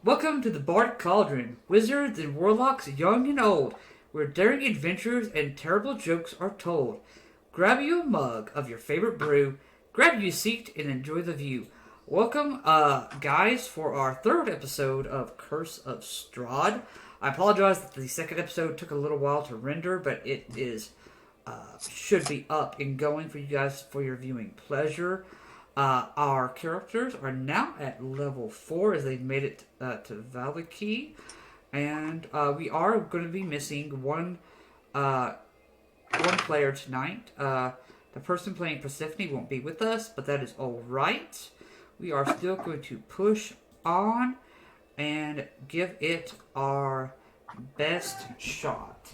Welcome to the Bard Cauldron, wizards and warlocks young and old, where daring adventures and terrible jokes are told. Grab you a mug of your favorite brew, grab you a seat, and enjoy the view. Welcome, guys, for our third episode of Curse of Strahd. I apologize that the second episode took a little while to render, but it is should be up and going for you guys for your viewing pleasure. Our characters are now at level 4 as they've made it to Vallaki, and we are going to be missing one player tonight. The person playing Persephone won't be with us, but that is alright. We are still going to push on and give it our best shot.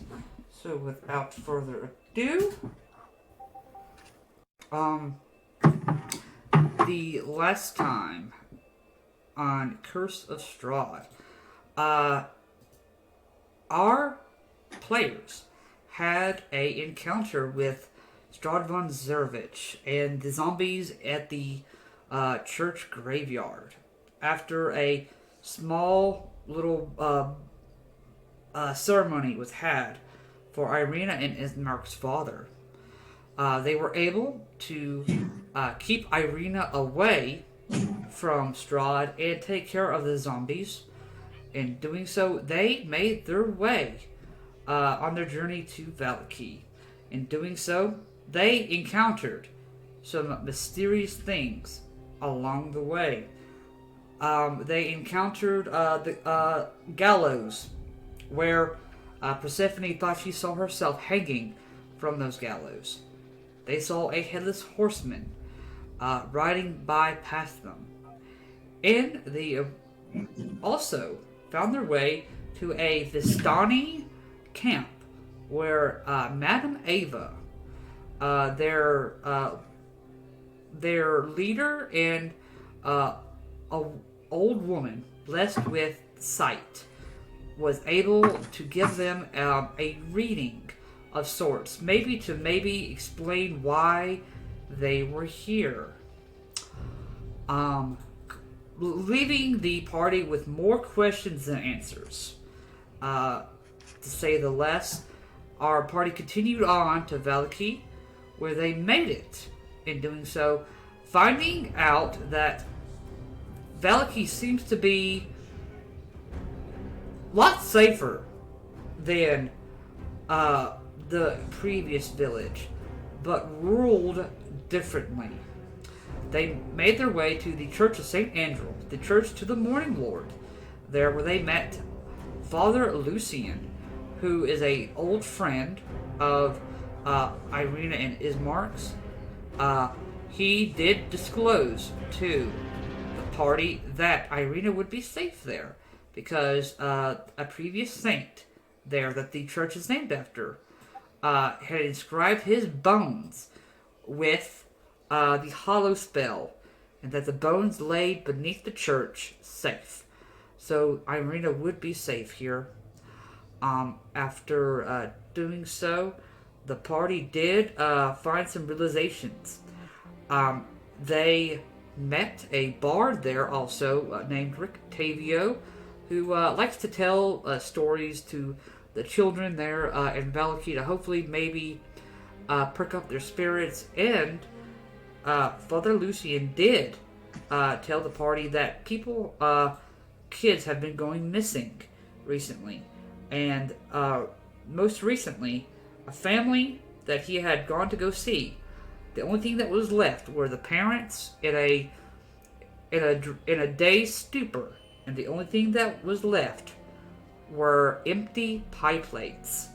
So without further ado, the last time on Curse of Strahd, our players had a encounter with Strahd von Zervich and the zombies at the church graveyard. After a small little ceremony was had for Irina and Ismark's father, they were able to keep Irina away from Strahd and take care of the zombies. In doing so, they made their way on their journey to Vallaki. In doing so, they encountered some mysterious things along the way. They encountered the gallows, where Persephone thought she saw herself hanging from those gallows. They saw a headless horseman riding by past them. And they also found their way to a Vistani camp where Madame Ava, their leader and an old woman blessed with sight, was able to give them a reading of sorts, maybe explain why they were here. Leaving the party with more questions than answers. To say the less, our party continued on to Vallaki, where they made it. In doing so, finding out that Vallaki seems to be a lot safer than the previous village, but ruled differently. They made their way to the Church of St. Andrew, the Church to the Morning Lord, there where they met Father Lucian, who is an old friend of Irina and Ismark's. He did disclose to the party that Irina would be safe there, because a previous saint there that the church is named after had inscribed his bones with the hollow spell, and that the bones laid beneath the church safe. So Irina would be safe here. After doing so, the party did find some realizations. They met a bard there also named Rick Tavio, who likes to tell stories to the children there in Vallaki to hopefully maybe prick up their spirits. And Father Lucian did tell the party that kids have been going missing recently. And most recently, a family that he had gone to go see, the only thing that was left were the parents in a dazed stupor, and the only thing that was left were empty pie plates.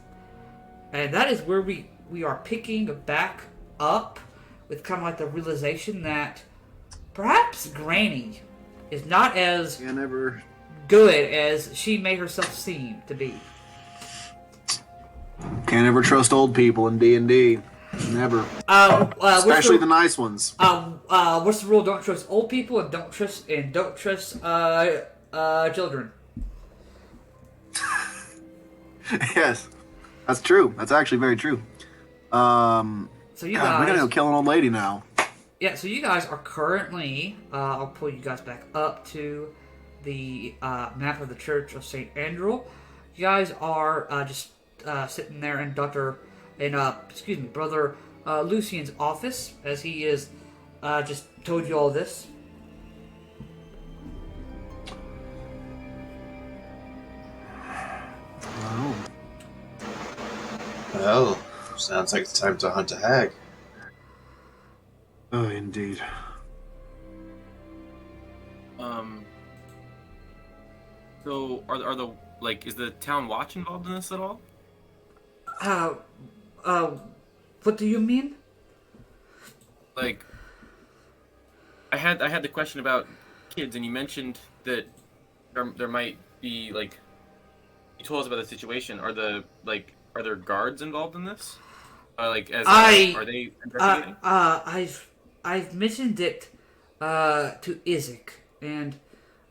And that is where we are picking back up, with kind of like the realization that perhaps Granny is not as good as she made herself seem to be. Can't ever trust old people in D&D. Never. Especially the nice ones. What's the rule? Don't trust old people and don't trust children. Yes, that's true. That's actually very true. So you guys, we're gonna go kill an old lady now. Yeah. So you guys are currently. I'll pull you guys back up to the map of the Church of St. Andrew. You guys are just sitting there in Brother Lucian's office, as he is just told you all this. Well, sounds like it's time to hunt a hag. Oh, indeed. So are the is the town watch involved in this at all? What do you mean? I had the question about kids, and you mentioned that there might be you told us about the situation. Are there guards involved in this? Are they investigating? I've mentioned it to Isaac, and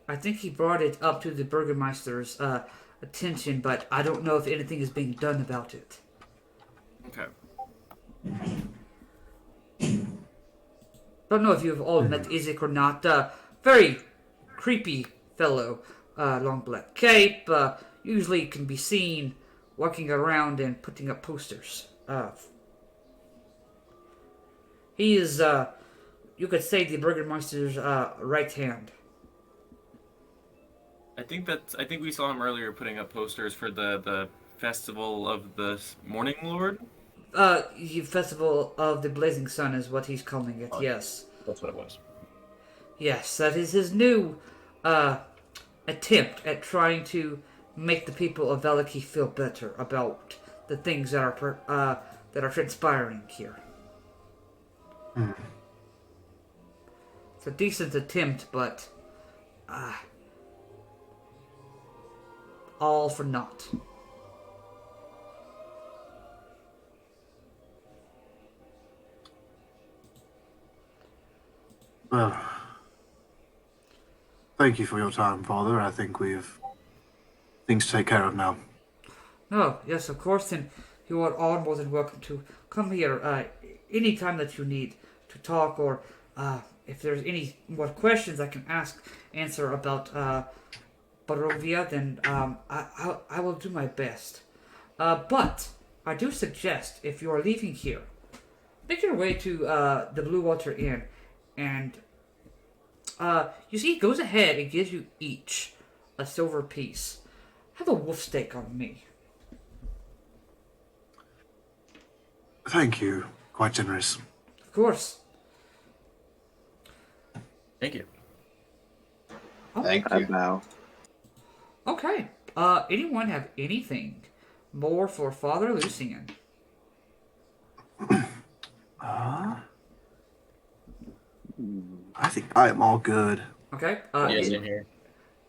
I think he brought it up to the Burgermeister's attention, but I don't know if anything is being done about it. Okay. Don't know if you've all met Isaac or not. Very creepy fellow, long black cape. Usually can be seen walking around and putting up posters. He is, you could say, the Burgermeister's right hand. I think we saw him earlier putting up posters for the Festival of the Morning Lord. The Festival of the Blazing Sun is what he's calling it. Yes, that's what it was. Yes, that is his new attempt at trying to make the people of Vallaki feel better about the things that are transpiring here. It's a decent attempt, but all for naught. Well, thank you for your time, Father. I think we have things to take care of now. Oh, yes, of course, and you are all more than welcome to come here any time that you need to talk, or if there's any more questions I can answer about Barovia, then I will do my best. But I do suggest, if you are leaving here, make your way to the Blue Water Inn, and you see, it goes ahead and gives you each a silver piece. Have a wolf steak on me. Thank you. Quite generous. Of course. Thank you. Thank you. Now. Okay. Anyone have anything more for Father Lucian? I think I am all good. Okay. Yes, I'm here.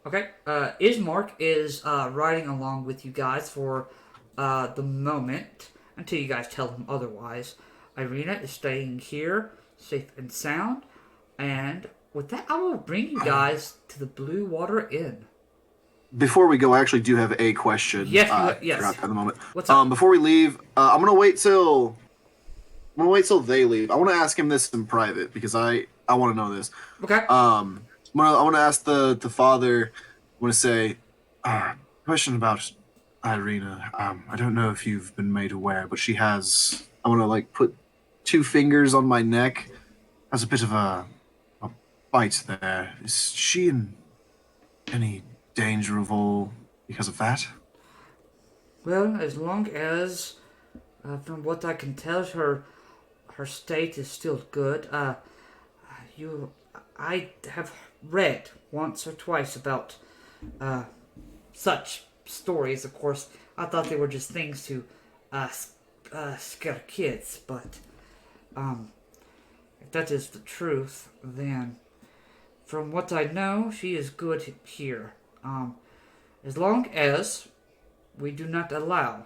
Okay. Ismark is riding along with you guys for the moment until you guys tell him otherwise. Irina is staying here, safe and sound. And with that, I will bring you guys to the Blue Water Inn. Before we go, I actually do have a question. Yes, yes. Forgot at the moment. What's up? Before we leave, I'm gonna wait till they leave. I want to ask him this in private because I want to know this. Okay. I want to ask the father. I want to say, question about Irina. I don't know if you've been made aware, but she has. I want to put 2 fingers on my neck. Has a bit of a bite there. Is she in any danger of all because of that? Well, as long as, from what I can tell, her state is still good. I have read once or twice about such stories. Of course, I thought they were just things to scare kids, but if that is the truth, then from what I know, she is good here. As long as we do not allow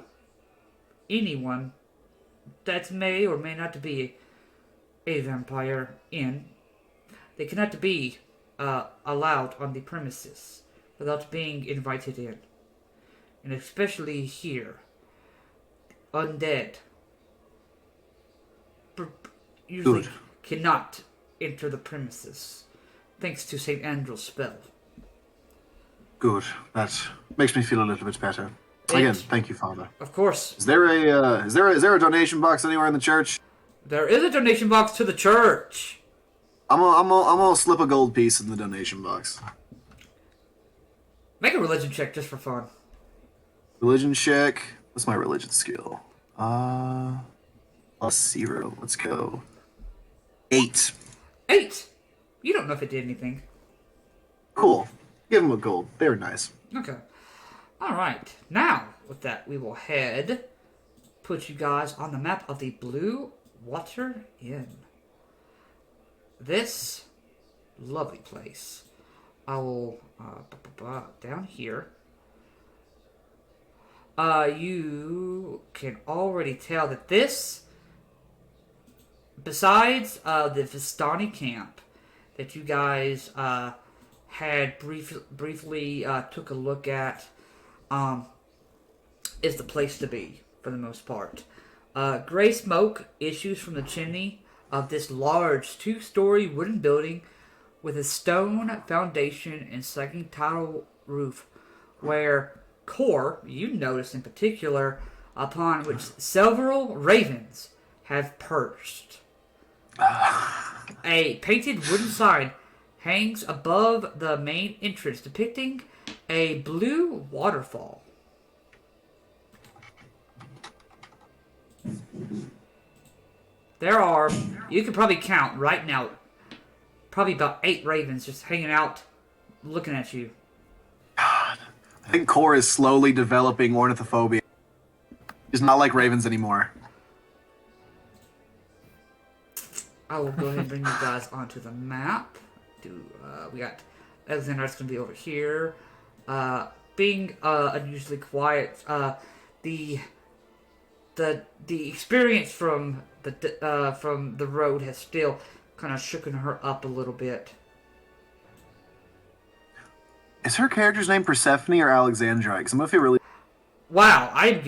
anyone that may or may not be a vampire in, they cannot be allowed on the premises without being invited in. And especially here, undead usually cannot enter the premises, thanks to St. Andrew's spell. Good. That makes me feel a little bit better. Again, thank you, Father. Of course. Is there a donation box anywhere in the church? There is a donation box to the church. I'm gonna slip a gold piece in the donation box. Make a religion check just for fun. Religion check. What's my religion skill? +0. Let's go. 8. 8. You don't know if it did anything. Cool. Give them a gold. They're nice. Okay. All right. Now, with that, we will put you guys on the map of the Blue Water Inn. This lovely place. I will down here. You can already tell that this, besides the Vistani camp that you guys had briefly took a look at, is the place to be for the most part. Gray smoke issues from the chimney of this large 2-story wooden building with a stone foundation and sagging tile roof, where core, you notice in particular, upon which several ravens have perched. A painted wooden sign hangs above the main entrance depicting a blue waterfall. There are, you can probably count right now, probably about 8 ravens just hanging out, looking at you. God. I think Core is slowly developing ornithophobia. He's not like ravens anymore. I will go ahead and bring you guys onto the map. We got Alexandrite's going to be over here. Being unusually quiet, the experience from the road has still kind of shooken her up a little bit. Is her character's name Persephone or Alexandrite? Because I'm gonna feel really. Wow, I've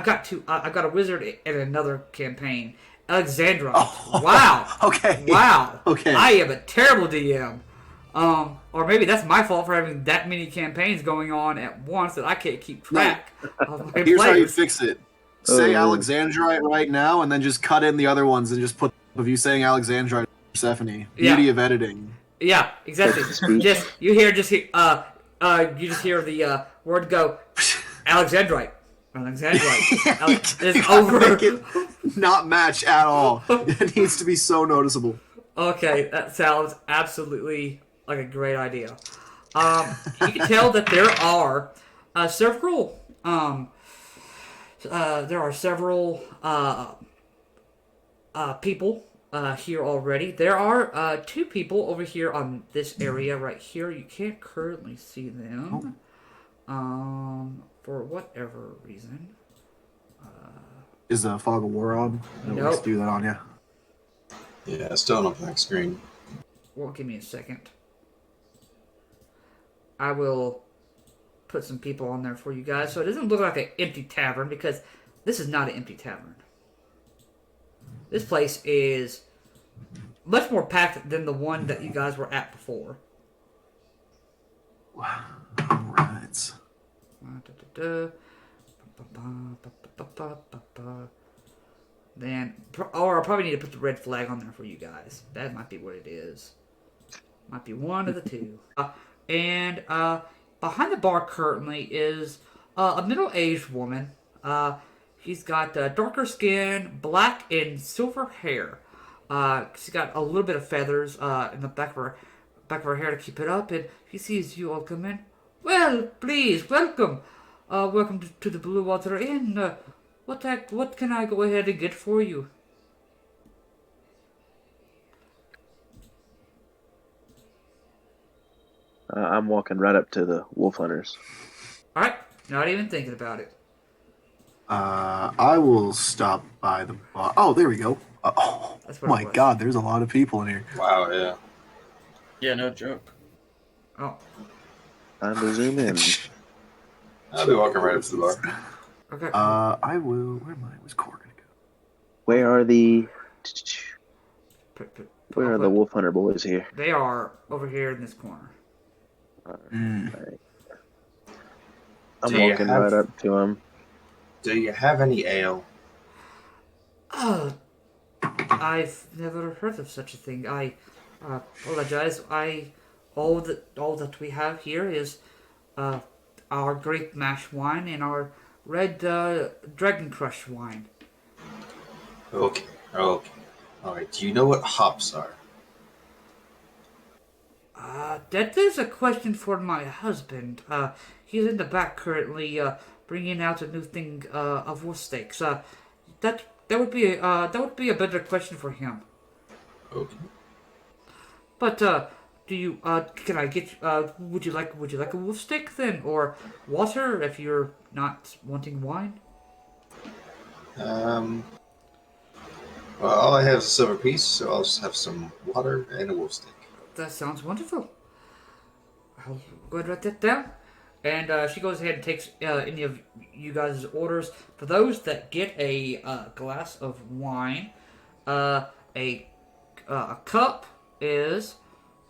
got a wizard in another campaign, Alexandrite. Oh, wow. Okay. Wow. Okay. I am a terrible DM. Or maybe that's my fault for having that many campaigns going on at once that I can't keep track of my Here's players. how you fix it. Say Alexandrite right now, and then just cut in the other ones and just put of you saying Alexandrite or Persephone. Beauty of editing. Yeah, exactly. you just hear the word go, Alexandrite. Alexandrite. It's over. Make it not match at all. It needs to be so noticeable. Okay, that sounds absolutely like a great idea. You can tell that there are several people here already. There are 2 people over here on this area right here. You can't currently see them for whatever reason. Is the fog of war on? Nope. Let's do that on you. Yeah, still on a black screen. Well, give me a second. I will put some people on there for you guys so it doesn't look like an empty tavern, because this is not an empty tavern. This place is much more packed than the one that you guys were at before. Wow. Alright. Then, or I'll probably need to put the red flag on there for you guys. That might be what it is. Might be one of the 2. And behind the bar currently is a middle-aged woman. She's got darker skin, black and silver hair. She's got a little bit of feathers in the back of her hair to keep it up, and she sees you all come in. Well, please, welcome. Welcome to the Blue Water Inn. What can I go ahead and get for you? I'm walking right up to the wolf hunters. Alright, not even thinking about it. I will stop by the bar. Oh, there we go. Oh my God, there's a lot of people in here. Wow, yeah. Yeah, no joke. Oh. Time to zoom in. I'll be walking right up to the bar. Okay. I will. Where's Core gonna go? Where are the wolf hunter boys here? They are over here in this corner. Alright. I'm Do you walking have- right up to him. Do you have any ale? I've never heard of such a thing. I apologize. All that we have here is our grape mash wine and our red dragon crush wine. Okay. Alright, do you know what hops are? That is a question for my husband. He's in the back currently, bringing out a new thing of wolf steaks. That would be a better question for him. Okay. But do you can I get would you like a wolf steak then, or water if you're not wanting wine? Well, all I have is a silver piece, so I'll just have some water and a wolf steak. That sounds wonderful. I'll go ahead and write that down. And she goes ahead and takes any of you guys' orders. For those that get a glass of wine, a cup is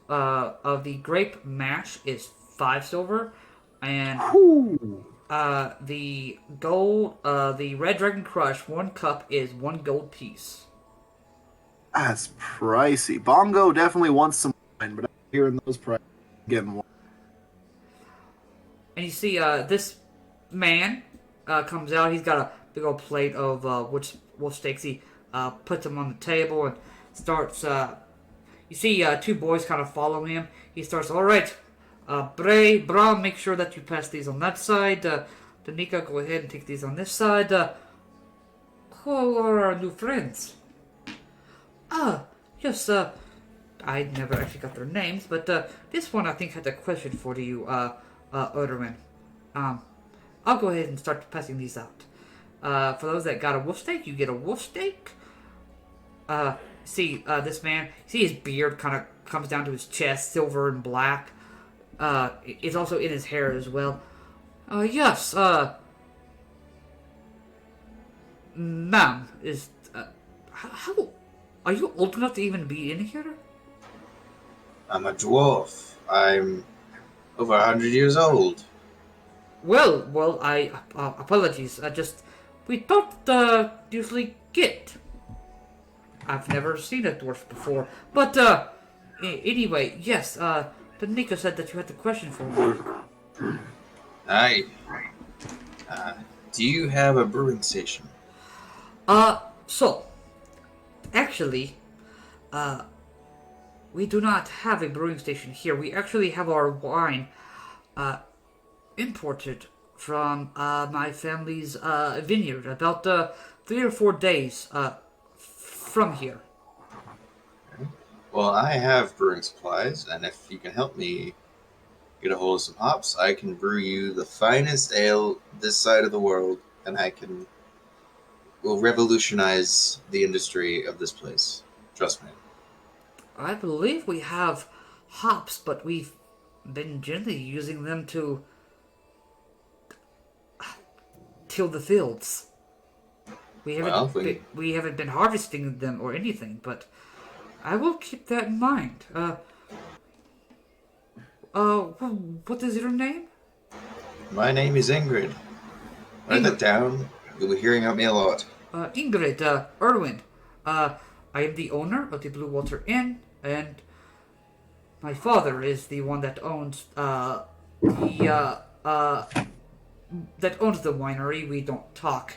of the grape mash is 5 silver, and the red dragon crush 1 cup is 1 gold piece. That's pricey. Bongo definitely wants some wine, but I'm hearing those prices getting one. And you see this man comes out. He's got a big old plate of wolf steaks. He puts them on the table and starts. You see 2 boys kind of follow him. He starts, all right, Bra, make sure that you pass these on that side. Danica, go ahead and take these on this side. Who are our new friends? Yes, I never actually got their names, but this one I think had a question for you, Erwin. I'll go ahead and start passing these out. For those that got a wolf steak, you get a wolf steak. See, this man, see his beard kind of comes down to his chest, silver and black. It's also in his hair as well. Yes, ma'am, how, are you old enough to even be in here? I'm a dwarf. I'm over 100 years old. Well, I apologies. We don't usually get. I've never seen a dwarf before, but anyway, yes. Danica said that you had a question for me. Aye. Do you have a brewing station? So, actually, we do not have a brewing station here. We actually have our wine imported from my family's vineyard about 3 or 4 days from here. Well, I have brewing supplies, and if you can help me get a hold of some hops, I can brew you the finest ale this side of the world, and will revolutionize the industry of this place. Trust me. I believe we have hops, but we've been generally using them to till the fields. We haven't been harvesting them or anything, but I will keep that in mind. What is your name? My name is Ingrid. Write that down. You'll be hearing of me a lot. Ingrid, Erwin. I am the owner of the Blue Water Inn, and my father is the one that owns the winery. We don't talk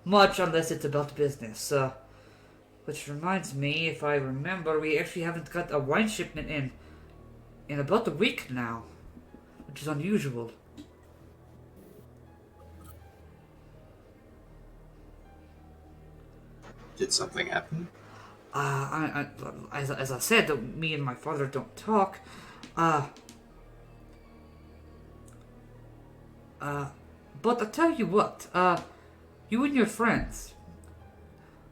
much unless it's about business. Which reminds me, if I remember, we actually haven't got a wine shipment in about a week now, which is unusual. Did something happen? As I said, me and my father don't talk. But I'll tell you what, you and your friends,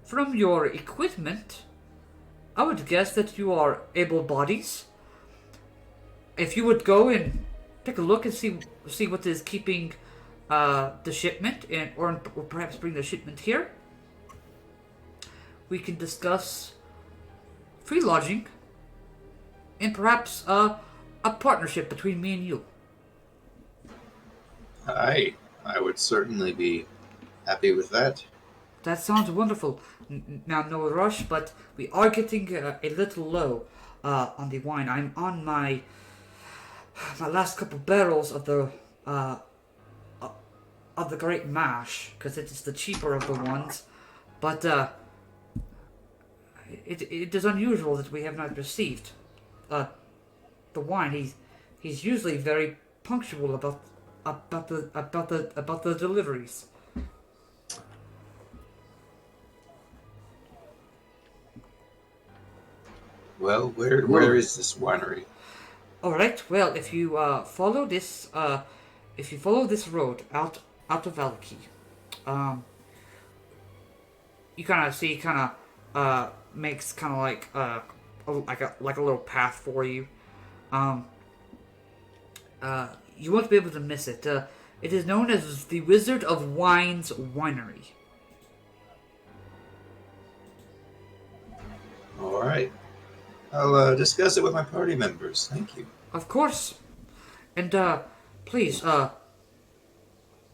from your equipment, I would guess that you are able bodies. If you would go and take a look and see what is keeping the shipment, or perhaps bring the shipment here, we can discuss free lodging and perhaps a partnership between me and you. I would certainly be happy with that. That sounds wonderful. Now, no rush, but we are getting a little low on the wine. I'm on my last couple barrels of the Great Mash because it is the cheaper of the ones. But it is unusual that we have not received the wine. He's usually very punctual about the deliveries. Well, where is this winery? All right. Well, if you follow this road out of Vallaki, you kind of see makes kind of like a little path for you. You won't be able to miss it. It is known as the Wizard of Wine's Winery. All right. I'll discuss it with my party members. Thank you. Of course. And please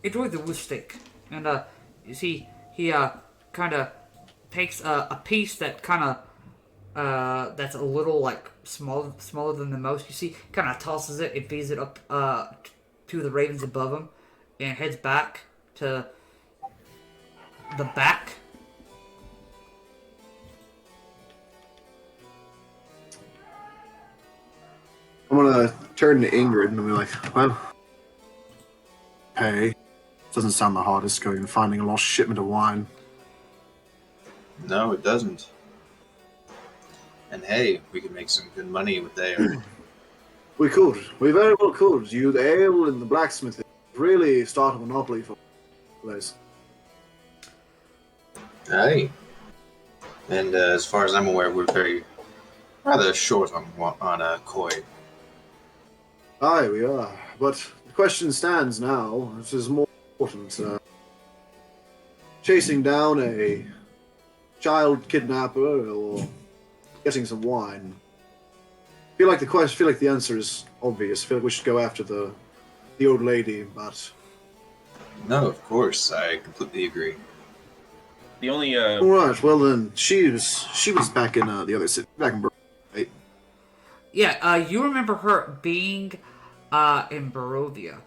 enjoy the wolf steak. And you see he kind of takes a piece that that's a little like smaller than the most. You see, kind of tosses it and feeds it up to the ravens above him, and heads back to the back. I'm gonna turn to Ingrid and be like, well, hey, doesn't sound the hardest going and finding a lost shipment of wine. No, it doesn't. And hey, we could make some good money with ale. We could. We very well could. The ale and the blacksmith really start a monopoly for the place. Aye. And as far as I'm aware, we're rather short on koi. Aye, we are. But the question stands now, which is more important. Chasing down a child kidnapper or getting some wine. I feel like the answer is obvious. I feel like we should go after the old lady, but No, of course, I completely agree. The only all right. Well then, she was back in the other city, back in Berlin, right? Yeah, you remember her being in Barovia.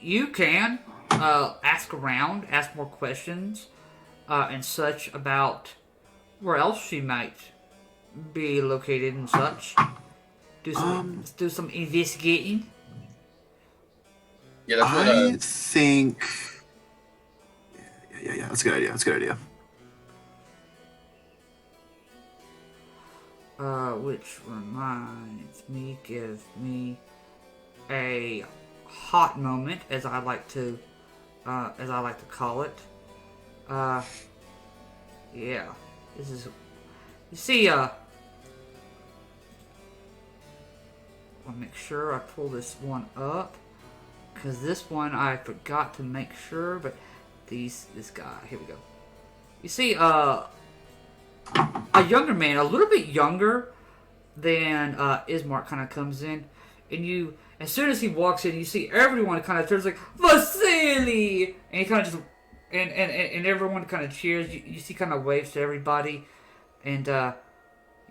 You can ask around, ask more questions, and such about where else she might be located and such. Do some investigating. Yeah, that's what, I think. Yeah. That's a good idea. Which reminds me, give me a hot moment, as I like to call it. Yeah, this is. You see, I'll make sure I pull this one up, because this one I forgot to make sure, but this guy, here we go. You see, a younger man, a little bit younger than Ismark, kind of comes in, and as soon as he walks in, you see everyone kind of turns like, Vasily! And he kind of just, and everyone kind of cheers. You see, kind of waves to everybody, and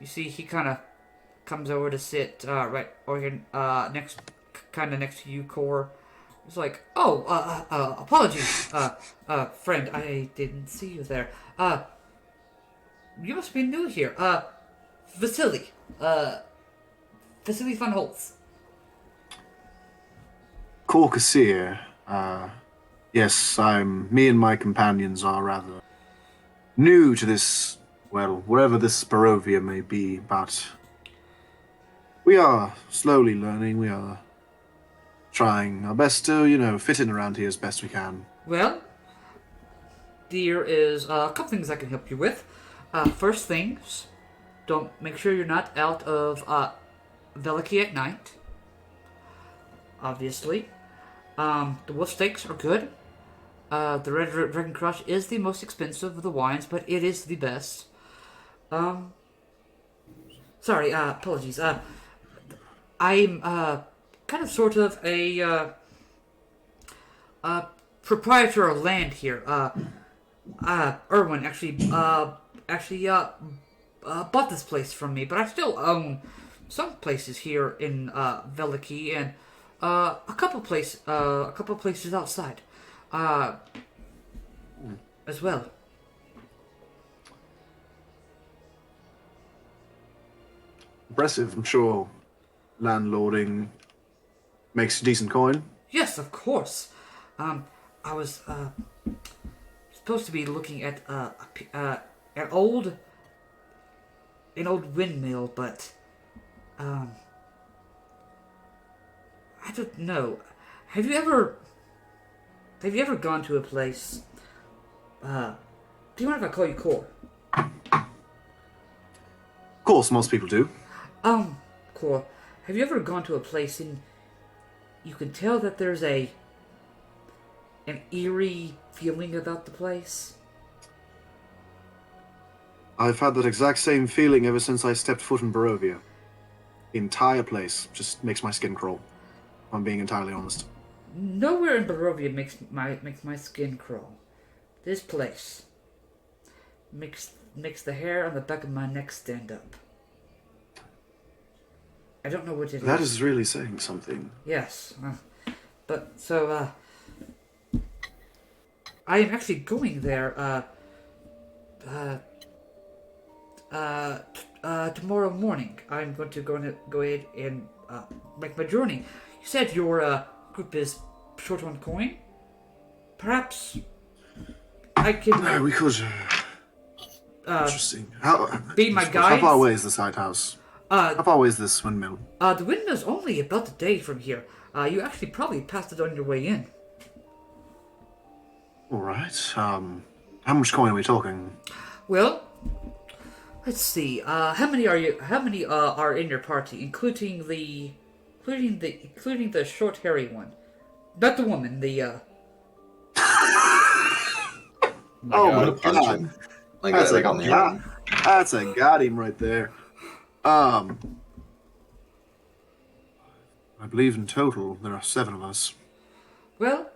you see he kind of comes over to sit right over here, next to you, Core. It's like, apologies, friend, I didn't see you there. You must be new here. Vasily von Holtz. Corcusir. Yes, me and my companions are rather new to this, well, wherever this Barovia may be, but we are slowly learning. We are trying our best to, fit in around here as best we can. Well, there is a couple things I can help you with. First things, make sure you're not out of Vallaki at night. Obviously. The wolf steaks are good. The Red Dragon Crush is the most expensive of the wines, but it is the best. Sorry, apologies. I'm kind kind of sort of a proprietor of land here. Erwin actually bought this place from me, but I still own some places here in Vallaki and a couple places outside as well. Impressive. I'm sure landlording makes a decent coin. Yes, of course. I was supposed to be looking at an old windmill, but I don't know. Have you ever gone to a place? Do you mind if I call you Core? Of course, most people do. Core, have you ever gone to a place and you can tell that there's an eerie feeling about the place? I've had that exact same feeling ever since I stepped foot in Barovia. The entire place just makes my skin crawl, if I'm being entirely honest. Nowhere in Barovia makes my skin crawl. This place makes the hair on the back of my neck stand up. I don't know what it is. That is really saying something. Yes. But, so, I am actually going there, tomorrow morning. I'm going to go ahead and, make my journey. You said your, group is short on coin? Perhaps I can... we could... interesting. Be my guide? How far away is this lighthouse? How far away is this windmill? The windmill's only about a day from here. You actually probably passed it on your way in. Alright, how much coin are we talking? Well, let's see. How many are in your party, including the short hairy one? Not the woman, the Oh my god. Like That's that, a on the god. That's a got him right there. I believe in total there are 7 of us. Well,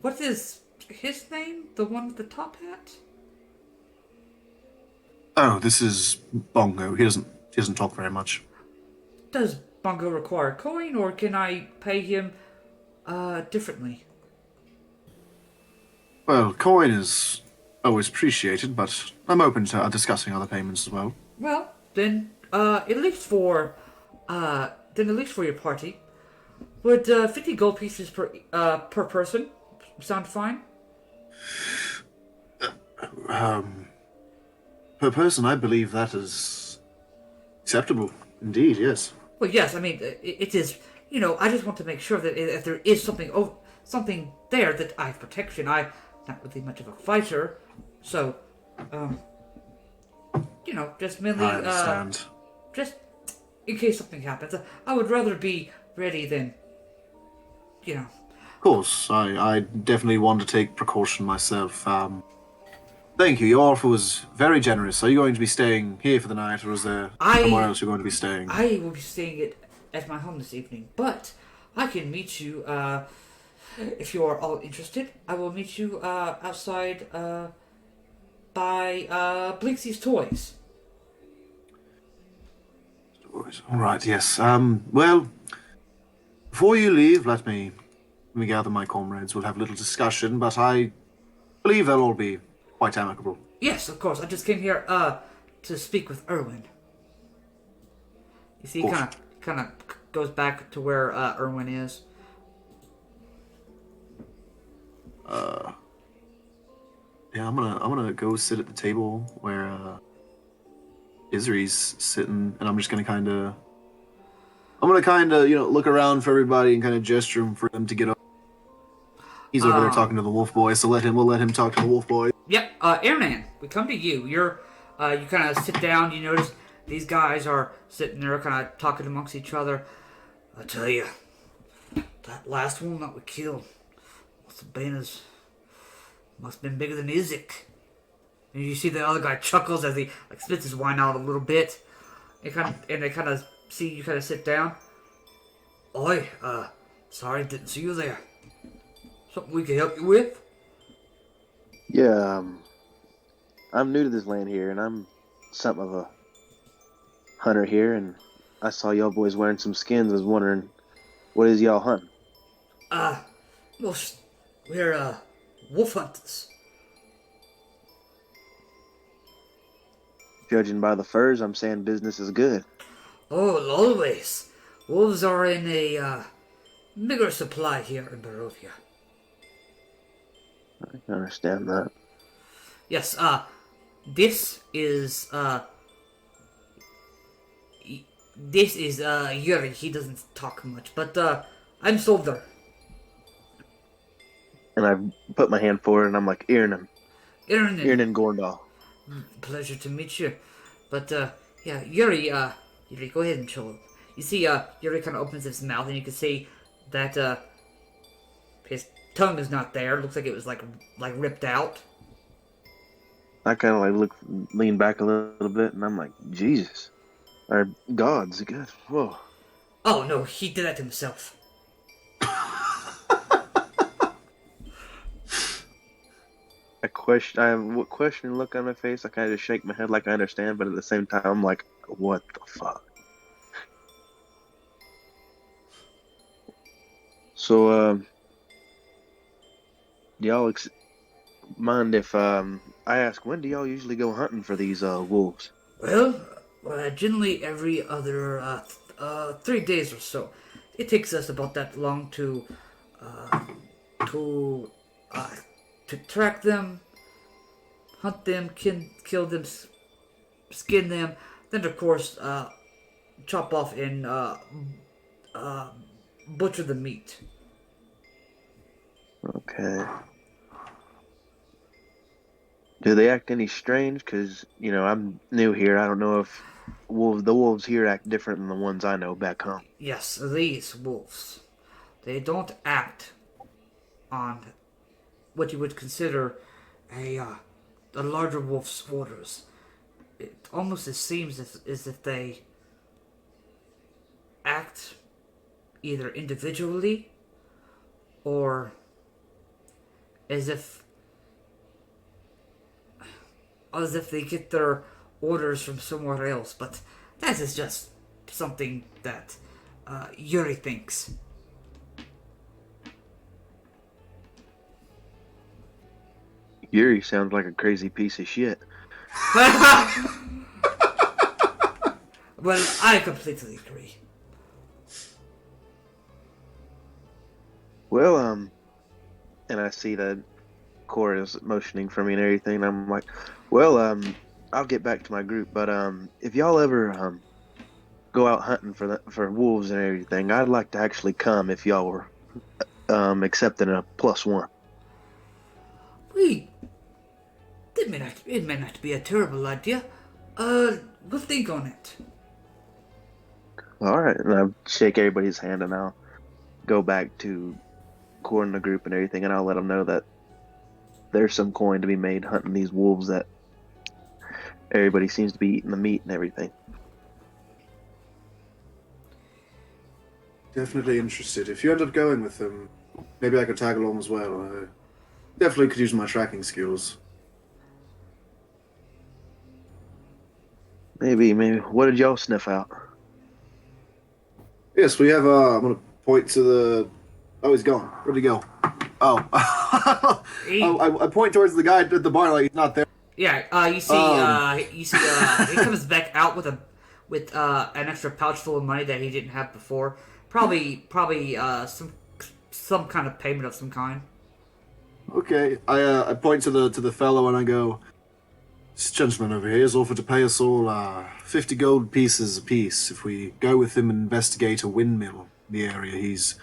what is his name? The one with the top hat? Oh, this is Bongo. He doesn't talk very much. Does Bongo require coin, or can I pay him differently? Well, coin is always appreciated, but I'm open to discussing other payments as well. Well, then, at least for your party, would 50 gold pieces per person sound fine? Per person, I believe that is acceptable. Indeed, yes. Well, yes. I mean, it is. You know, I just want to make sure that if there is something there, that I have protection. I'm not really much of a fighter, so, you know, just mainly. I understand. Just in case something happens, I would rather be ready than, you know. Of course, I definitely want to take precaution myself. Thank you. Your offer was very generous. Are you going to be staying here for the night, or is there somewhere else you're going to be staying? I will be staying at my home this evening, but I can meet you, if you are all interested. I will meet you outside by Blinksey's Toys. All right, yes. Well, before you leave, let me gather my comrades. We'll have a little discussion, but I believe they'll all be quite amicable. Yes, of course. I just came here to speak with Erwin. You see, he kind of goes back to where Erwin is. Yeah, I'm gonna go sit at the table where Isri's sitting, and I'm just gonna kind of look around for everybody and kind of gesture for them to get up. He's over there talking to the wolf boy, so we'll let him talk to the wolf boy. Yep, Airman, we come to you. You kind of sit down. You notice these guys are sitting there, kind of talking amongst each other. I tell you, that last one that we killed, must have been bigger than Isaac. And you see the other guy chuckles as he spits his wine out a little bit. They kind of see you kind of sit down. Oi, sorry, didn't see you there. Something we can help you with? Yeah, I'm new to this land here, and I'm something of a hunter here, and I saw y'all boys wearing some skins. I was wondering, what is y'all hunting? Well, we're, wolf hunters. Judging by the furs, I'm saying business is good. Oh, always. Wolves are in a, bigger supply here in Barovia. I can understand that. Yes, this is, Yuri. He doesn't talk much, but, I'm Solder. And I put my hand forward, and I'm like, Irnan Gorndal. Pleasure to meet you. But, yeah, Yuri, go ahead and chill. You see, Yuri kind of opens his mouth, and you can see that, his tongue is not there. It looks like it was, like ripped out. I kind of like lean back a little bit, and I'm like, Jesus, our gods, good. Whoa. Oh, no, he did that to himself. I have a questioning look on my face. I kind of just shake my head like I understand, but at the same time, I'm like, what the fuck? So, do y'all mind if I ask, when do y'all usually go hunting for these wolves? Well, generally every other, 3 days or so. It takes us about that long to track them, hunt them, kill them, skin them, then of course, chop off and, butcher the meat. Okay. Do they act any strange? Because, I'm new here. I don't know if the wolves here act different than the ones I know back home. Yes, these wolves. They don't act on what you would consider a larger wolf's orders. It almost seems as if they act either individually or as if they get their orders from somewhere else, but that is just something that Yuri thinks. Yuri sounds like a crazy piece of shit. Well, I completely agree. Well, and I see that Cora is motioning for me and everything, and I'm like, well, I'll get back to my group, but if y'all ever go out hunting for wolves and everything, I'd like to actually come if y'all were accepting a +1. It may not be a terrible idea. We'll think on it. All right, and I shake everybody's hand, and I'll go back to Cora and the group and everything, and I'll let them know that there's some coin to be made hunting these wolves that everybody seems to be eating the meat and everything. Definitely interested. If you end up going with them, maybe I could tag along as well. I definitely could use my tracking skills. Maybe. What did y'all sniff out? Yes, we have, I'm going to point to the... Oh, he's gone. Where'd he go? Oh. I point towards the guy at the bar like he's not there. Yeah, you see, he comes back out with an extra pouch full of money that he didn't have before. Probably, some kind of payment of some kind. Okay, I point to the fellow and I go, this gentleman over here has offered to pay us all 50 gold pieces apiece if we go with him and investigate a windmill in the area. He's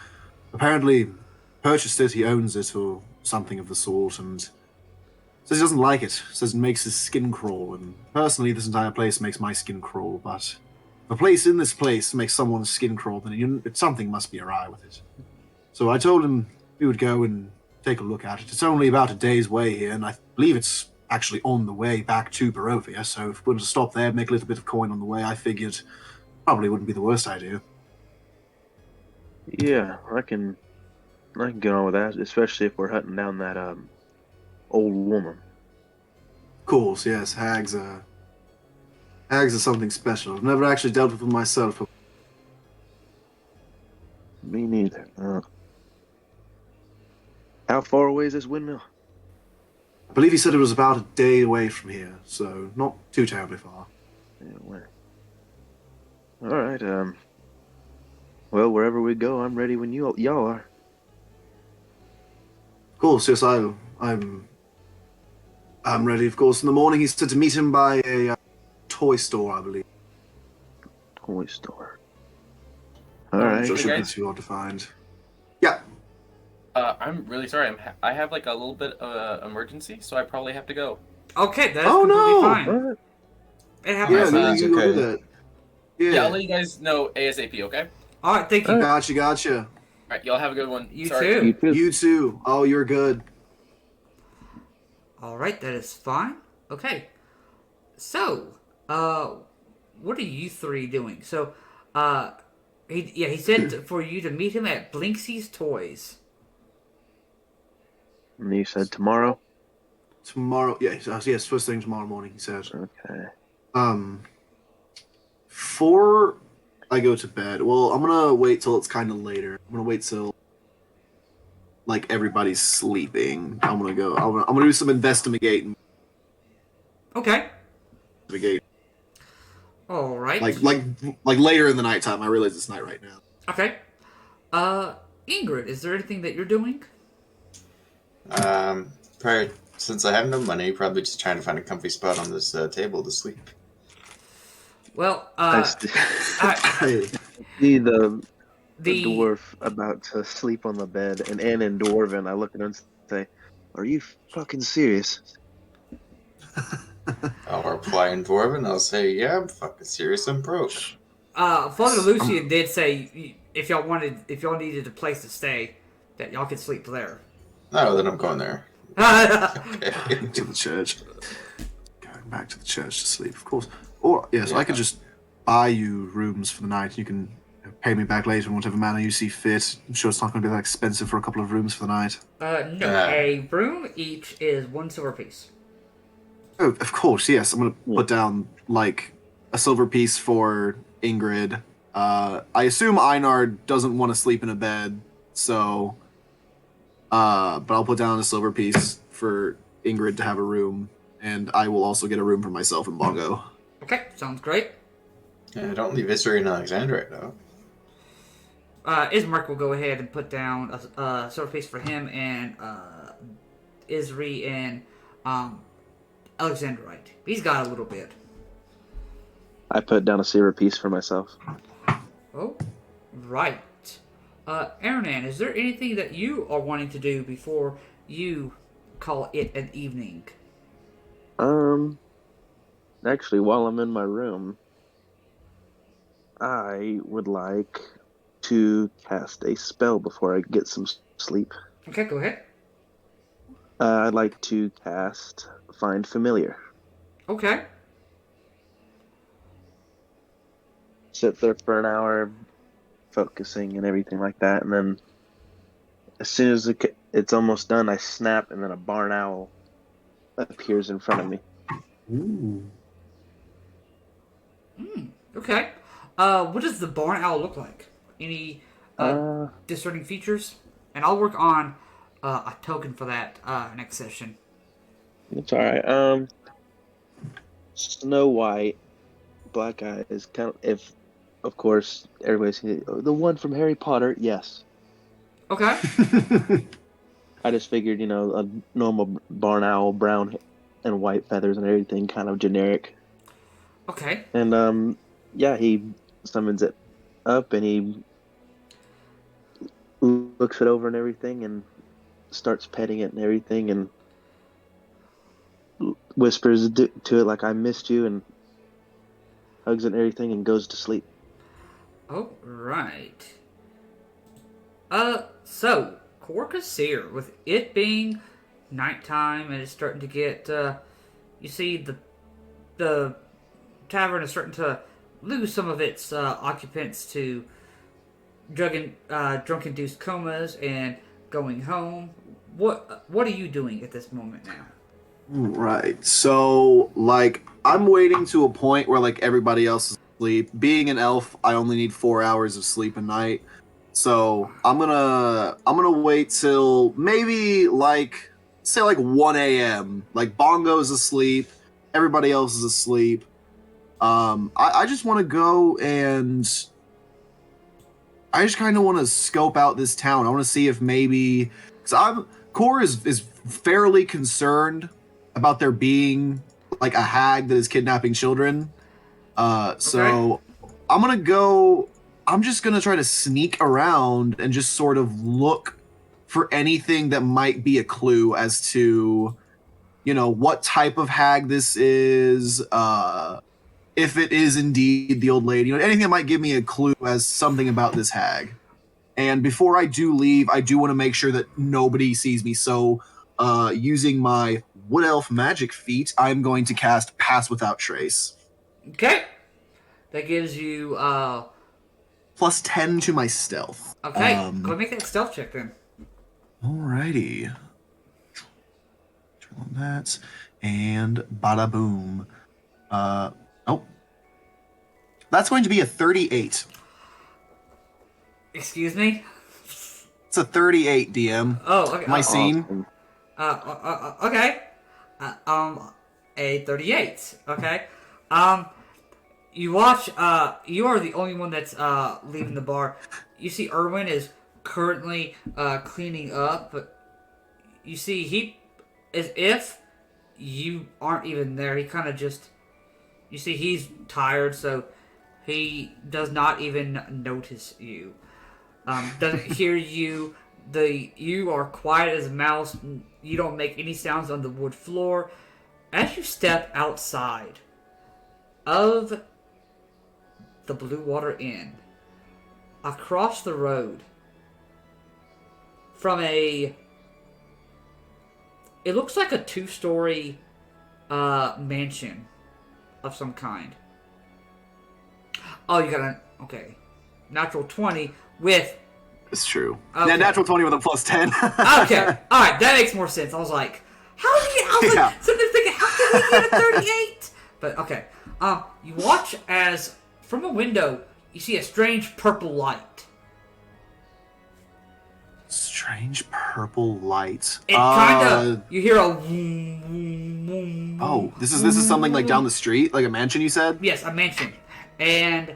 apparently purchased it, he owns it, or something of the sort, and says he doesn't like it. Says it makes his skin crawl, and personally this entire place makes my skin crawl, but if a place in this place makes someone's skin crawl, then something must be awry with it. So I told him we would go and take a look at it. It's only about a day's way here, and I believe it's actually on the way back to Barovia, so if we wanted to stop there, make a little bit of coin on the way, I figured Probably wouldn't be the worst idea. Yeah, I can get on with that, especially if we're hunting down that old woman. Of course, yes, hags are something special. I've never actually dealt with them myself. Me neither. How far away is this windmill? I believe he said it was about a day away from here, so not too terribly far. Yeah, where? All right. Well, wherever we go, I'm ready when y'all are. Of course, yes, I'm ready. Of course, in the morning he said to meet him by a toy store, I believe. Toy store. All right. So Hey, should be guys. too hard to find. Yeah. I'm really sorry. I have like a little bit of emergency, so I probably have to go. Okay, that's Oh, completely no! fine. All right. It happens. Yeah, Fine. you go Okay. do that. Yeah, I'll Yeah. let you guys know ASAP. Okay. All right, thank you. Gotcha. All right. Y'all have a good one. You Sorry. too. You too. You too. Oh, you're good. All right, that is fine. Okay. So, what are you three doing? So, he said for you to meet him at Blinksy's Toys. And you said tomorrow. Tomorrow, yes, first thing tomorrow morning, he said. Okay. Before I go to bed, well, I'm gonna wait till it's kind of later. I'm gonna wait till like everybody's sleeping. I'm gonna do some investigating. Okay. Investigate. All right. Like later in the nighttime. I realize it's night right now. Okay. Ingrid, is there anything that you're doing? Probably, since I have no money, probably just trying to find a comfy spot on this table to sleep. Well, I Hey, see the the dwarf about to sleep on the bed, and in Dwarven, I look at him and say, "Are you fucking serious?" I'll reply in Dwarven. I'll say, yeah, I'm fucking serious. I'm broke. Father Lucian did say if y'all needed a place to stay, that y'all could sleep there. No, then I'm going there. back to the church. Going back to the church to sleep, of course. Or yes, I could just buy you rooms for the night. You can pay me back later in whatever manner you see fit. I'm sure it's not going to be that expensive for a couple of rooms for the night. No, a room each is 1 silver piece. Oh, of course, yes. I'm going to put down like a silver piece for Ingrid. I assume Einar doesn't want to sleep in a bed, so. But I'll put down a silver piece for Ingrid to have a room, and I will also get a room for myself and Bongo. Okay, sounds great. Yeah, don't leave history in Alexandrite, though. Ismark will go ahead and put down a silver piece for him and Isri and Alexandrite. He's got a little bit. I put down a silver piece for myself. Oh, right. Aranan, is there anything that you are wanting to do before you call it an evening? Actually, while I'm in my room, I would like to cast a spell before I get some sleep. Okay, go ahead. I'd like to cast Find Familiar. Okay. Sit there for an hour, focusing and everything like that, and then as soon as it's almost done, I snap, and then a barn owl appears in front of me. Ooh. Okay. What does the barn owl look like? Any discerning features? And I'll work on a token for that next session. It's alright. Snow White, black eyes, kind of, if, of course, everybody's the one from Harry Potter, yes. Okay. I just figured, a normal barn owl, brown and white feathers and everything, kind of generic. Okay. And, he summons it up, and he looks it over and everything, and starts petting it and everything, and whispers to it like, "I missed you," and hugs it and everything, and goes to sleep. Oh, right. So, Corcusir, with it being nighttime and it's starting to get, you see the tavern is starting to lose some of its occupants to drug-induced comas and going home. What are you doing at this moment now? Right. So, like, I'm waiting to a point where, like, everybody else is asleep. Being an elf, I only need 4 hours of sleep a night. So, I'm gonna wait till maybe, like, say, like, 1 a.m. Like, Bongo's asleep. Everybody else is asleep. I just want to go and... I just kind of want to scope out this town. I want to see if maybe... Because Core is fairly concerned about there being like a hag that is kidnapping children. So I'm gonna go. I'm just gonna try to sneak around and just sort of look for anything that might be a clue as to, what type of hag this is. If it is indeed the old lady, anything that might give me a clue as something about this hag. And before I do leave, I do want to make sure that nobody sees me. So, using my Wood Elf magic feat, I'm going to cast Pass Without Trace. Okay. That gives you plus 10 to my stealth. Okay, go make that stealth check then. Alrighty. Turn on that. And bada boom. That's going to be a 38. Excuse me? It's a 38, DM. Oh, okay. My scene. Okay. A 38. Okay. You watch, you are the only one that's leaving the bar. You see Erwin is currently cleaning up, but you see he, as if you aren't even there, he kind of just, you see he's tired, so he does not even notice you. Doesn't hear you. You are quiet as a mouse. You don't make any sounds on the wood floor. As you step outside of the Blue Water Inn, across the road from it looks like a 2-story mansion of some kind. Oh, you got okay. Natural 20 with... It's true. Okay. Yeah, natural 20 with a plus 10. Okay. Alright, that makes more sense. I was like, how did he get... I was like, something thinking, how did he get a 38? But, okay. You watch as, from a window, you see a strange purple light. Strange purple light. It kind of... You hear a... Vroom, oh, this is something like down the street? Like a mansion, you said? Yes, a mansion. And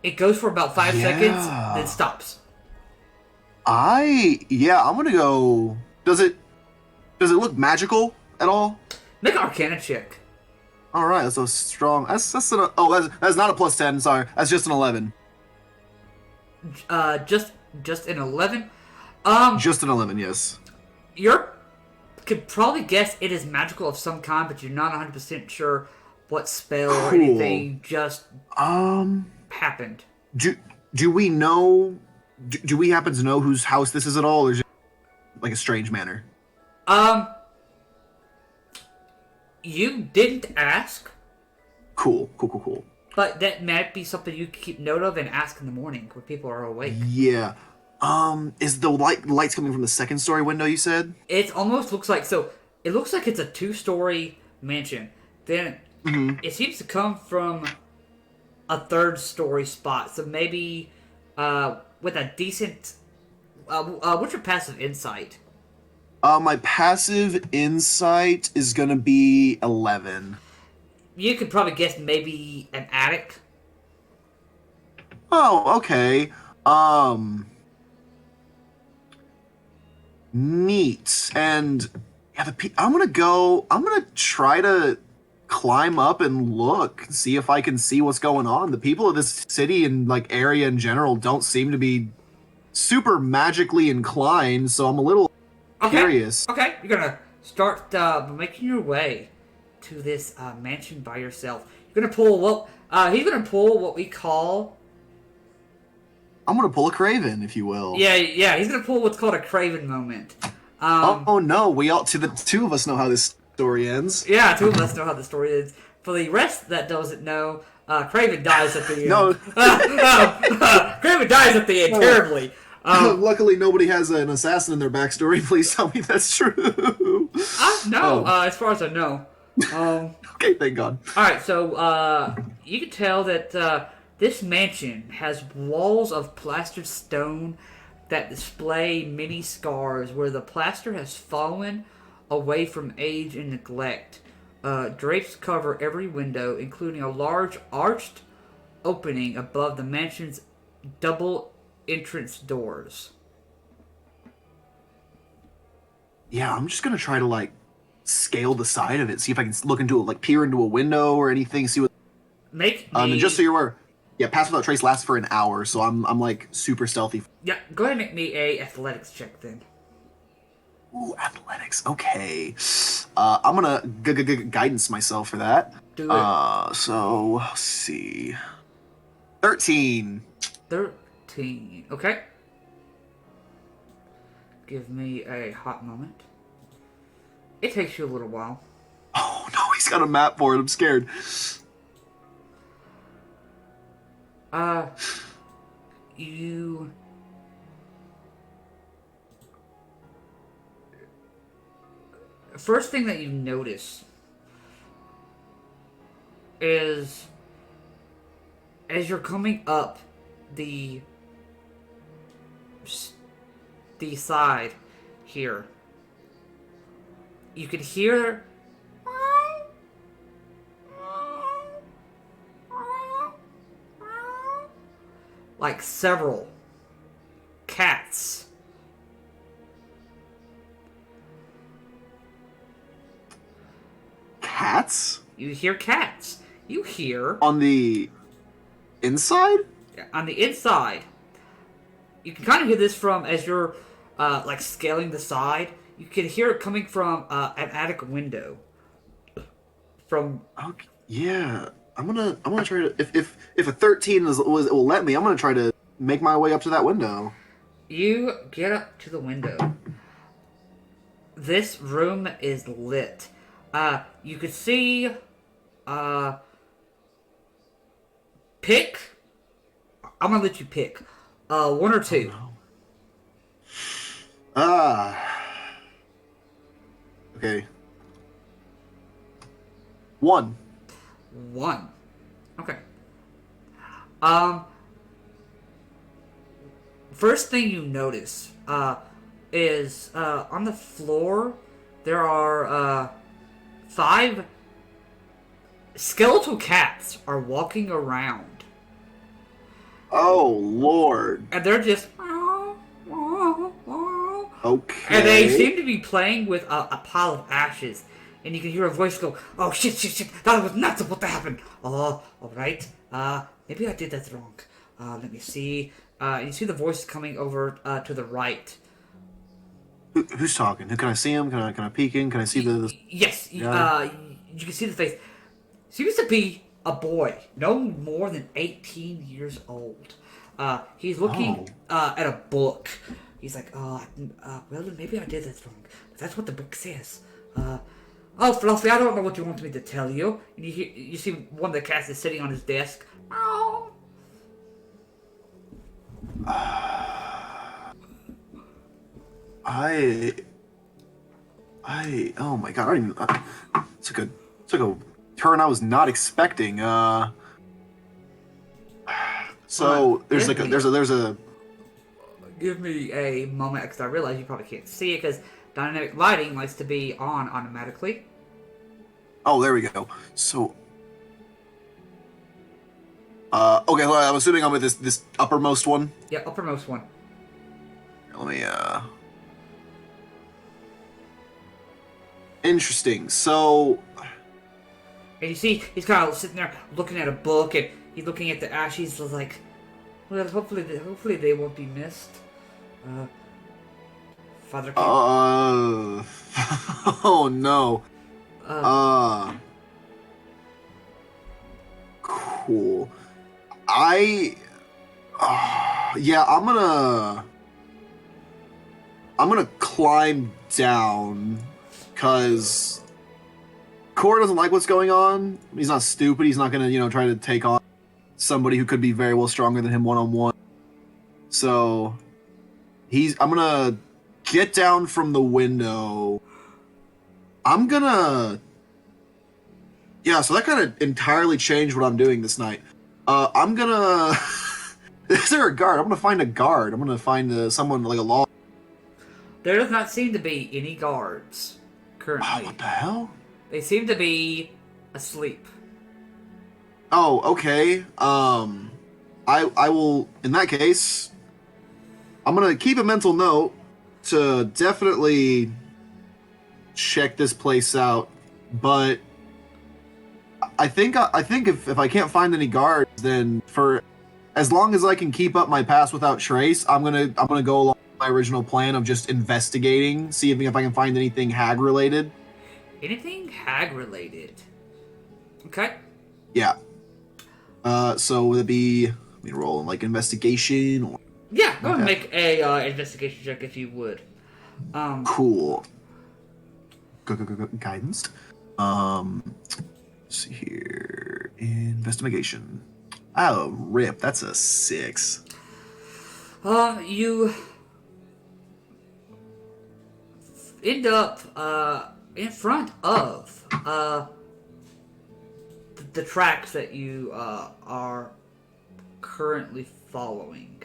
it goes for about 5 seconds, then stops. I'm gonna go... Does it look magical at all? Make an Arcana check. Alright, that's so strong. That's not a plus 10, sorry. That's just an 11. Just an 11? Just an 11, yes. You could probably guess it is magical of some kind, but you're not 100% sure what spell or anything just happened. Do we know... Do we happen to know whose house this is at all, or is it like a strange manor? You didn't ask. Cool. But that might be something you could keep note of and ask in the morning when people are awake. Yeah. Is the lights coming from the second story window, you said? It almost looks like... So, it looks like it's a 2-story mansion. Then, it seems to come from a 3rd-story spot. So maybe, with a decent... what's your passive insight? My passive insight is gonna be 11. You could probably guess maybe an attic. Oh, okay. Neat. And yeah, I'm gonna try to climb up and look, see if I can see what's going on. The people of this city and like area in general don't seem to be super magically inclined, so I'm a little curious. Okay, you're gonna start making your way to this mansion by yourself. You're gonna pull he's gonna pull what we call... I'm gonna pull a Craven, if you will. Yeah, he's gonna pull what's called a Craven moment. Oh no, the two of us know how this story ends. Yeah, 2 of us know how the story ends. For the rest that doesn't know, Craven dies at the end. No. Craven dies at the end terribly. Luckily, nobody has an assassin in their backstory. Please tell me that's true. No, as far as I know. Okay, thank God. Alright, so you can tell that this mansion has walls of plastered stone that display many scars where the plaster has fallen away from age and neglect. Drapes cover every window, including a large arched opening above the mansion's double entrance doors. Yeah, I'm just gonna try to like scale the side of it, see if I can look into it, like peer into a window or anything, see what. Make me... And just so you're aware, yeah, Pass Without Trace lasts for an hour, so I'm like super stealthy. Yeah, go ahead and make me a athletics check then. Ooh, athletics. Okay. I'm gonna guidance myself for that. Do it. So let's see. 13. 13. Okay. Give me a hot moment. It takes you a little while. Oh no, he's got a map for it. I'm scared. You... First thing that you notice is as you're coming up the side here, you could hear like several cats. Cats? You hear cats. You hear On the inside? on the inside. You can kind of hear this from as you're like scaling the side. You can hear it coming from an attic window. From Okay, yeah. I'm gonna try to if a 13 will let me, I'm gonna try to make my way up to that window. you get up to the window. This room is lit. You could see pick. I'm gonna let you pick. One or two. Okay. One. One. Okay. First thing you notice is on the floor there are 5 skeletal cats are walking around, Oh Lord. and they're just Okay. and they seem to be playing with a pile of ashes. And you can hear a voice go, "Oh shit! That was not supposed to happen." Oh, all right. Maybe I did that wrong. Let me see. You see the voice coming over to the right. Who's talking? Who can I see him? Can I peek in? Can I see the? Yes. Yeah. You can see the face. Seems to be a boy, no more than 18 years old. He's looking at a book. He's like, well, maybe I did that wrong. But that's what the book says. Oh, Fluffy, I don't know what you want me to tell you. And you see one of the cats is sitting on his desk. Oh. Oh my God! I don't even. Took a turn I was not expecting. So there's a. Give me a moment, because I realize you probably can't see it, because dynamic lighting likes to be on automatically. Oh, there we go. So. Okay, well, I'm assuming I'm with this uppermost one. Yeah, uppermost one. Let me. Interesting. So. And you see, he's kind of sitting there looking at a book, and he's looking at the ashes. He's like, well, hopefully they won't be missed. Father. Oh no. Cool. Yeah, I'm gonna climb down, cause Cora doesn't like what's going on. He's not stupid. He's not gonna, try to take on somebody who could be very well stronger than him one-on-one. So I'm gonna get down from the window. Yeah, so that kind of entirely changed what I'm doing this night. I'm gonna... Is there a guard? I'm gonna find a guard. I'm gonna find someone like a law. There does not seem to be any guards currently. Oh, what the hell? They seem to be asleep. Oh, okay. I will, in that case, I'm gonna keep a mental note to definitely check this place out, but I think if I can't find any guards, then for as long as I can keep up my pass without trace, I'm gonna go along with my original plan of just investigating, see if I can find anything hag related. Anything hag related? Okay. Yeah. So would it be? Let me roll like investigation or? Yeah, go ahead and make a investigation check if you would. Cool. Go, guidance. Let's see here. Investigation. Oh, rip. That's a 6. You end up in front of the tracks that you are currently following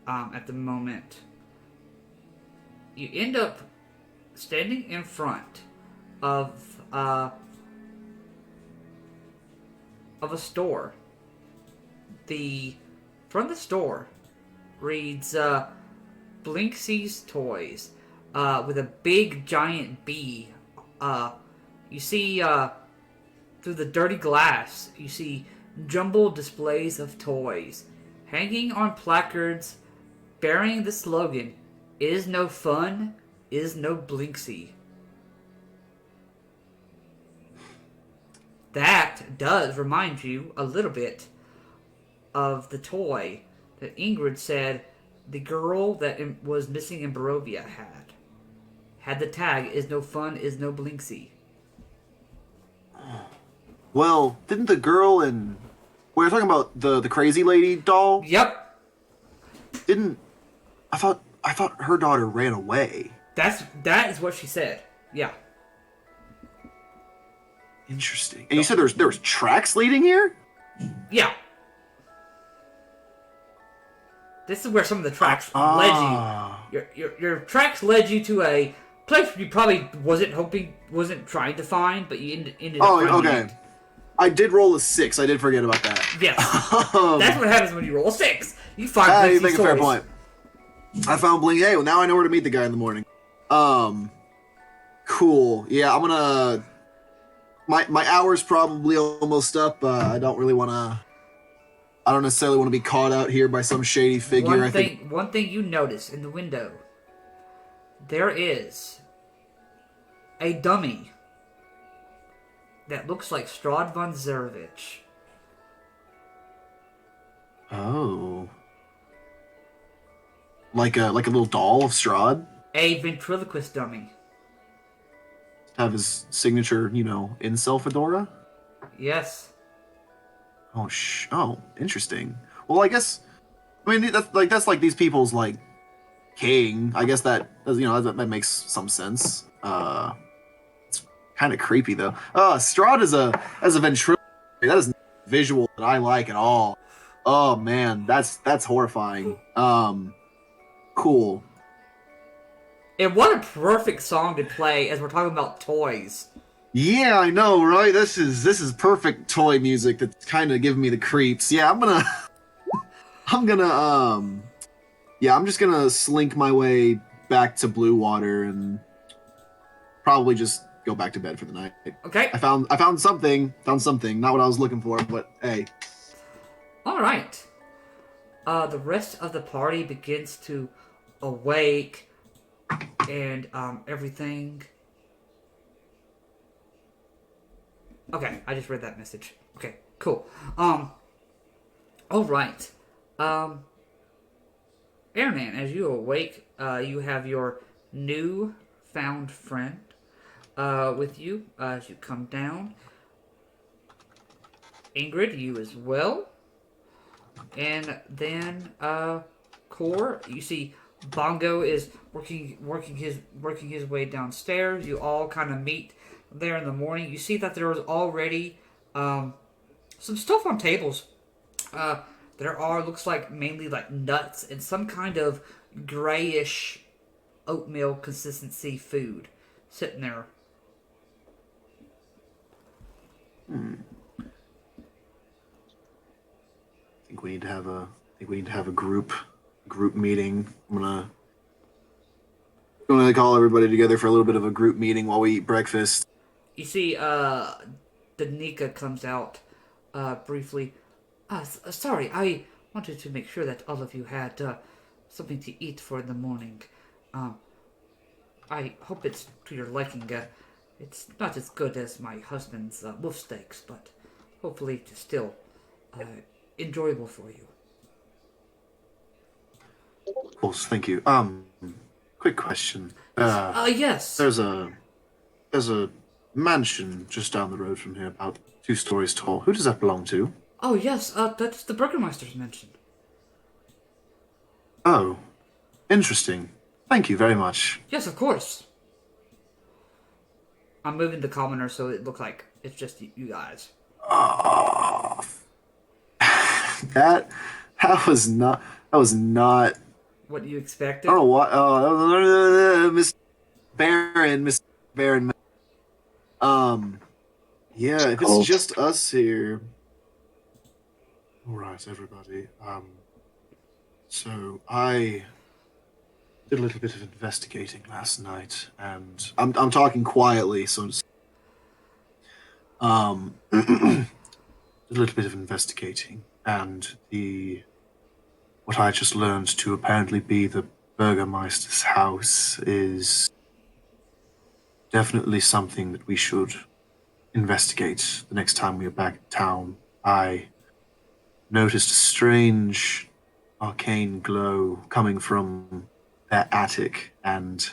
at the moment. You end up standing in front of a store. The front of the store reads Blinksy's Toys with a big giant B. You see through the dirty glass, you see jumbled displays of toys hanging on placards bearing the slogan, "Is no fun, is no Blinksy." That does remind you a little bit of the toy that Ingrid said the girl that was missing in Barovia had the tag, "Is no fun, is no Blinksy." Well, didn't the girl in... We're talking about the crazy lady doll? Yep. I thought her daughter ran away. That is what she said. Yeah. Interesting. And you said there was tracks leading here? Yeah. This is where some of the tracks led you. Your tracks led you to a place you probably wasn't trying to find, but you ended up finding okay. it. I did roll a 6. I did forget about that. Yes. That's what happens when you roll a 6. You find Blinksy's you make a fair toys. point. I found Blink. Hey, well, now I know where to meet the guy in the morning. Cool. Yeah, I'm gonna... My hour's probably almost up. I don't necessarily want to be caught out here by some shady figure. One thing you notice in the window, there is a dummy that looks like Strahd von Zerevich. Oh. Like a little doll of Strahd? A ventriloquist dummy. Have his signature, incel fedora? Yes. Oh, interesting. Well, I guess, that's like these people's like king. I guess that makes some sense. It's kind of creepy though. Strahd as a ventriloquist, that is not a visual that I like at all. Oh man, that's horrifying. Cool. And what a perfect song to play as we're talking about toys. Yeah, I know, right? This is perfect toy music that's kind of giving me the creeps. Yeah, I'm just gonna slink my way back to Blue Water and probably just go back to bed for the night. Okay. I found something, not what I was looking for, but hey. All right. The rest of the party begins to awake and everything. Okay, I just read that message. Okay, cool. All right. Airman, as you awake, you have your new found friend, with you as you come down. Ingrid, you as well. And then, Core, you see Bongo is working his way downstairs. You all kind of meet there in the morning. You see that there is already some stuff on tables. Looks like mainly like nuts and some kind of grayish oatmeal consistency food sitting there. I think we need to have a group meeting. I'm gonna call everybody together for a little bit of a group meeting while we eat breakfast. You see, Danica comes out briefly. Sorry, I wanted to make sure that all of you had something to eat for the morning. I hope it's to your liking. It's not as good as my husband's wolf steaks, but hopefully it's still enjoyable for you. Of course, thank you. Quick question. Yes. There's a mansion just down the road from here, about 2 stories tall. Who does that belong to? Oh, yes, that's the Burgermeister's mansion. Oh, interesting. Thank you very much. Yes, of course. I'm moving the commoner so it looks like it's just you guys. Oh, that was not. What you expected? I don't know what. Miss Baron. Yeah, if it's just us here. All right, everybody. So I did a little bit of investigating last night, and I'm talking quietly, so did a little bit of investigating, and what I just learned to apparently be the Burgermeister's house is definitely something that we should investigate the next time we are back in town. I noticed a strange arcane glow coming from their attic, and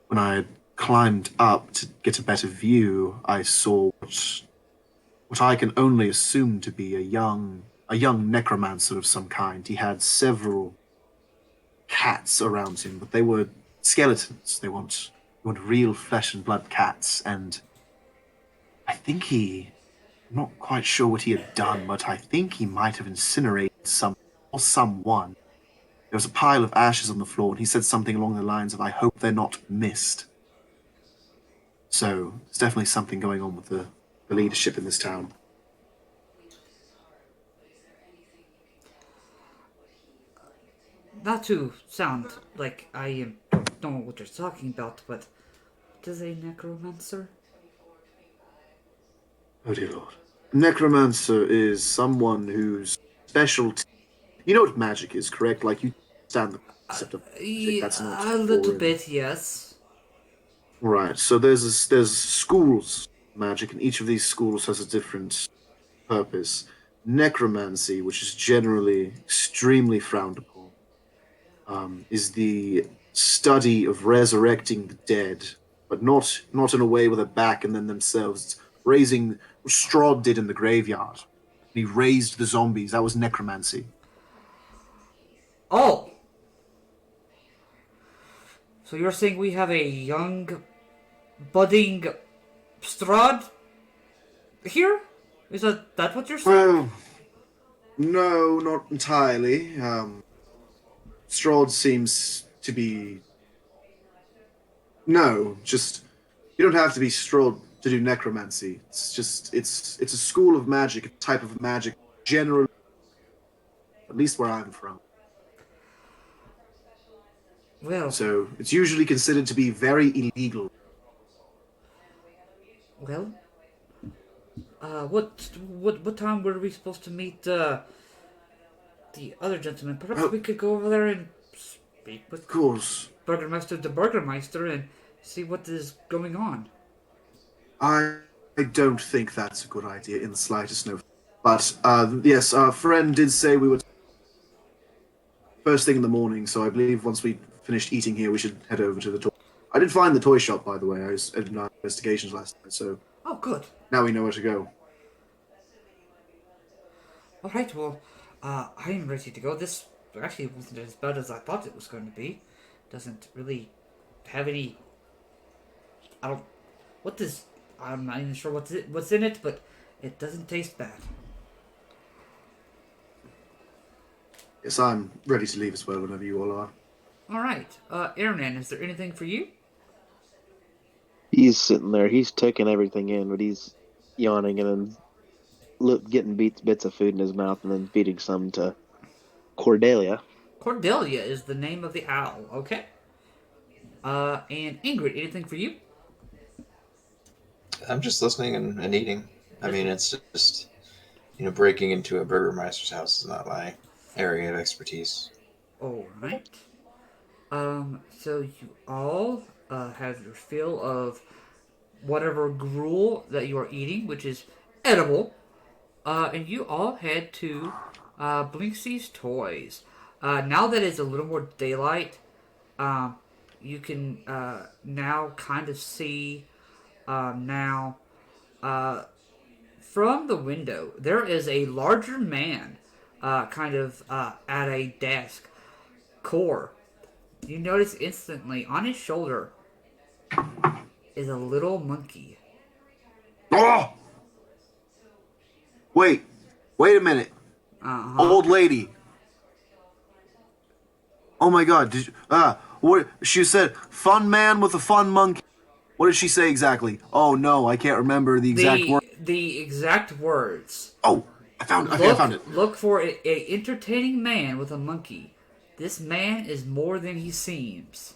when I climbed up to get a better view, I saw what I can only assume to be a young necromancer of some kind. He had several cats around him, but they were skeletons. They weren't real flesh and blood cats, and I think I'm not quite sure what he had done, but I think he might have incinerated someone. There was a pile of ashes on the floor, and he said something along the lines of, "I hope they're not missed." So, there's definitely something going on with the leadership in this town. Not to sound like I don't know what you're talking about, but what is a necromancer? Oh dear lord. Necromancer is someone whose specialty... You know what magic is, correct? Like, you understand the concept of magic. That's not a little foreign. bit, yes. Right, so there's schools of magic, and each of these schools has a different purpose. Necromancy, which is generally extremely frowned upon, is the study of resurrecting the dead, but not in a way with a back and then themselves. It's raising what Strahd did in the graveyard. He raised the zombies. That was necromancy. Oh! So you're saying we have a young, budding Strahd here? Is that what you're saying? Well, no, not entirely. Strahd seems to be... No, just... You don't have to be Strahd to do necromancy. It's just... It's a school of magic, a type of magic, generally, at least where I'm from. Well, So, it's usually considered to be very illegal. well, what time were we supposed to meet the other gentleman? Perhaps we could go over there and speak with Of course. the Burgermeister, and see what is going on. I don't think that's a good idea in the slightest, no. But, yes, our friend did say we would first thing in the morning, so I believe once we finished eating here, we should head over to the door. I did find the toy shop, by the way. I did my investigations last night, so Oh, good. now we know where to go. All right. Well, I am ready to go. This actually wasn't as bad as I thought it was going to be. Doesn't really have any. I don't. What does? I'm not even sure what's in it, but it doesn't taste bad. Yes, I'm ready to leave as well whenever you all are. All right. Aaron, is there anything for you? He's sitting there. He's taking everything in, but he's yawning and then getting bits of food in his mouth and then feeding some to Cordelia. Cordelia is the name of the owl. Okay. And Ingrid, anything for you? I'm just listening and eating. I mean, it's just, breaking into a burgermeister's house is not my area of expertise. All right. So you all have your fill of whatever gruel that you are eating, which is edible. And you all head to Blinksy's Toys. Now that it's a little more daylight, you can now kind of see now from the window there is a larger man kind of at a desk. Core, you notice instantly on his shoulder is a little monkey. Oh! Wait a minute. Old lady. Oh my god, what she said, fun man with a fun monkey. What did she say exactly? Oh no, I can't remember the exact word. The exact words. Oh, I found it. Look for a entertaining man with a monkey. This man is more than he seems.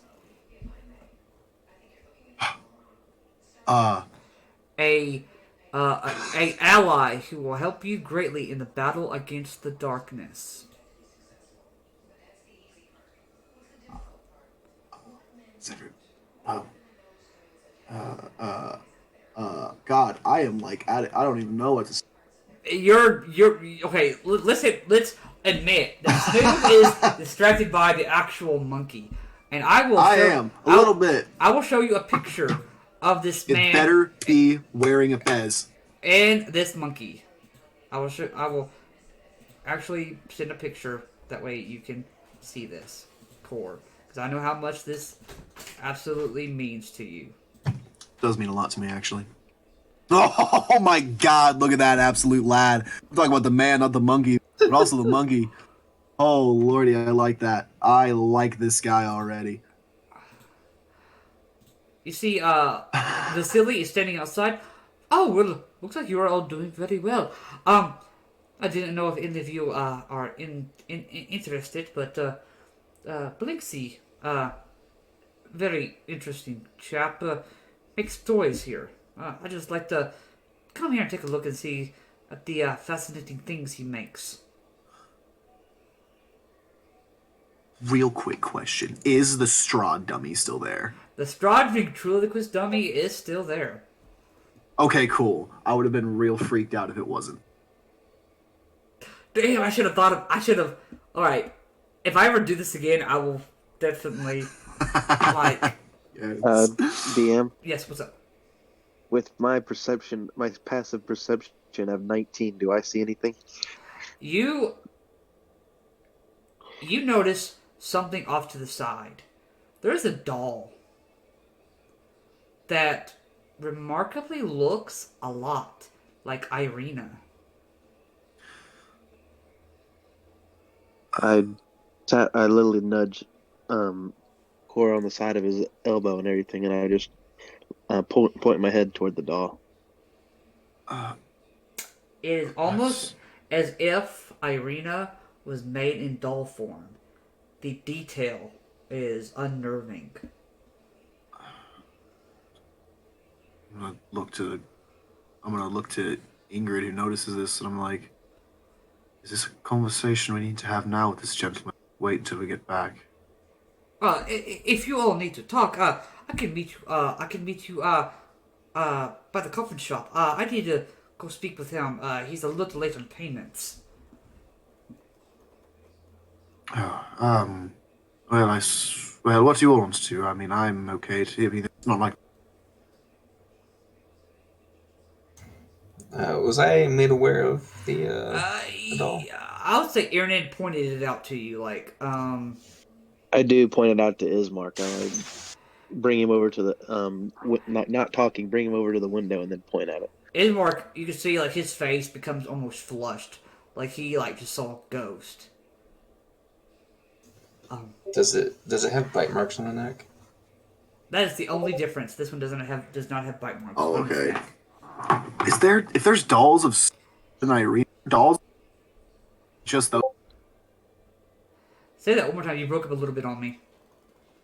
A ally who will help you greatly in the battle against the darkness. God, I am like at it. I don't even know what to say. You're okay. Let's admit that Snoop is distracted by the actual monkey, and I am a little bit. I will show you a picture of this man. It better be wearing a fez. And this monkey. I will actually send a picture. That way you can see this core, because I know how much this absolutely means to you. Does mean a lot to me, actually. Oh my god, look at that absolute lad. I'm talking about the man, not the monkey, but also the monkey. Oh lordy, I like that. I like this guy already. You see, Vasily is standing outside. Oh, well, looks like you are all doing very well. I didn't know if any of you are interested, but Blinksy, very interesting chap, makes toys here. I just like to come here and take a look and see at the fascinating things he makes. Real quick question. Is the Strahd dummy still there? The Strahd ventriloquist dummy is still there. Okay, cool. I would have been real freaked out if it wasn't. Damn, I should have. Alright. If I ever do this again, I will definitely, like... Yes. DM? Yes, what's up? With my passive perception of 19, do I see anything? You notice something off to the side. There's a doll that remarkably looks a lot like Irina. I literally nudge Cora on the side of his elbow and everything, and I just point my head toward the doll. It is almost as if Irina was made in doll form. The detail is unnerving. I'm gonna look to Ingrid, who notices this, and I'm like, is this a conversation we need to have now with this gentleman? Wait until we get back. If you all need to talk, I can meet you by the coffin shop. I need to go speak with him. He's a little late on payments. Well, Well, what do you want to? I mean, I'm okay. I mean, it's not like Was I made aware of the doll? I would say Aaron pointed it out to you, like, I do point it out to Ismark. I like bring him over to the not talking, bring him over to the window and then point at it. Ismark, you can see, like, his face becomes almost flushed. Like, he, like, just saw a ghost. Does it have bite marks on the neck? That is the only difference. This one does not have bite marks. Oh, on its okay. neck. if there's dolls of an Irene dolls, just those. Say that one more time. You broke up a little bit on me.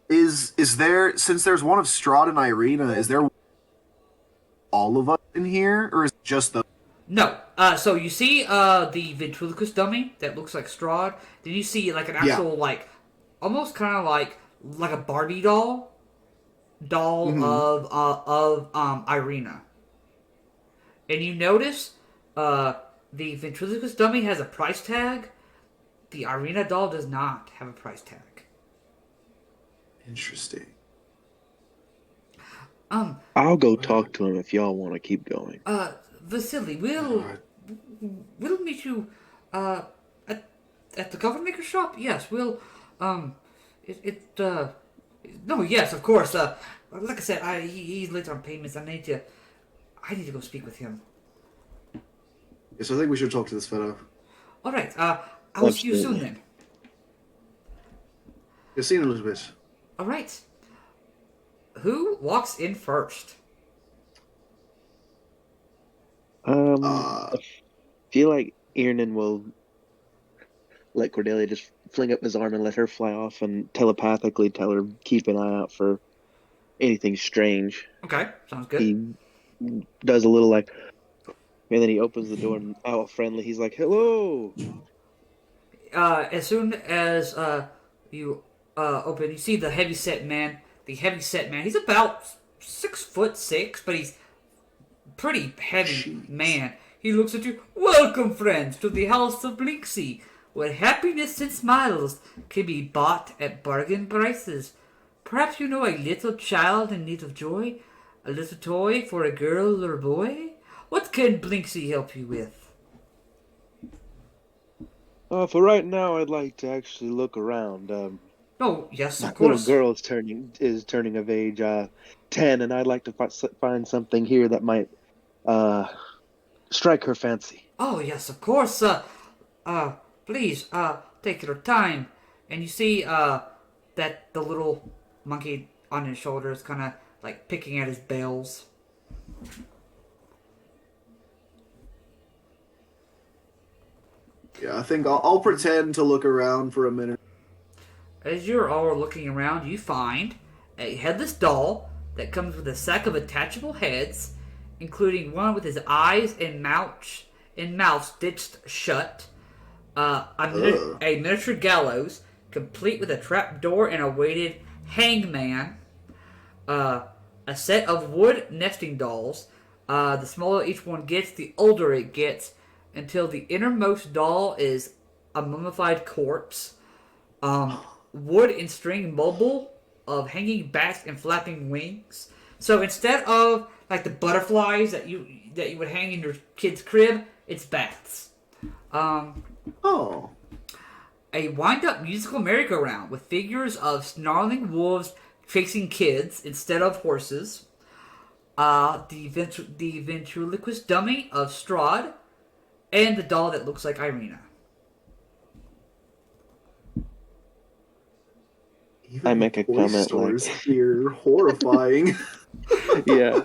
Is there, since there's one of Strahd and Irina, is there all of us in here, or is it just the? No. So you see the ventriloquist dummy that looks like Strahd. Then you see like an actual like almost kind of like a Barbie doll of Irina. And you notice the ventriloquist dummy has a price tag. The Irina doll does not have a price tag. Interesting. I'll go talk to him if y'all want to keep going. Vasily, we'll meet you at the cover maker shop. Yes, we'll no, yes, of course. Like I said, he's late on payments. I need to go speak with him. Yes, I think we should talk to this fellow. All right. I'll see you soon then. You've seen a little bit. All right. Who walks in first? I feel like Iernan will let Cordelia just fling up his arm and let her fly off and telepathically tell her keep an eye out for anything strange. Okay, sounds good. He does a little like, and then he opens the door and out friendly. He's like, "Hello." As soon as you open, you see the heavy-set man. The heavy-set man. He's about 6'6", but he's pretty heavy man. He looks at you. Welcome, friends, to the house of Blinksy, where happiness and smiles can be bought at bargain prices. Perhaps you know a little child in need of joy, a little toy for a girl or boy. What can Blinksy help you with? For right now, I'd like to actually look around. Oh, yes, of My little course. girl is turning of age 10, and I'd like to find something here that might strike her fancy. Oh, yes, of course. Please, take your time. And you see, that the little monkey on his shoulder is kind of, like, picking at his bells. Yeah, I think I'll pretend to look around for a minute. As you're all looking around, you find a headless doll that comes with a sack of attachable heads, including one with his eyes and mouth stitched shut, a miniature gallows, complete with a trap door and a weighted hangman, a set of wood nesting dolls. The smaller each one gets, the older it gets, until the innermost doll is a mummified corpse. Wood and string mobile of hanging bats and flapping wings. So instead of like the butterflies that you would hang in your kid's crib, it's bats. A wind-up musical merry-go-round with figures of snarling wolves chasing kids instead of horses. The ventriloquist dummy of Strahd, and the doll that looks like Irina. Even I make a toy comment stores like, here, horrifying. yeah.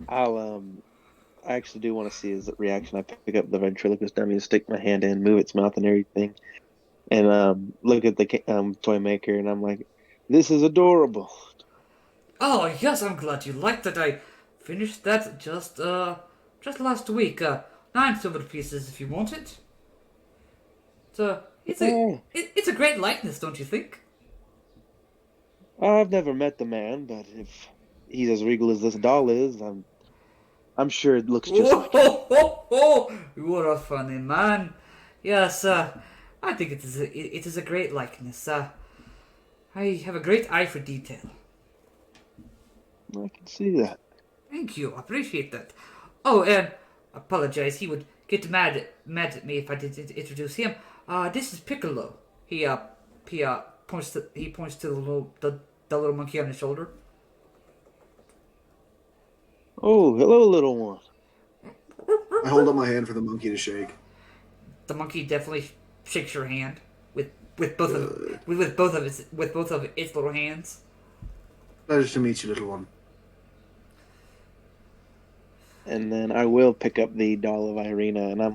I actually do want to see his reaction. I pick up the ventriloquist dummy and stick my hand in, move its mouth and everything, and look at the toy maker, and I'm like, "This is adorable." Oh yes, I'm glad you liked it. I finished that just last week. 9 silver pieces if you want it. It's a great likeness, don't you think? I've never met the man, but if he's as regal as this doll is, I'm sure it looks just like him. You're a funny man. Yes, I think it is a great likeness. I have a great eye for detail. I can see that. Thank you. I appreciate that. Oh, and apologize. He would get mad at me if I didn't introduce him. This is Piccolo. He points to the little monkey on his shoulder. Oh, hello, little one. I hold up my hand for the monkey to shake. The monkey definitely shakes your hand with both of its little hands. Pleasure to meet you, little one. And then I will pick up the doll of Irina, and I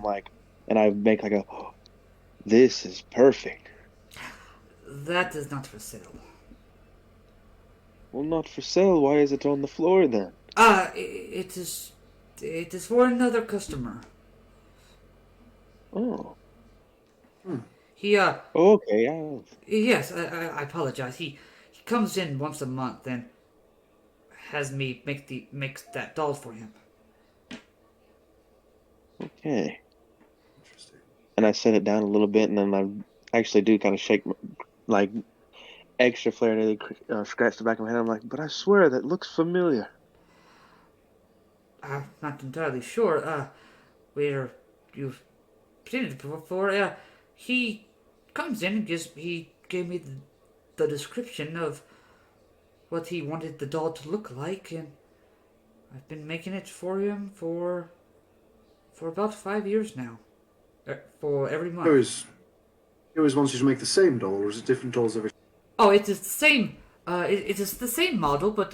make like a, oh, this is perfect. That is not for sale. Well, not for sale. Why is it on the floor then? It is for another customer. Oh. He Okay. yes, I apologize. He comes in once a month and has me makes that doll for him. Okay. Interesting. And I set it down a little bit, and then I actually do kind of shake, like, extra flair, and they scratch the back of my head. I'm like, but I swear that looks familiar. I'm not entirely sure. Where you've seen it before. He comes in and he gave me the description of what he wanted the doll to look like, and I've been making it for him for about 5 years now. For every month. He always wants you to make the same doll, or is it different dolls every? Oh, it is the same. It is the same model, but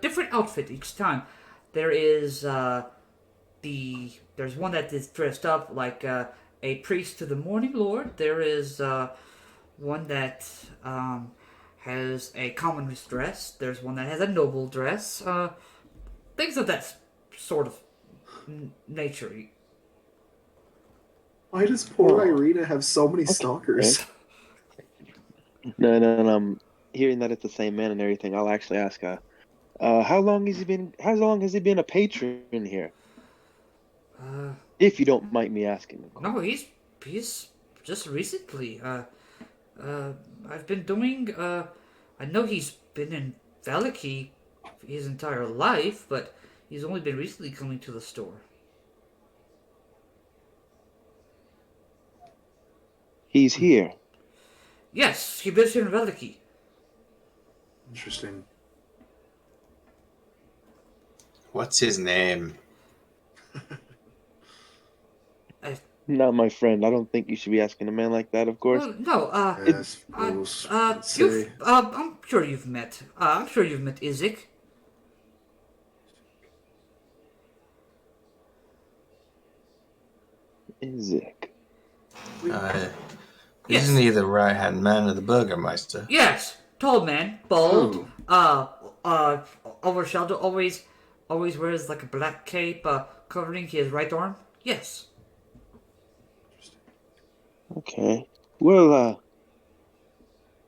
different outfit each time. There is there's one that is dressed up like a priest to the Morning Lord. There is one that has a common's dress. There's one that has a noble dress. Things of that sort of nature. Why does poor Irina have so many stalkers? No. Hearing that it's the same man and everything, I'll actually ask, how long has he been a patron here? If you don't mind me asking. No, he's just recently. I've been doing. I know he's been in Vallaki his entire life, but he's only been recently coming to the store. He's here. Yes, he lives here in Vallaki. Interesting. What's his name? Not my friend. I don't think you should be asking a man like that, of course. Well, no, Yes, fools. I'm sure you've met. I'm sure you've met Izzy. Isaac. Yes. Isn't he the right-hand man of the Burgermeister? Yes, tall man, bald, overshadowed, always wears like a black cape, covering his right arm. Yes. Okay. Well,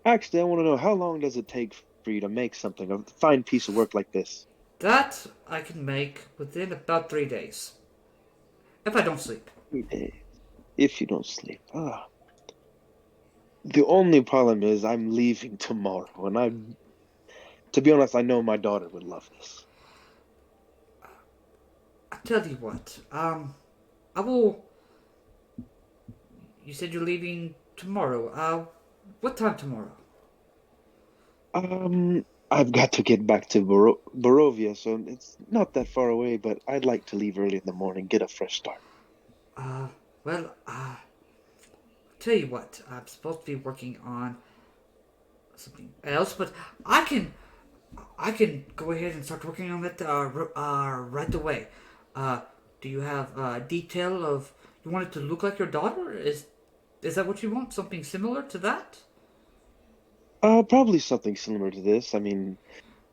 actually, I want to know, how long does it take for you to make something, a fine piece of work like this? That I can make within about 3 days. If I don't sleep. 3 days. If you don't sleep. The only problem is I'm leaving tomorrow, and to be honest, I know my daughter would love this. I tell you what, I will. You said you're leaving tomorrow. What time tomorrow? I've got to get back to Barovia, so it's not that far away, but I'd like to leave early in the morning, get a fresh start. Well, tell you what, I'm supposed to be working on something else, but I can go ahead and start working on that right away. Do you have detail of you want it to look like your daughter? Is that what you want? Something similar to that? Probably something similar to this. I mean,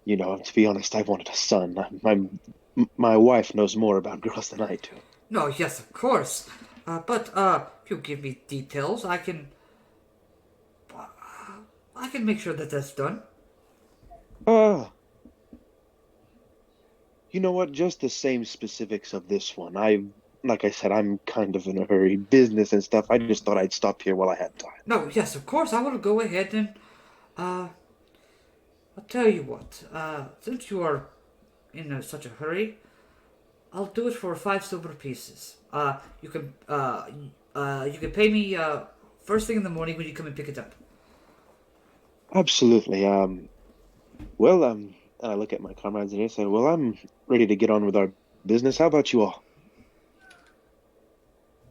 to be honest, I wanted a son. My wife knows more about girls than I do. No, yes, of course. But if you give me details, I can make sure that that's done. You know what? Just the same specifics of this one. Like I said, I'm kind of in a hurry. Business and stuff. I just thought I'd stop here while I had time. No, yes, of course. I will go ahead and I'll tell you what. Since you are in such a hurry, I'll do it for 5 silver pieces. You can pay me first thing in the morning when you come and pick it up. Absolutely. Well, and I look at my comrades and I say, well, I'm ready to get on with our business. How about you all?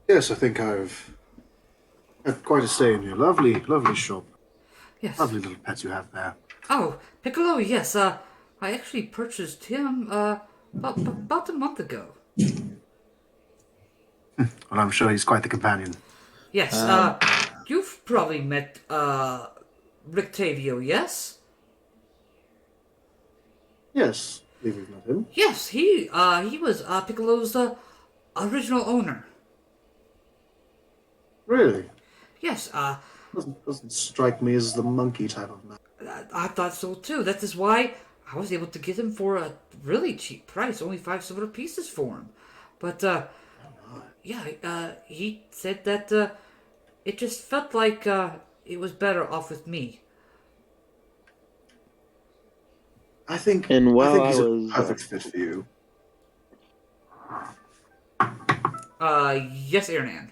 Yes, I think I've had quite a stay in your lovely, lovely shop. Yes. Lovely little pet you have there. Oh, Piccolo, yes. I actually purchased him about a month ago. Well, I'm sure he's quite the companion. Yes. You've probably met Rictavio, yes? Yes, I believe we've met him. Yes, he was Piccolo's original owner. Really? Yes. Doesn't strike me as the monkey type of man. I thought so too. That is why I was able to get him for a really cheap price, only 5 silver pieces for him. But he said that it just felt like it was better off with me. I think while I he's was, a perfect fit for you. Yes, Ernan.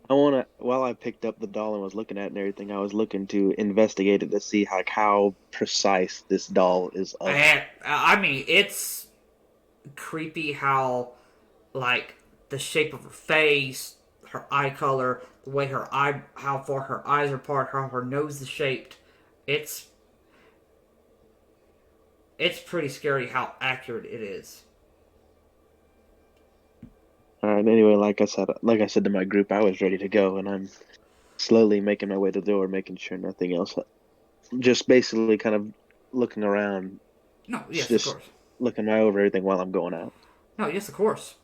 while I picked up the doll and was looking at it and everything, I was looking to investigate it to see how precise this doll is. I mean, it's creepy how, like, the shape of her face, her eye color, the way how far her eyes are apart, how her nose is shaped. It's pretty scary how accurate it is. All right. Anyway, like I said to my group, I was ready to go, and I'm slowly making my way to the door, making sure nothing else. Just basically kind of looking around. No, yes, just of course. looking over everything while I'm going out. No, yes, of course.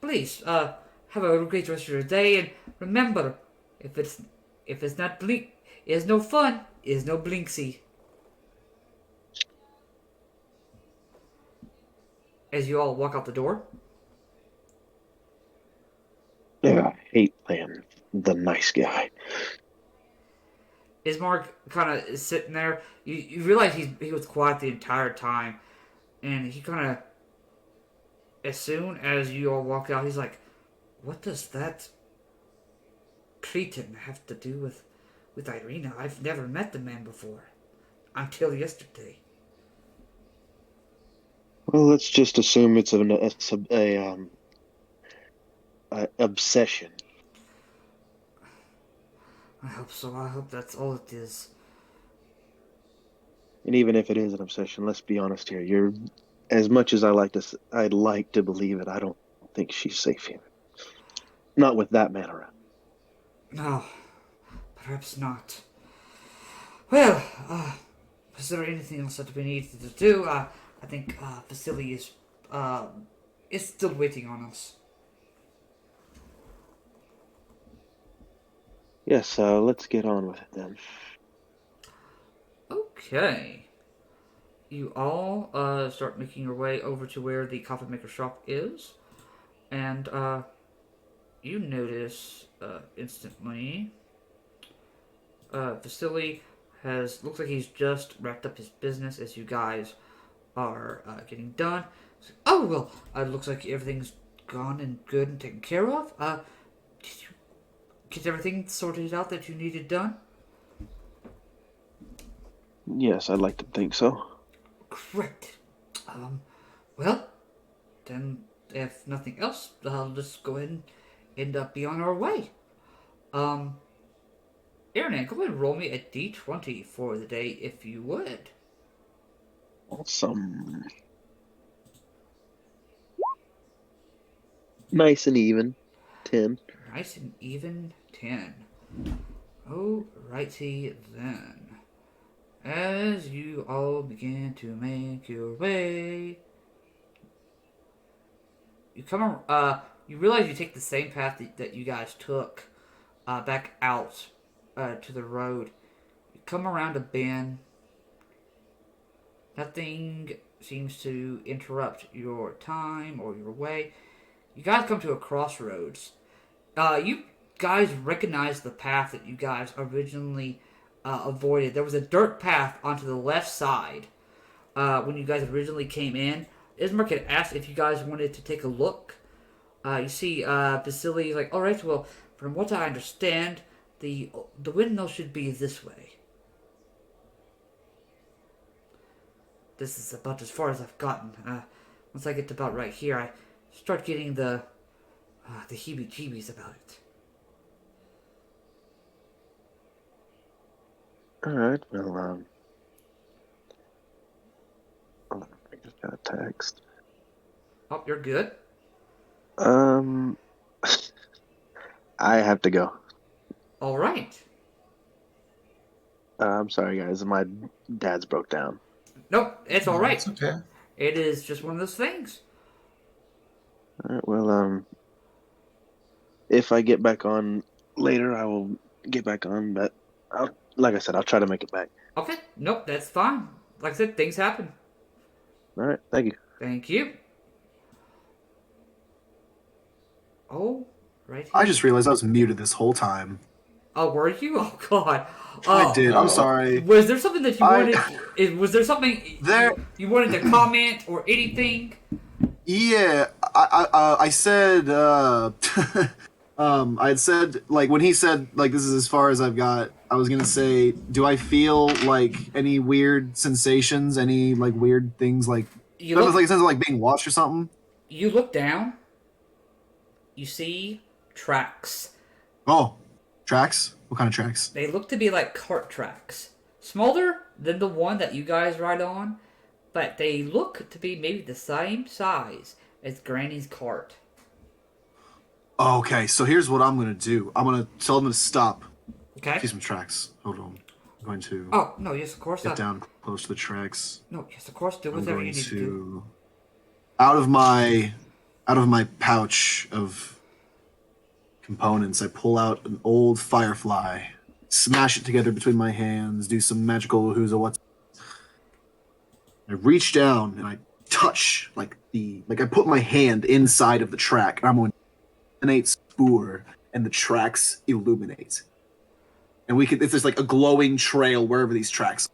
Please, have a great rest of your day, and remember, if it's not blink, it's no fun, it's no blinksy. As you all walk out the door. Yeah, I hate playing the nice guy. Ismark kind of is sitting there. You realize he was quiet the entire time, and he kind of, as soon as you all walk out, he's like, "What does that cretin have to do with Irina? I've never met the man before, until yesterday." Well, let's just assume it's a obsession. I hope so. I hope that's all it is. And even if it is an obsession, let's be honest here. You're as much as I'd like to believe it. I don't think she's safe here. Not with that man around. No, perhaps not. Well, is there anything else that we need to do? I think Vasily is still waiting on us. Yes, let's get on with it then. Okay. You all start making your way over to where the coffin maker shop is, and you notice instantly Vasily looks like he's just wrapped up his business as you guys are getting done. Like, oh, well, it looks like everything's gone and good and taken care of. Did you get everything sorted out that you needed done? Yes, I'd like to think so. Great. Well, then, if nothing else, I'll just go ahead and be on our way. Aaron, go ahead and roll me a d20 for the day, if you would. Awesome. Nice and even. 10. Nice and even 10. Alrighty then. As you all begin to make your way, you realize you take the same path that you guys took back out to the road. You come around a bend. Nothing seems to interrupt your time or your way. You guys come to a crossroads. You guys recognize the path that you guys originally avoided. There was a dirt path onto the left side when you guys originally came in. Ismark had asked if you guys wanted to take a look. You see, Vasily is like, all right, well, from what I understand, the windmill should be this way. This is about as far as I've gotten. Once I get to about right here, I start getting the heebie-jeebies about it. Alright, well, I just got a text. Oh, you're good. I have to go. All right. I'm sorry, guys. My dad's broke down. Nope, it's all right. It's okay. It is just one of those things. Alright, well, if I get back on later, I will get back on, but like I said, I'll try to make it back. Okay, nope, that's fine. Like I said, things happen. Alright, thank you. Thank you. Oh, right here. I just realized I was muted this whole time. Oh, were you? Oh, God. I did. I'm sorry. Was there something that you wanted? Was there something There- you wanted to comment or anything? Yeah, I said, I had said, like, when he said, like, this is as far as I've got, I was gonna say, do I feel, like, any weird sensations, any, like, weird things, like, You like a look, sense of, like, being watched or something? you look down. You see tracks. Oh, tracks? What kind of tracks? They look to be like cart tracks. Smaller than the one that you guys ride on, but they look to be maybe the same size as Granny's cart. Okay, so here's what I'm gonna do. I'm gonna tell them to stop. Okay? See some tracks. Hold on. I'm going to Oh, no, yes, of course. get down close to the tracks. No, yes, of course. Do I'm whatever you going need to do. to out of my pouch of components, I pull out an old firefly, smash it together between my hands, do some magical who's a what's. I reach down and I touch I put my hand inside of the track and I'm going to illuminate spoor and the tracks illuminate. And if there's like a glowing trail wherever these tracks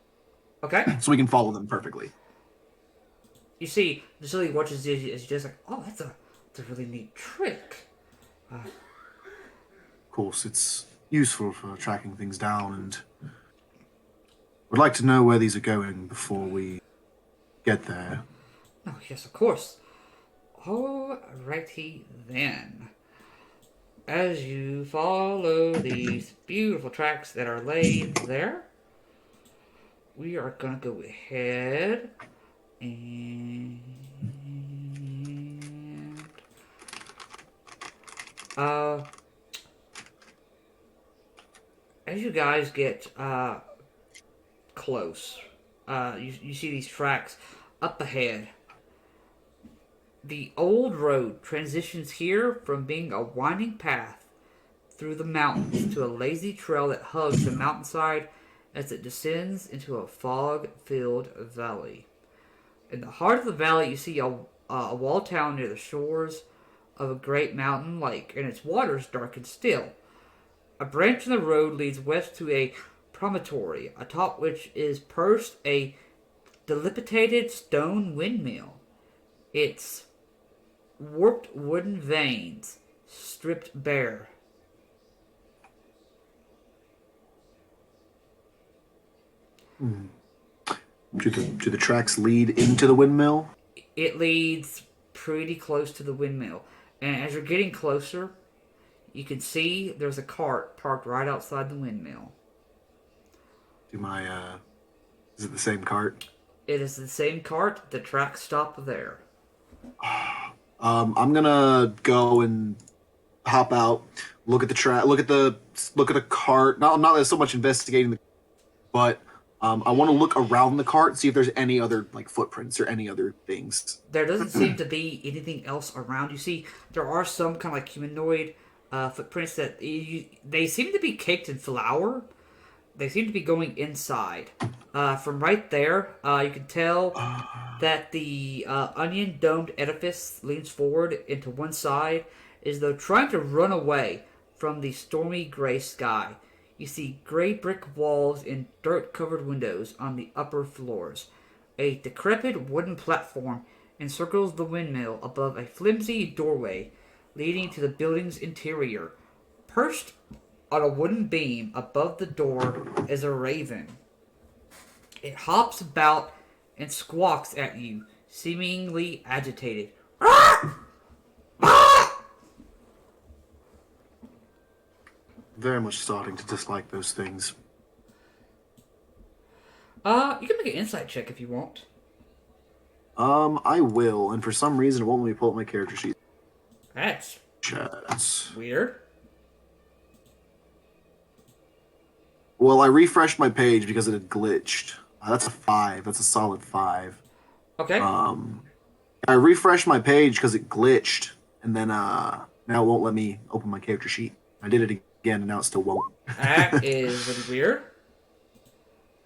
Okay? so we can follow them perfectly. You see, Vasily watches you as you're just like, oh, that's a really neat trick. Of course, it's useful for tracking things down, and would like to know where these are going before we get there. Oh, yes, of course. Alrighty then. As you follow these beautiful tracks that are laid there, we are going to go ahead and as you guys get close, you see these tracks up ahead. The old road transitions here from being a winding path through the mountains to a lazy trail that hugs the mountainside as it descends into a fog-filled valley. In the heart of the valley, you see a walled town near the shores of a great mountain lake, and its waters dark and still. A branch in the road leads west to a promontory, atop which is perched a dilapidated stone windmill. Its warped wooden vanes stripped bare. Do the tracks lead into the windmill? It leads pretty close to the windmill. And as you're getting closer, you can see there's a cart parked right outside the windmill. Is it the same cart? It is the same cart. The tracks stop there. I'm gonna go and hop out, look at the track, look at the cart. Not so much investigating but I want to look around the cart, see if there's any other like footprints or any other things. There doesn't seem to be anything else around. You see, there are some kind of like humanoid footprints that they seem to be caked in flour. They seem to be going inside. From right there, you can tell that the onion-domed edifice leans forward into one side as though trying to run away from the stormy gray sky. You see gray brick walls and dirt-covered windows on the upper floors. A decrepit wooden platform encircles the windmill above a flimsy doorway leading to the building's interior. Perched on a wooden beam above the door is a raven. It hops about and squawks at you, seemingly agitated. Very much starting to dislike those things. You can make an insight check if you want. I will, and for some reason it won't let me pull up my character sheet. That's Chats. weird. Well, I refreshed my page because it had glitched. That's a 5. That's a solid 5. Okay. I refreshed my page because it glitched, and then now it won't let me open my character sheet. I did it again, and now it still won't. That is really weird.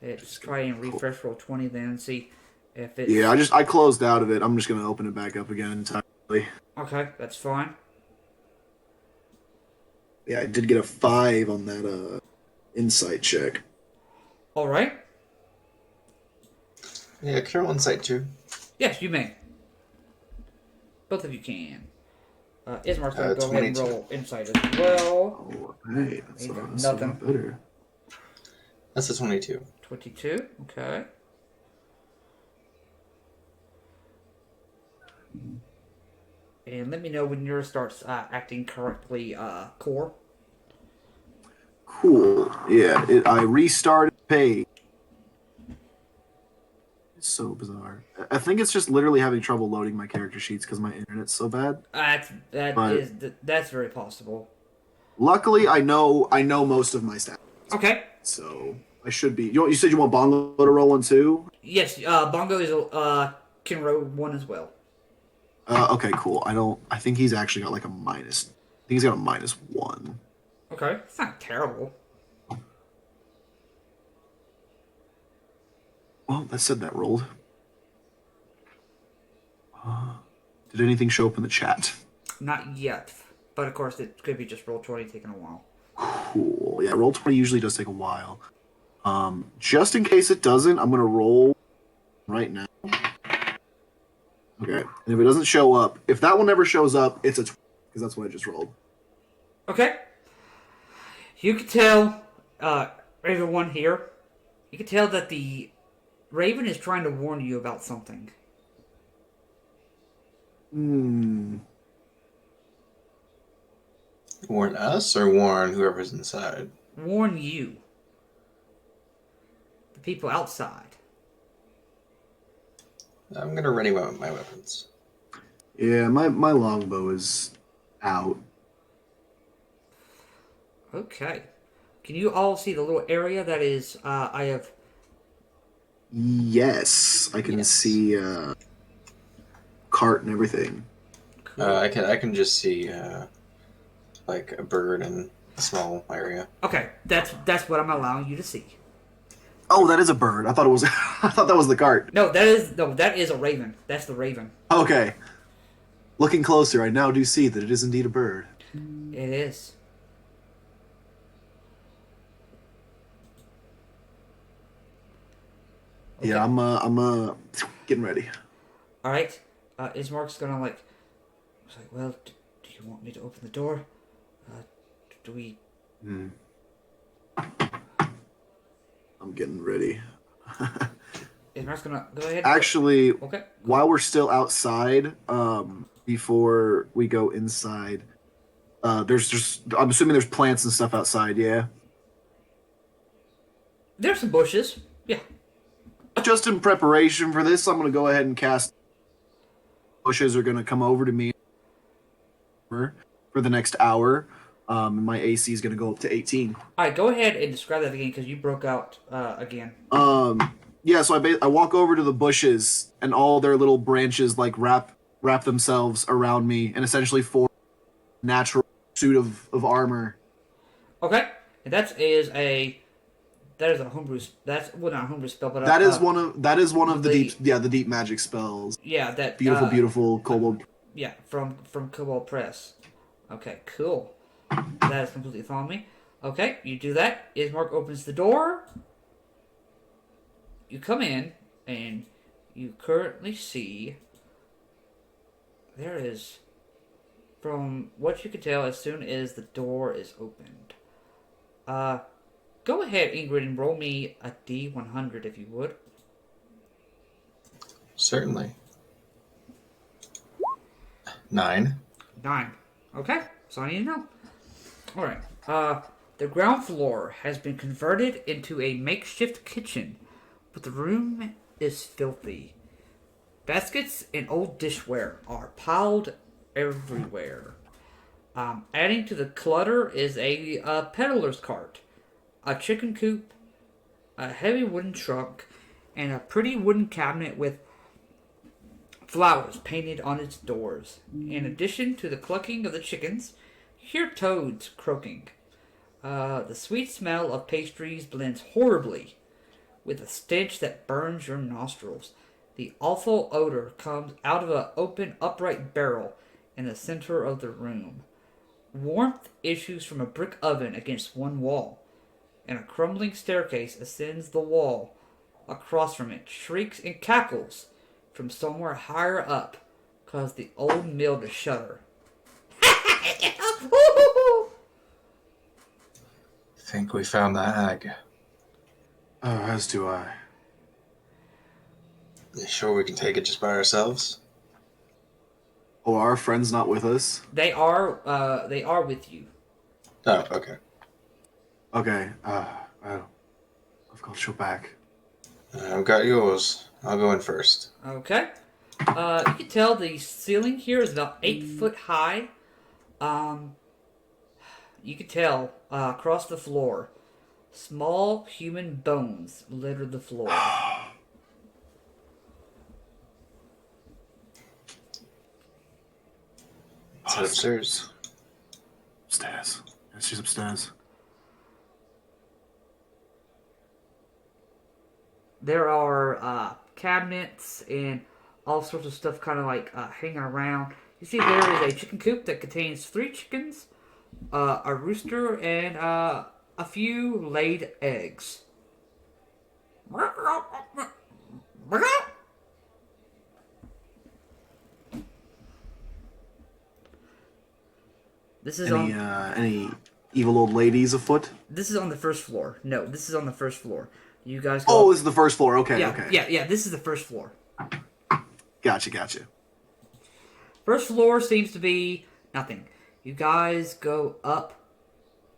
Let's try and refresh roll 20 then and see if it's... Yeah, I closed out of it. I'm just gonna open it back up again entirely. Okay, that's fine. Yeah, I did get a 5 on that insight check. Alright. Yeah, can I roll insight too? Yes, you may. Both of you can. Ismar's going to go ahead and 22. roll insight as well. Alright, that's a lot better. That's a 22. 22, okay. And let me know when yours starts acting correctly, Core. Cool. Yeah, I restarted the page. It's so bizarre. I think it's just literally having trouble loading my character sheets because my internet's so bad. That's very possible. Luckily, I know most of my stats, Okay. so I should be. You said you want Bongo to roll one too? Yes, Bongo is can roll one as well. Okay, cool. I think he's actually got like a minus. I think he's got a -1. Okay, it's not terrible. Well, that said that rolled. Did anything show up in the chat? Not yet, but of course it could be just roll 20 taking a while. Cool. Yeah, roll 20 usually does take a while. Just in case it doesn't, I'm gonna roll right now. Okay. And if it doesn't show up, if that one never shows up, it's a 20, because that's what I just rolled. Okay. You can tell, everyone here, you can tell that the Raven is trying to warn you about something. Warn us or warn whoever's inside? Warn you. The people outside. I'm gonna ready my weapons. Yeah, my longbow is out. Okay. Can you all see the little area that is, I have... Yes, I can see cart and everything. Cool. I can just see like a bird in a small area. Okay, that's what I'm allowing you to see. Oh, that is a bird. I thought it was. I thought that was the cart. No, that is a raven. That's the raven. Okay. Looking closer, I now do see that it is indeed a bird. It is. Okay. Yeah, I'm getting ready. All right. Ismark's gonna like. It's like, well, do you want me to open the door? Do we? I'm getting ready. Ismark's gonna go ahead. Actually, Okay. while we're still outside, before we go inside, there's just. I'm assuming there's plants and stuff outside. Yeah. There's some bushes. Yeah. Just in preparation for this, I'm gonna go ahead and cast. Bushes are gonna come over to me for the next hour. My AC is gonna go up to 18. All right, go ahead and describe that again because you broke out again. Yeah, so I walk over to the bushes and all their little branches like wrap themselves around me and essentially form a natural suit of armor. Okay, and that is a homebrew. That's not a homebrew spell, but that is one of the deep magic spells. Yeah, that beautiful kobold. Yeah, from Kobold Press. Okay, cool. That is completely following me. Okay, you do that. Ismark opens the door. You come in, and you currently see there is, from what you can tell, as soon as the door is opened. Go ahead, Ingrid, and roll me a D100 if you would. Certainly. 9. 9. Okay, so I need to know. Alright. The ground floor has been converted into a makeshift kitchen, but the room is filthy. Baskets and old dishware are piled everywhere. Adding to the clutter is a peddler's cart, a chicken coop, a heavy wooden trunk, and a pretty wooden cabinet with flowers painted on its doors. In addition to the clucking of the chickens, you hear toads croaking. The sweet smell of pastries blends horribly with a stench that burns your nostrils. The awful odor comes out of an open, upright barrel in the center of the room. Warmth issues from a brick oven against one wall, and a crumbling staircase ascends the wall. Across from it, shrieks and cackles from somewhere higher up cause the old mill to shudder. Think we found the hag. Oh, as do I. You sure we can take it just by ourselves? Oh, are our friends not with us? They are with you. Oh, okay. Okay, I've got your back. I've got yours. I'll go in first. Okay. You can tell the ceiling here is about 8 foot high. You can tell across the floor, small human bones litter the floor. Let's head upstairs. Upstairs. Yes, she's upstairs. There are cabinets and all sorts of stuff kind of like hanging around. You see there is a chicken coop that contains 3 chickens, a rooster, and a few laid eggs. This is Any evil old ladies afoot? This is on the first floor. No, this is on the first floor. You guys go. Oh, this is the first floor. Okay, yeah, okay. Yeah. This is the first floor. Gotcha. First floor seems to be nothing. You guys go up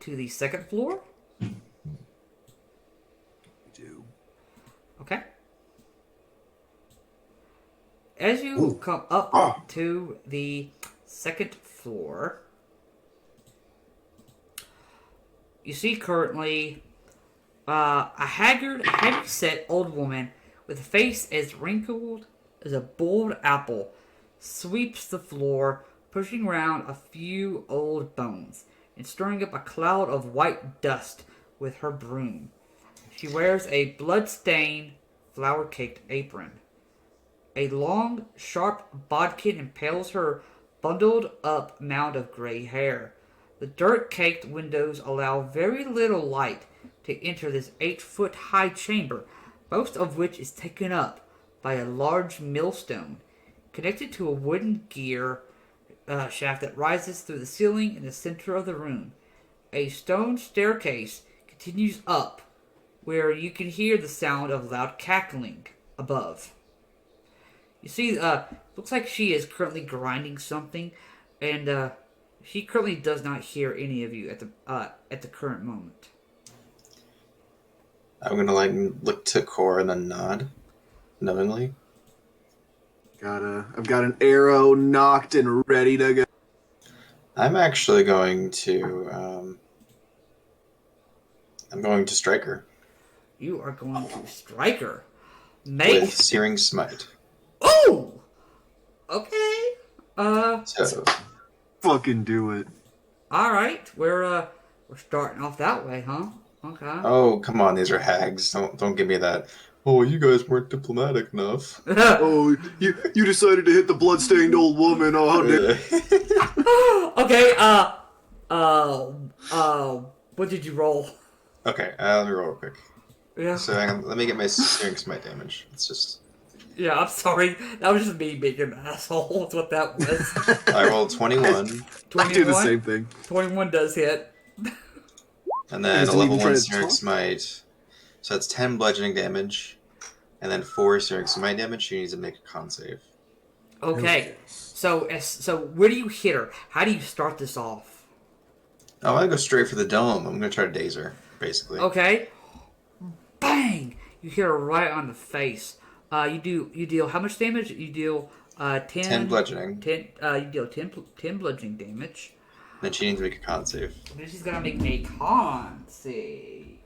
to the second floor. We do. Okay. As you come up to the second floor, you see currently a haggard, heavy-set old woman with a face as wrinkled as a boiled apple sweeps the floor, pushing around a few old bones and stirring up a cloud of white dust with her broom. She wears a blood-stained, flour-caked apron. A long, sharp bodkin impales her bundled-up mound of gray hair. The dirt-caked windows allow very little light to enter this 8-foot-high chamber, most of which is taken up by a large millstone connected to a wooden gear shaft that rises through the ceiling in the center of the room. A stone staircase continues up, where you can hear the sound of loud cackling above. You see, looks like she is currently grinding something, and she currently does not hear any of you at the current moment. I'm gonna look to Cora and then nod, knowingly. I've got an arrow knocked and ready to go. I'm actually going to I'm going to strike her. You are going to strike her. With Searing Smite. Oh! Okay. So Fucking do it. Alright. We're starting off that way, huh? Okay. Oh, come on, these are hags. Don't give me that. Oh, you guys weren't diplomatic enough. Oh, you decided to hit the bloodstained old woman. Oh, how dare Okay, What did you roll? Okay, let me roll real quick. Yeah. So hang on, let me get my Searing Smite damage. It's just... Yeah, I'm sorry. That was just me being an asshole. That's what that was. I rolled 21, I do the same thing. 21 does hit. and then a Isn't level even 1 trying to Searing talk? Smite. So that's 10 bludgeoning damage, and then 4 Searing Smite damage. She needs to make a con save. Okay. So where do you hit her? How do you start this off? Oh, I go straight for the dome. I'm gonna try to daze her, basically. Okay. Bang! You hit her right on the face. You deal how much damage? You deal 10 bludgeoning. 10 you deal 10 bludgeoning damage. Then she needs to make a con save. Then she's gonna make a con save.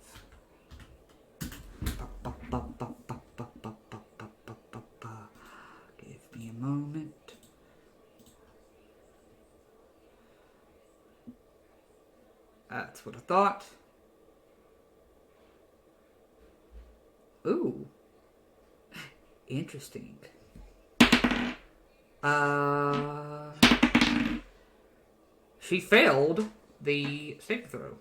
Give me a moment. That's what I thought. Ooh. Interesting. She failed the saving throw.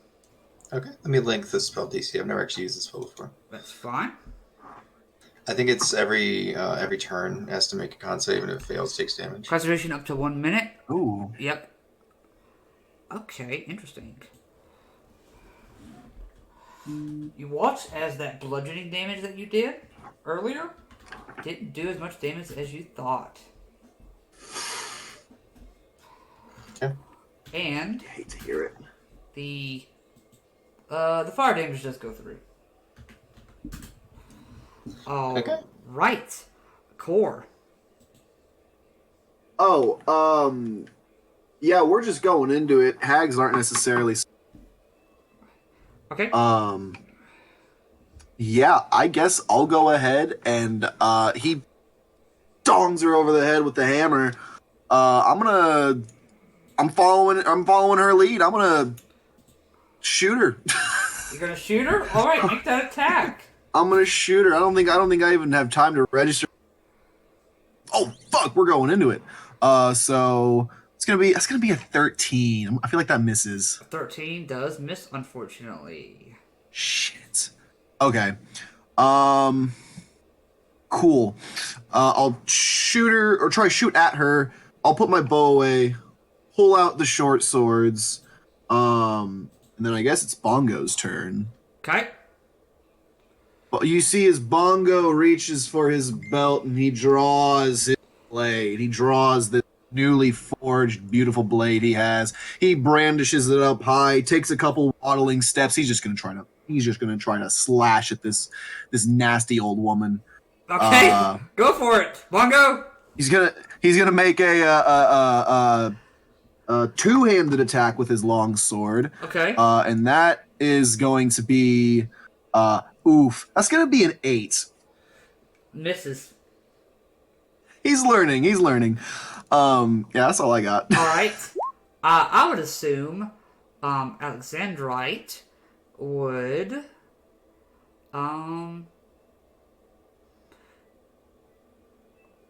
Okay, let me link this spell DC. I've never actually used this spell before. That's fine. I think it's every turn it has to make a con save, and if it fails, takes damage. Concentration up to 1 minute. Ooh. Yep. Okay, interesting. You watch as that bludgeoning damage that you did earlier didn't do as much damage as you thought. Okay. And I hate to hear it. the fire damage does go through. Oh, Okay. right. Core. Oh, yeah, we're just going into it. Hags aren't necessarily. Okay. Yeah, I guess I'll go ahead and he dongs her over the head with the hammer. I'm following her lead. I'm gonna shoot her. You're gonna shoot her? All right, make that attack. I'm gonna shoot her. I don't think I even have time to register. Oh fuck, we're going into it. So it's gonna be a 13. I feel like that misses. 13 does miss, unfortunately. Shit. Okay. Cool. I'll shoot her or try to shoot at her. I'll put my bow away, pull out the short swords. And then I guess it's Bongo's turn. Okay. But you see as Bongo reaches for his belt and he draws his blade. He draws the newly forged, beautiful blade he has. He brandishes it up high, takes a couple waddling steps. He's just gonna try to slash at this nasty old woman. Okay. Go for it, Bongo. He's gonna make a two-handed attack with his long sword. Okay. And that is going to be that's gonna be an 8. Misses. He's learning. Yeah, that's all I got. All right. I would assume Alexandrite would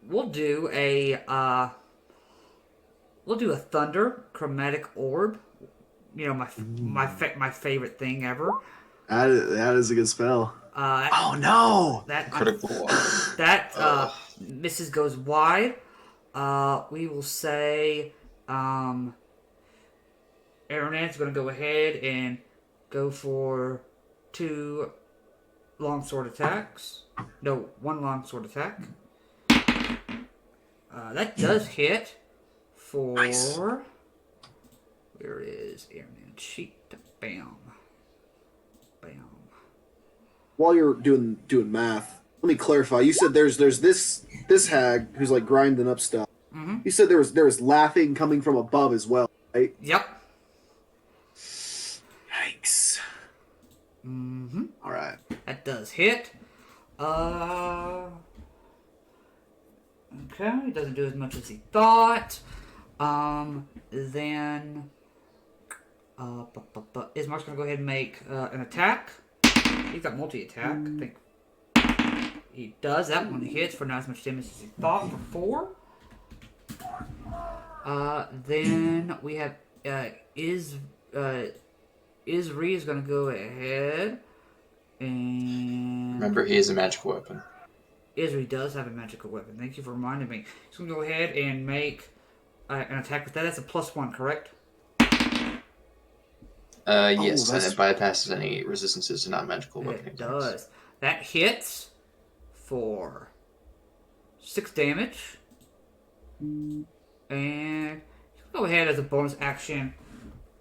we'll do a thunder chromatic orb. You know, my favorite thing ever. That is a good spell. Oh no! That Critical. that misses goes wide. We will say Aronan's going to go ahead and go for 2 longsword attacks. No, 1 longsword attack. That does hit for... Nice. Where is Aronan's sheet? Bam. Bam. While you're doing math, let me clarify. You said there's this hag who's like grinding up stuff. Mm-hmm. You said there was laughing coming from above as well, right? Yep. Yikes. Mm-hmm. All right. That does hit. Okay, it doesn't do as much as he thought. Then Ismark's gonna go ahead and make an attack. He's got multi-attack, I think. He does. That one hits for not as much damage as he thought for 4. Then we have Isri is going to go ahead and... Remember, he is a magical weapon. Isri does have a magical weapon. Thank you for reminding me. He's going to go ahead and make an attack with that. That's a +1, correct? Yes, and it bypasses any resistances to non-magical weapon. It does. That hits for 6 damage. And go ahead as a bonus action,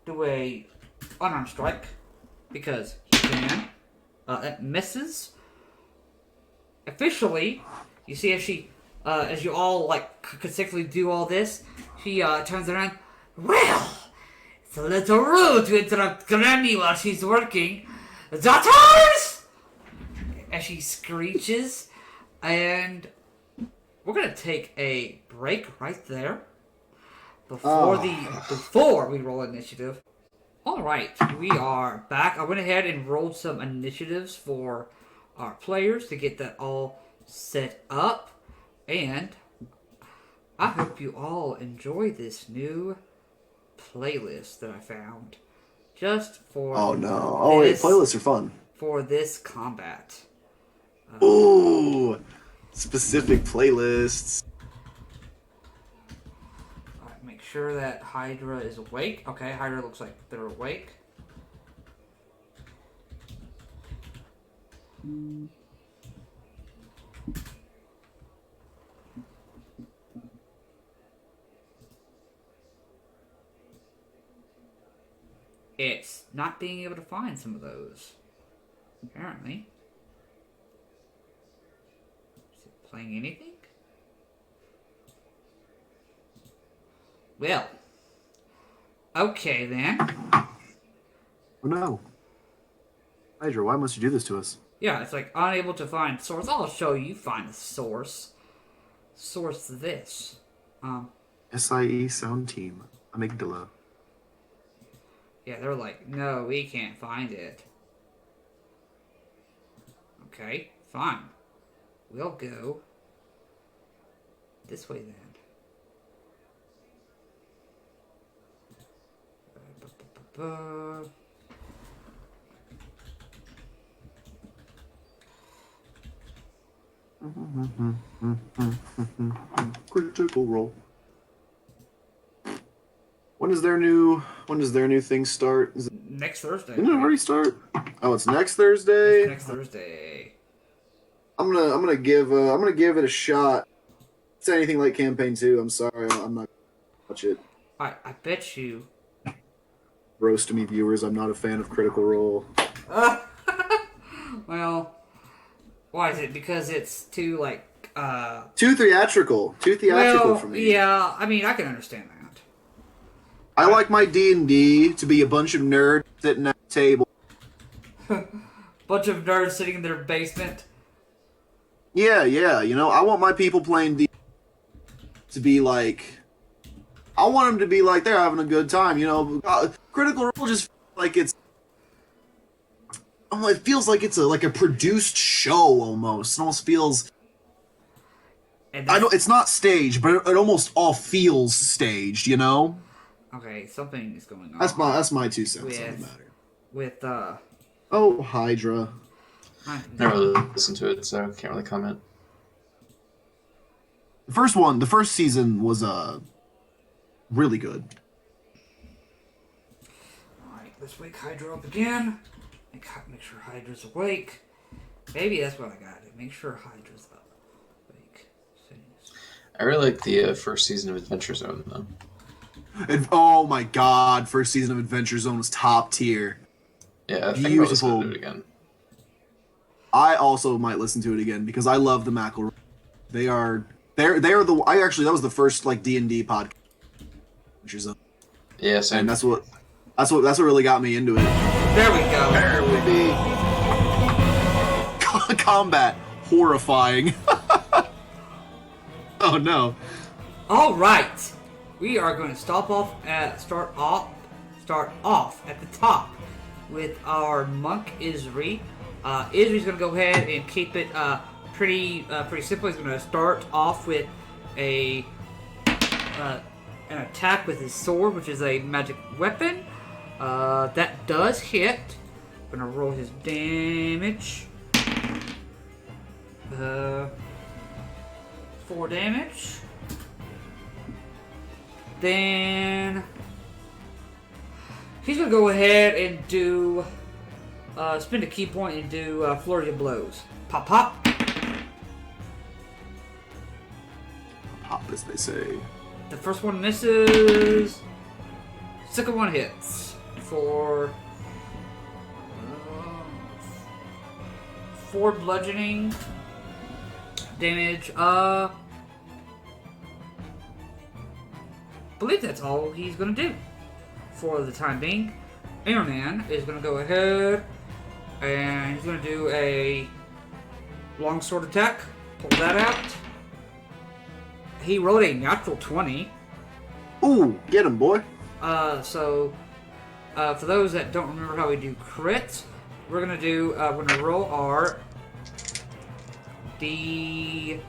do a unarmed strike, because he can. That misses. Officially, you see as she, as you all like consecutively do all this, she turns around. Well, it's a little rude to interrupt Granny while she's working. Daughters! As she screeches, and we're gonna take a break right there before we roll initiative. All right, we are back. I went ahead and rolled some initiatives for our players to get that all set up, and I hope you all enjoy this new playlist that I found just for. Oh no! Oh wait, playlists are fun. For this combat. Ooh, specific playlists. Alright, make sure that Hydra is awake. Okay, Hydra looks like they're awake. It's not being able to find some of those, apparently. Is it playing anything? Well, okay then. Oh no. Hydra, why must you do this to us? Yeah, it's like unable to find source. I'll show you find the source. Source this. SIE Sound Team, Amygdala. Yeah, they're like, no, we can't find it. Okay, fine. We'll go this way then. Critical roll. When does their new thing start? Is it, Next Thursday. didn't it already start? Oh, it's next Thursday. It's next Thursday. I'm gonna give it a shot. It's anything like campaign 2. I'm sorry, I'm not gonna watch it. I bet you. Roast me, viewers. I'm not a fan of Critical Role. Well, why is it? Because it's too Too theatrical for me. Yeah, I mean, I can understand that. I like my D&D to be a bunch of nerds sitting at a table. Bunch of nerds sitting in their basement. Yeah, you know, I want my people playing D to be like, I want them to be like they're having a good time, you know. Critical Role just like it feels like it's like a produced show almost. It almost feels. I know it's not staged, but it almost all feels staged, you know. Okay, something is going on. That's my 2 cents on the matter. With Oh, Hydra. Never really listened to it, so can't really comment. The first season was really good. Alright, let's wake Hydra up again. Make sure Hydra's awake. Maybe that's what I got. Make sure Hydra's up. Awake. I really like the first season of Adventure Zone, though. Oh my god, first season of Adventure Zone was top tier. Yeah, I think Beautiful. I'll listen to it again. I also might listen to it again because I love the McElroy. They're the that was the first like D&D podcast. Adventure Zone. Yeah, same. And that's what really got me into it. There we go. There we be. Combat horrifying. Oh no. All right, we are going to start off at the top with our monk Isri. Isri's going to go ahead and keep it pretty simple. He's going to start off with an attack with his sword, which is a magic weapon. That does hit. I'm gonna roll his damage. 4 damage. Then he's gonna go ahead and do spend a key point and do flurry of blows. Pop, pop. Pop, as they say. The first one misses. Second one hits for 4 bludgeoning damage. I believe that's all he's gonna do for the time being. Airman is gonna go ahead and he's gonna do a longsword attack. Pull that out. He rolled a natural 20. Ooh, get him, boy. So for those that don't remember how we do crits, we're gonna roll our D10.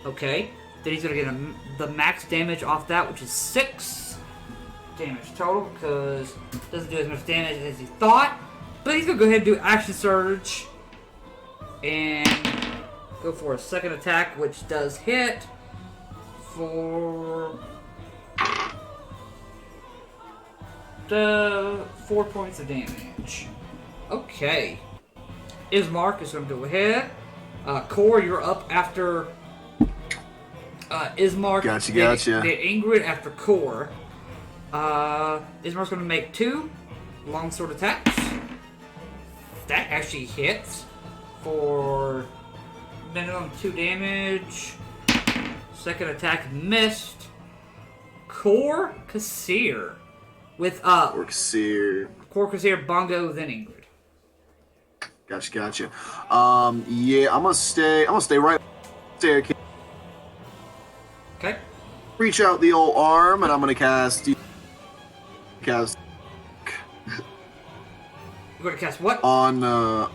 Okay. Then he's gonna get the max damage off that, which is 6 damage total, because it doesn't do as much damage as he thought. But he's gonna go ahead and do action surge and go for a second attack, which does hit for 4 points of damage. Okay. Ismark is gonna go ahead. Core, you're up after Ismark. Gotcha. Then Ingrid after Core. Ismark's gonna make 2 longsword attacks. That actually hits for minimum 2 damage. Second attack missed. Core Kassir with Or Kassir. Core Kassir, Bongo, then Ingrid. Gotcha. Yeah, I'm gonna stay right there. Okay. Reach out the old arm, and I'm gonna cast. You're gonna cast what? On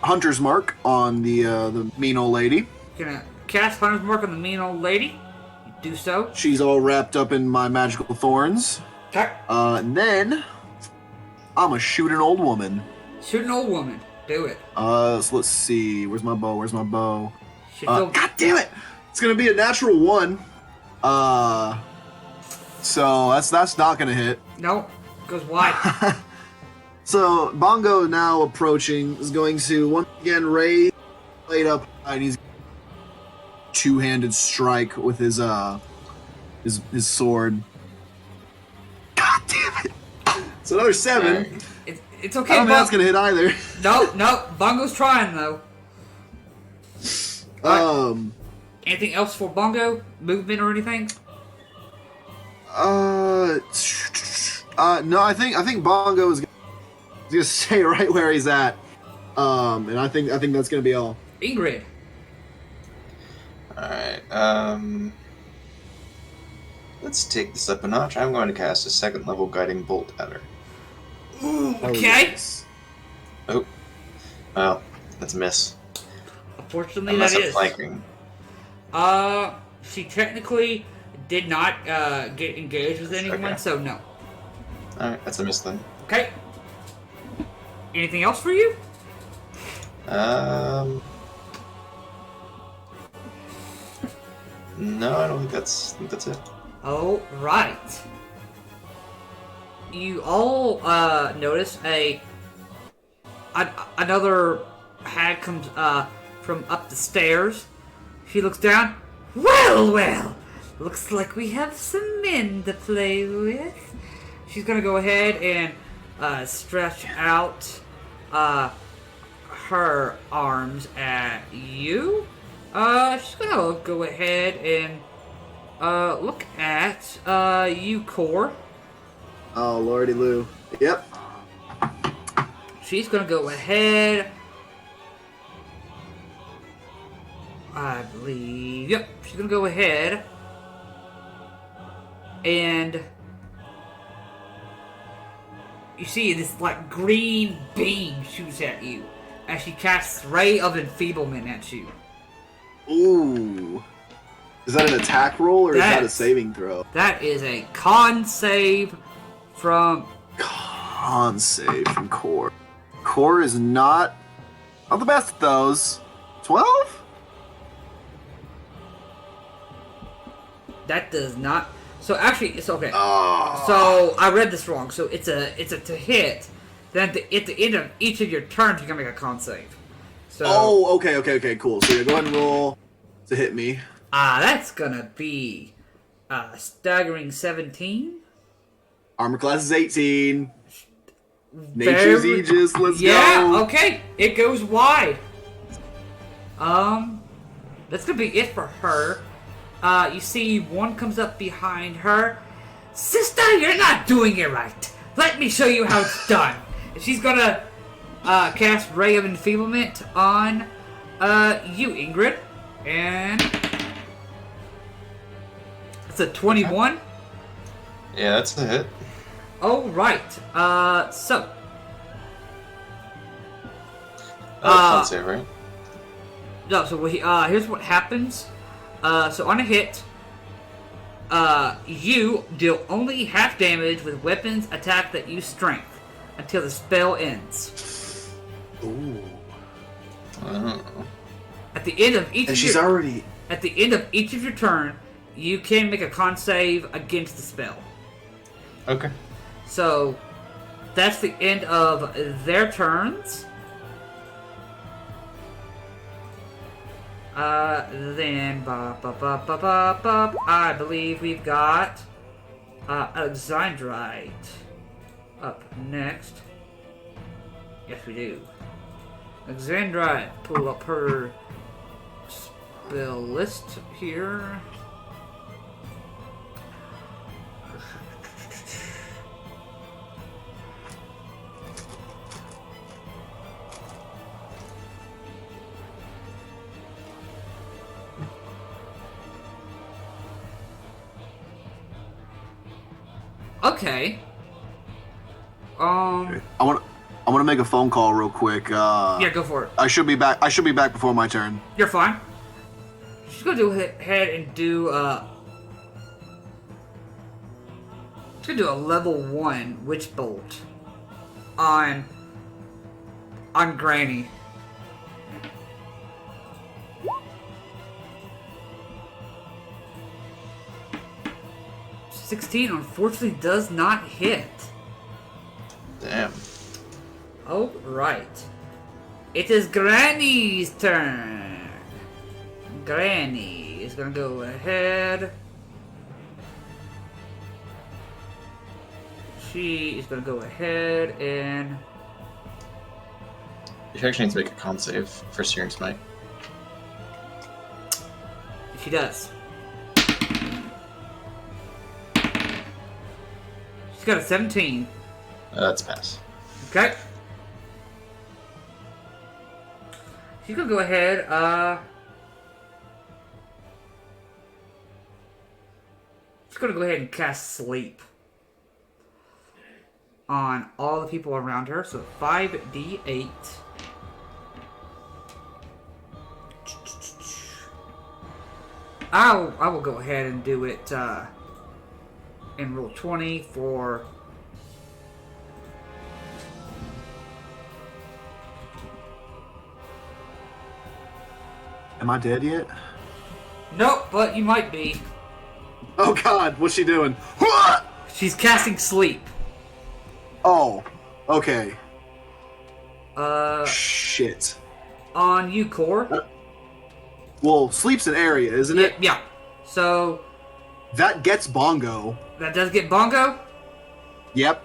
Hunter's Mark on the mean old lady. You're gonna cast Hunter's Mark on the mean old lady. You do so. She's all wrapped up in my magical thorns. Okay. And then I'm gonna shoot an old woman. Shoot an old woman. Do it. So let's see. Where's my bow? Should feel... God damn it! It's gonna be a natural 1. So that's not gonna hit. No, goes wide. So Bongo, now approaching, is going to once again raise blade up high, and he's 2-handed strike with his sword. God damn it! It's another 7. It's okay. I don't think that's gonna hit either. No. Bongo's trying though. Anything else for Bongo? Movement or anything? No. I think Bongo is gonna stay right where he's at. And I think that's gonna be all. Ingrid. Alright, let's take this up a notch. I'm going to cast a 2nd level guiding bolt at her. Ooh, okay. Oh. Well, that's a miss. Unfortunately, Unless that I'm is. flanking. She technically did not get engaged with anyone, Okay. so no. Alright, that's a miss then. Okay. Anything else for you? No, I don't think that's it. All right. You all notice another hag comes from up the stairs. She looks down. Well. Looks like we have some men to play with. She's gonna go ahead and stretch out her arms at you. She's gonna go ahead and look at you, Core. Oh, Lordy Lou. Yep. She's gonna go ahead. I believe. Yep. She's gonna go ahead and you see this like green beam shoots at you as she casts Ray of Enfeeblement at you. Ooh. Is that an attack roll, or is that a saving throw? That is a con save from... Con save from Core. Core is not the best at those. 12? That does not... So actually, it's okay. Oh. So I read this wrong. So it's a to hit. Then at the end of each of your turns, you can make a con save. So, okay, cool. So yeah, go ahead and roll to hit me. That's gonna be staggering 17. Armor class is 18. Nature's Aegis, let's go. Yeah, okay. It goes wide. That's gonna be it for her. You see one comes up behind her. Sister, you're not doing it right. Let me show you how it's done. And she's gonna cast Ray of Enfeeblement on you, Ingrid. And it's a 21. Yeah, that's a hit. Oh, right. So. Con save, right? No, so here's what happens. So on a hit, you deal only half damage with weapons attack that use strength until the spell ends. Ooh. At the end of each At the end of each of your turn, you can make a con save against the spell. Okay. So that's the end of their turns. Then I believe we've got Alexandrite up next. Yes, we do. Alexandrite, pull up her spell list here. Okay. I want to make a phone call real quick. Yeah, go for it. I should be back before my turn. You're fine. She's gonna go ahead and do she's gonna do a level 1 witch bolt on Granny. $16 unfortunately does not hit. Damn. Oh, right. It is Granny's turn. Granny is gonna go ahead. She is gonna go ahead and... You actually need to make a con save for Searing Smite. She does. She's got a 17. That's a pass. Okay. She's gonna go ahead, she's gonna go ahead and cast Sleep on all the people around her. So 5d8. I will go ahead and do it in roll 20 for... Am I dead yet? Nope, but you might be. Oh God, what's she doing? She's casting Sleep. Oh, okay. Uh, Shit. On you, Core. Well, Sleep's an area, isn't it? Yeah. So that gets Bongo. that does get Bongo. Yep.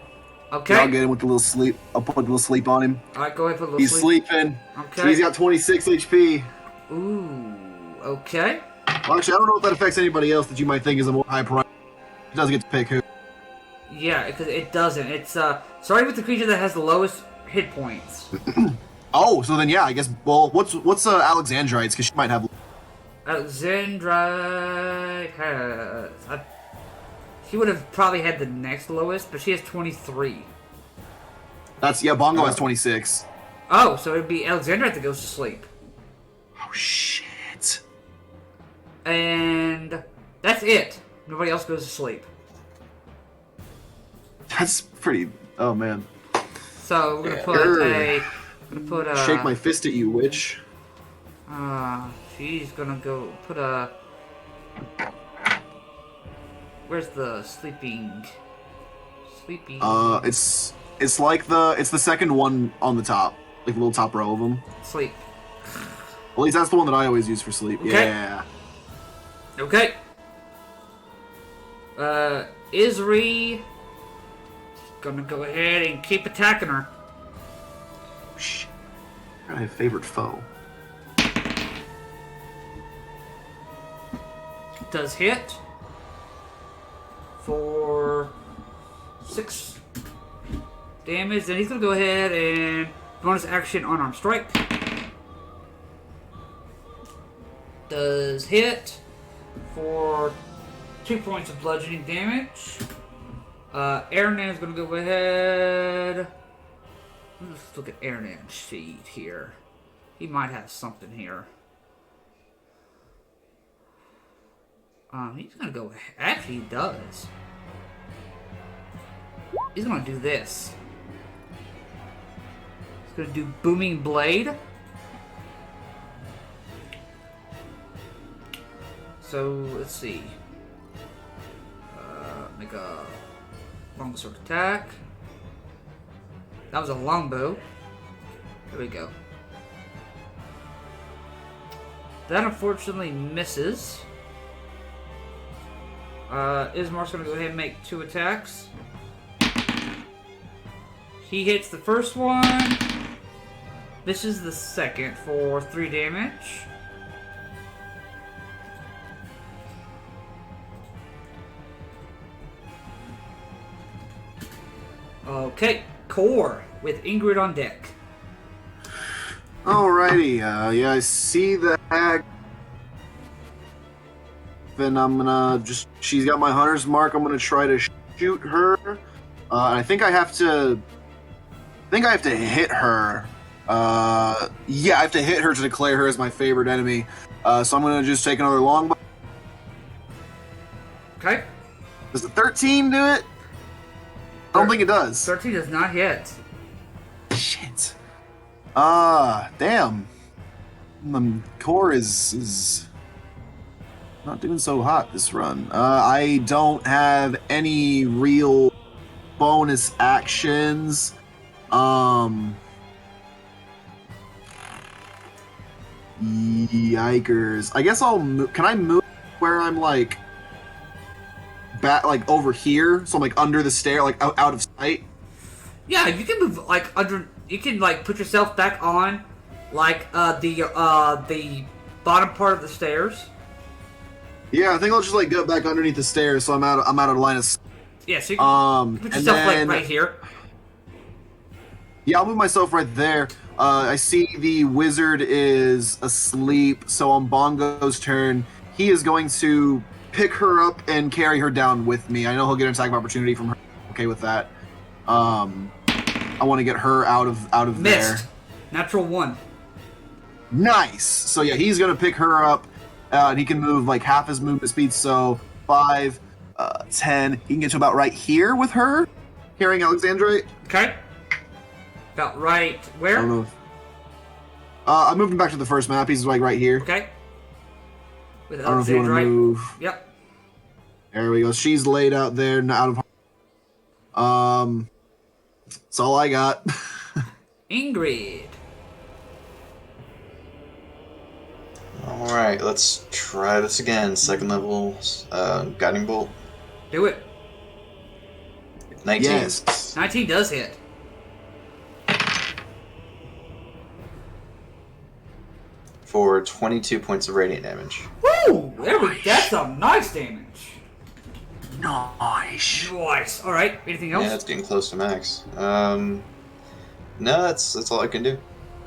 Okay. I'll get him with the little sleep. I'll put a little sleep on him. All right, go ahead and put a little He's sleep. sleeping. Okay. So he's got 26 HP. Ooh. Okay. Well, actually, I don't know if that affects anybody else that you might think is a more high price. He doesn't get to pick who. Yeah, because it doesn't. It's starting with the creature that has the lowest hit points. Oh, so then yeah, I guess. Well, what's Alexandrite's? Because she might have. Alexandrite has. She would have probably had the next lowest, but she has 23. That's Bongo has 26. Oh, so it'd be Alexandrite that goes to sleep. Oh shit. And that's it. Nobody else goes to sleep. That's pretty. Oh man. So we're gonna put a. Shake my fist at you, witch. She's gonna go put a. Where's the sleeping? It's like it's the second one on the top, like the little top row of them. Sleep. At least that's the one that I always use for sleep. Okay. Yeah. Okay. Isri gonna go ahead and keep attacking her. Shh. I have favorite foe. Does hit for 6 damage. Then he's gonna go ahead and bonus action unarmed strike. Does hit for 2 points of bludgeoning damage. Aaron's gonna go ahead. Let's look at Aaron's sheet here. He might have something here. He's gonna go. Actually, he does. He's gonna do this. He's gonna do Booming Blade. So let's see. Make a longsword attack. That was a longbow. There we go. That unfortunately misses. Ismar's gonna go ahead and make 2 attacks. He hits the first one. Misses the second for 3 damage. Okay, Core with Ingrid on deck. Alrighty, yeah, I see the hag. Then I'm gonna she's got my hunter's mark, I'm gonna try to shoot her. I think I have to hit her. Yeah, I have to hit her to declare her as my favorite enemy. So I'm gonna just take another longbow. Okay. Does the 13 do it? I don't think it does. 13 does not hit. Shit. Damn. Core is not doing so hot this run. I don't have any real bonus actions. Yikers. I guess I'll move. Can I move where I'm like like over here, so I'm like under the stair, like out of sight? Yeah, you can move like under. You can like put yourself back on, like the bottom part of the stairs. Yeah, I think I'll just like go back underneath the stairs, so I'm out of line of sight. Yeah, so you can put yourself like right here. Yeah, I'll move myself right there. I see the wizard is asleep, so on Bongo's turn, he is going to pick her up and carry her down with me. I know he'll get an attack of opportunity from her. Okay with that. I want to get her out of Missed. there. Natural 1. Nice. So yeah, he's gonna pick her up, and he can move like half his movement speed. So 5, 10. He can get to about right here with her, carrying Alexandrite. Okay. About right where? I don't know. I moved him back to the first map. He's like right here. Okay. With I don't know if you want to move. Yep. There we go. She's laid out there, out of. That's all I got. Ingrid. Alright, let's try this again. Second level, guiding bolt. Do it. 19. Yes. 19 does hit. For 22 points of radiant damage. Woo! That's some nice damage. Nice. Nice. All right. Anything else? Yeah, it's getting close to max. No, that's all I can do.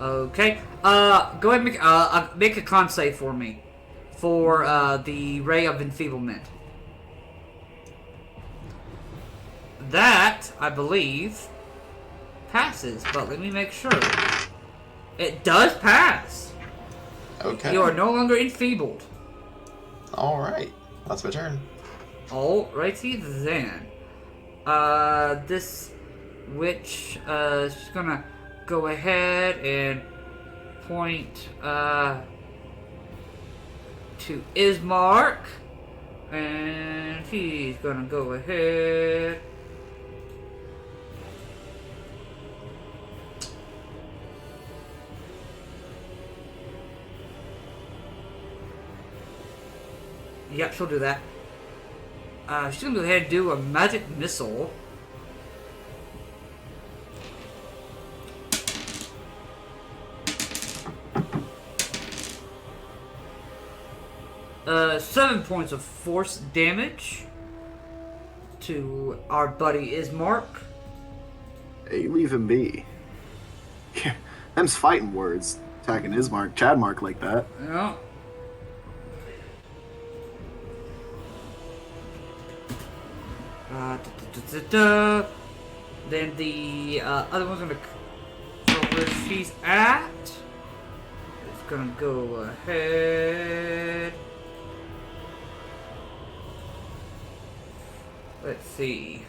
Okay. Go ahead and make a con save for me, for the Ray of Enfeeblement. That, I believe, passes. But let me make sure. It does pass. Okay. You are no longer enfeebled. Alright. That's my turn. Alrighty then. This witch is just gonna go ahead and point to Ismark, and he's gonna go ahead. Yep, she'll do that. She's gonna go ahead and do a magic missile. Seven points of force damage to our buddy Ismark. Hey, leave him be. Them's fighting words. Attacking Chadmark like that. Yeah. Then the other one's gonna from where she's at. It's gonna go ahead. Let's see.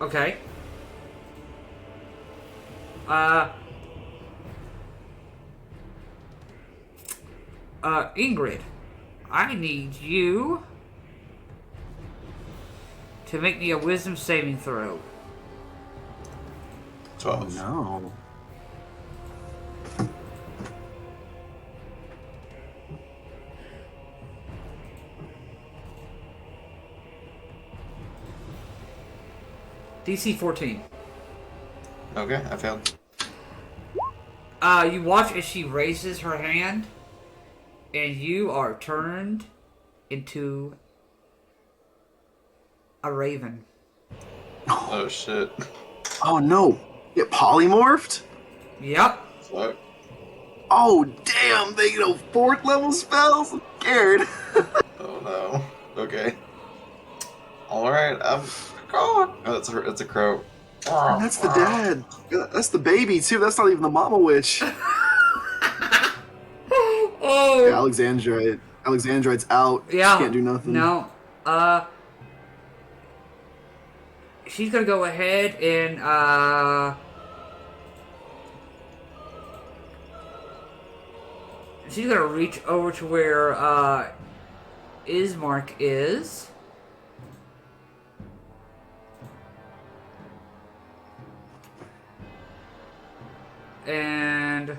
Okay. Ingrid, I need you to make me a wisdom saving throw. 12. No. DC 14. Okay, I failed. You watch as she raises her hand, and you are turned into a raven. Oh shit. Oh no! Get polymorphed? Yep. Fuck. Oh damn! They know 4th level spells. I'm scared. Oh no. Okay. Alright, I'm gone. Oh, that's a crow. And that's the dad. That's the baby too. That's not even the mama witch. Oh. Yeah, Alexandrite's out. Yeah. Can't do nothing. No. She's gonna go ahead and she's gonna reach over to where Ismark is. And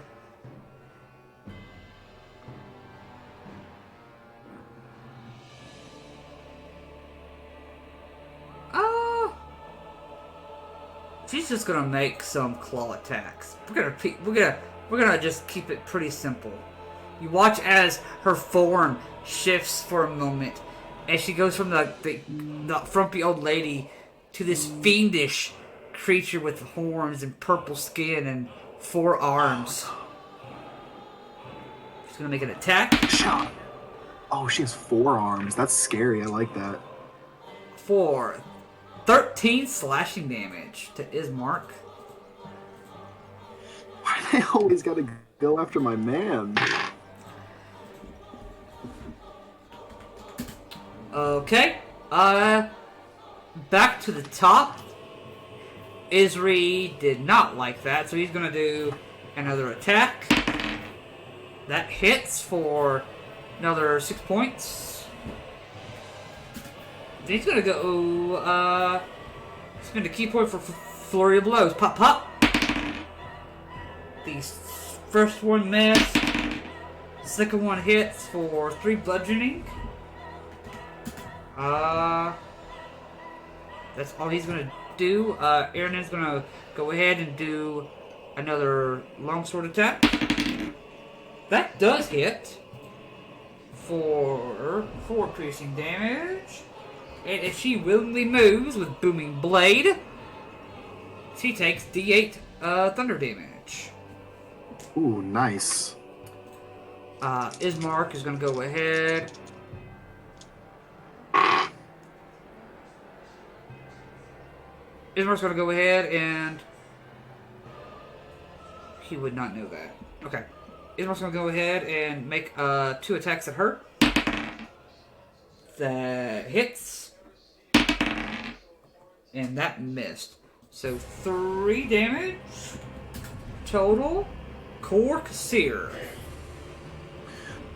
she's just gonna make some claw attacks. We're gonna just keep it pretty simple. You watch as her form shifts for a moment, as she goes from the frumpy old lady to this fiendish creature with horns and purple skin and 4 arms. She's gonna make an attack. Shot. Oh, she has 4 arms. That's scary. I like that. For 13 slashing damage to Ismark. Why they always gotta go after my man? Okay. Back to the top. Isri did not like that, so he's gonna do another attack. That hits for another 6 points. Then he's gonna go, spend a key point for Flurry of Blows. Pop, pop. The first one missed. Second one hits for 3 bludgeoning. That's all he's gonna do. Aaron is gonna go ahead and do another longsword attack. That does hit for 4 piercing damage. And if she willingly moves with Booming Blade, she takes D8 thunder damage. Ooh, nice. Ismark is gonna go ahead. Ismark's gonna go ahead and... He would not know that. Okay. Ismark's gonna go ahead and make 2 attacks at her. That hits. And that missed. So 3 damage total. Corsair.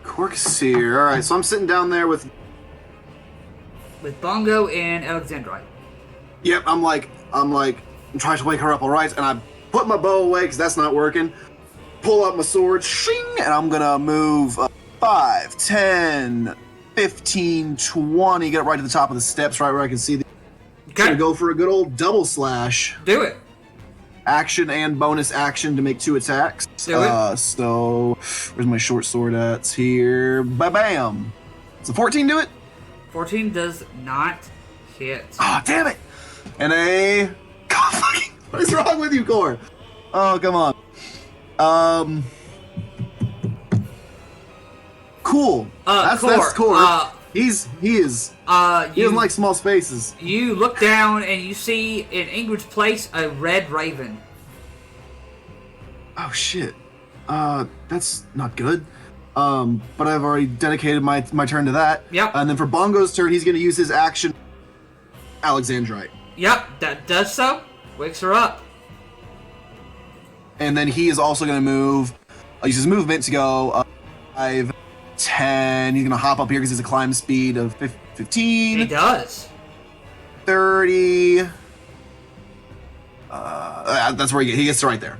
Corsair. All right, so I'm sitting down there with Bongo and Alexandrite. Yep, I'm trying to wake her up, all right? And I put my bow away because that's not working. Pull out my sword, shing, and I'm gonna move 5, 10, 15, 20, get it right to the top of the steps, right where I can see the... Okay. Gonna go for a good old double slash. Do it. Action and bonus action to make 2 attacks. Do it. So, where's my short sword at? It's here. Ba-bam! So 14 do it? 14 does not hit. Oh, damn it! And a... God, fucking... What is wrong with you, Core? Oh, come on. Cool. That's Core. He doesn't like small spaces. You look down and you see in Ingrid's place a red raven. Oh shit. That's not good. But I've already dedicated my turn to that. Yep. And then for Bongo's turn, he's gonna use his action Alexandrite. Yep, that does so. Wakes her up. And then he is also gonna move. Use his movement to go 5, 10. He's gonna hop up here because he's a climb speed of 15. He does. 30. That's where he gets to right there.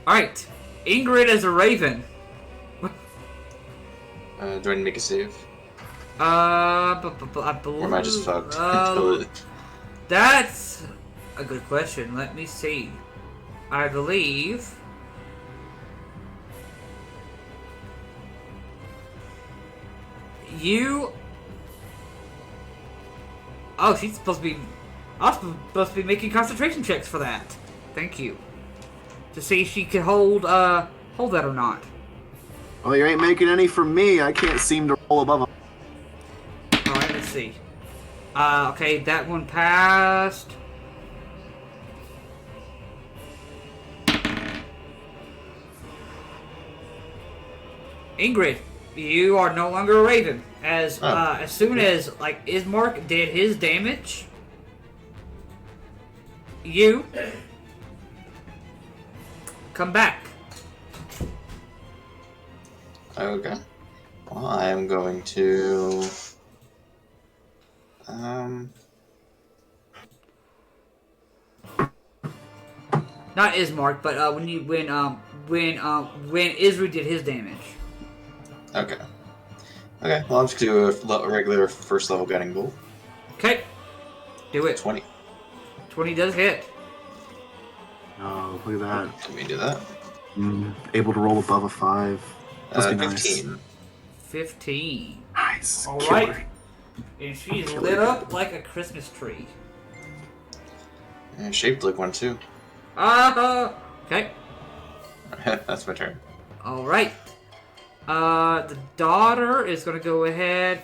Alright. Ingrid is a raven. Do I need to make a save? I believe... Or am I just fucked? That's a good question. Let me see. I believe... You... Oh, she's supposed to be... I was supposed to be making concentration checks for that. Thank you. To see if she can hold that or not. Well, you ain't making any for me. I can't seem to roll above him. Alright, let's see. Okay, that one passed. Ingrid, you are no longer a raven. As soon as like Ismark did his damage, you come back. Okay. Well, I am going to... Not Ismark, but when Isri did his damage. Okay. Okay, well, I'll just do a regular first level guiding bolt. Okay. Do it. 20. 20 does hit. Oh, look at that. Let me do that. Able to roll above a 5. Must be 15. nice. 15. Nice. Alright. And she's lit up like a Christmas tree. And shaped like one, too. Okay. That's my turn. Alright. The daughter is gonna go ahead.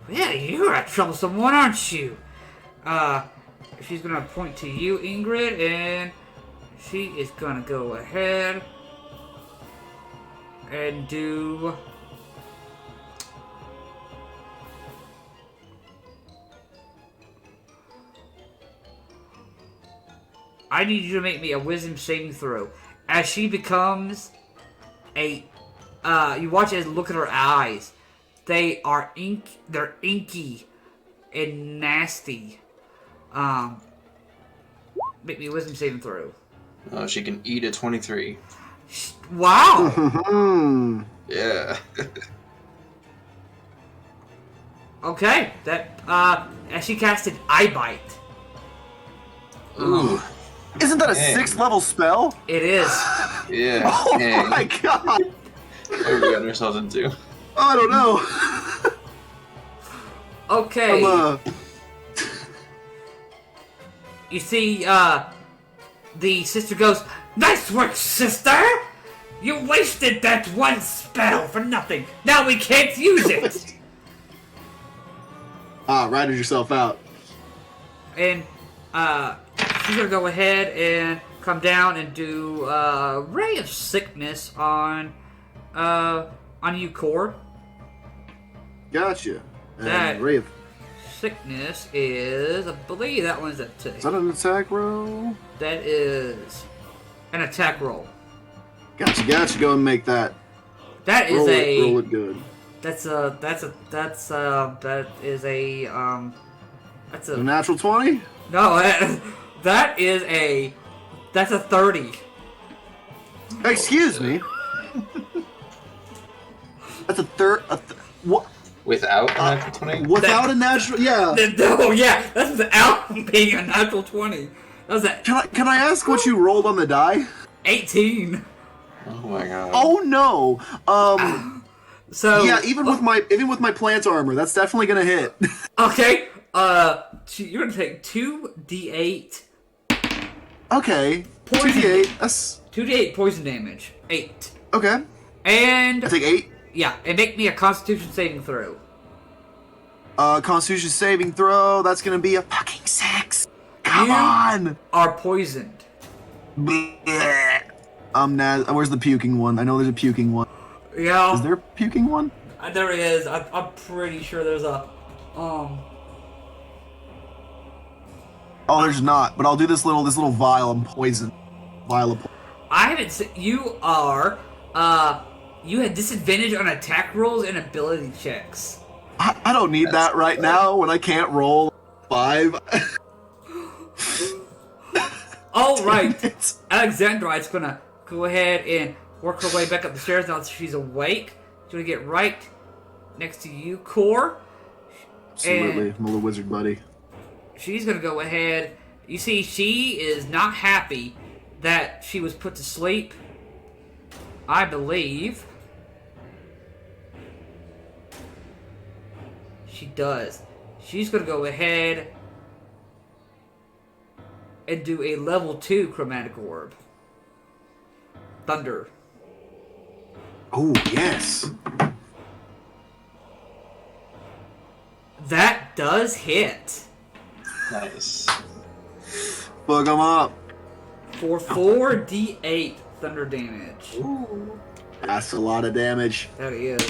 Yeah, you're a troublesome one, aren't you? She's gonna point to you, Ingrid, and she is gonna go ahead and do... I need you to make me a wisdom saving throw. As she becomes a... you watch as look at her eyes. They are they're inky and nasty. Make me a wisdom saving throw. Oh, she can eat a 23. Wow! Yeah. Okay, that, as she casted Eye Bite. Ooh. Isn't that a Dang. 6th level spell? It is. Yeah. Oh dang. my god! What have we gotten ourselves into? Oh, I don't know. Okay. You see, the sister goes, "Nice work, sister! You wasted that one spell for nothing. Now we can't use it." Righted yourself out. And She's gonna go ahead and come down and do Ray of Sickness on you, Core. Gotcha. And That- Ray of... Sickness is, I believe that one's Is that an attack roll? That is an attack roll. Gotcha. Go and make that. That is Roll a. it good. That is a That's A a natural 20? no. That's a 30. Excuse me. That's a third. What? Without a natural 20? Without a natural, yeah. No, yeah, that's without being a natural 20. That was at Can I ask what you rolled on the die? 18. Oh my god. Oh no. So Yeah, even with my plant armor, that's definitely gonna hit. okay, you're gonna take 2d8. Okay. Poison. 2d8. That's 2d8 poison damage. 8. okay. And I take 8. yeah, and make me a Constitution saving throw. Constitution saving throw. That's gonna be a fucking 6. Come You- on. Are poisoned. Blech. Where's the puking one? I know there's a puking one. Yeah, Is there a puking one? there is. I'm pretty sure there's a Oh, there's not. But I'll do this little vial of poison. Vial of poison. I haven't seen. You are. You had disadvantage on attack rolls and ability checks. I don't need that right now when I can't roll 5. All right. It's- Alexandrite's gonna go ahead and work her way back up the stairs now that she's awake. She's gonna get right next to you, Core. Absolutely. And I'm a little wizard buddy. she's gonna go ahead. You see, she is not happy that she was put to sleep. I believe she does. She's gonna go ahead and do a level 2 chromatic orb. Thunder. Oh, yes. That does hit Nice. Fuck 'em up. for 4d8 thunder damage. That's a lot of damage. That is.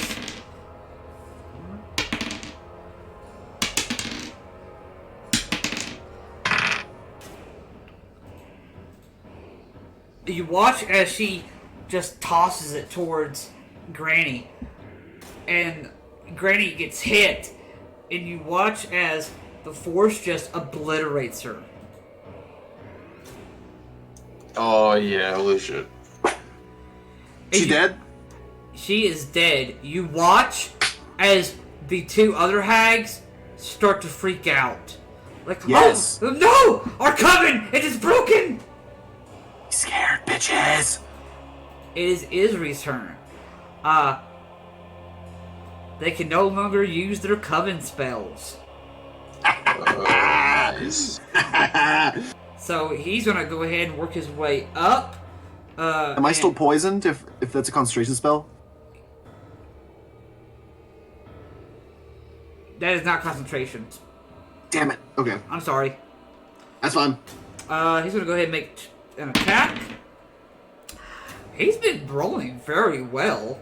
You watch as she just tosses it towards Granny, and Granny gets hit, and you watch as the force just obliterates her. Oh yeah, holy shit. She You- dead? She is dead. You watch as the two other hags start to freak out. Like, Yes. oh, no! Our coven! It is broken! Scared bitches. It is Isri's turn. They can no longer use their coven spells. Oh, nice. So he's gonna go ahead and work his way up. Am I still poisoned if that's a concentration spell? That is not concentration. Damn it. Okay. I'm sorry. That's fine. He's gonna go ahead and make an attack. He's been rolling very well.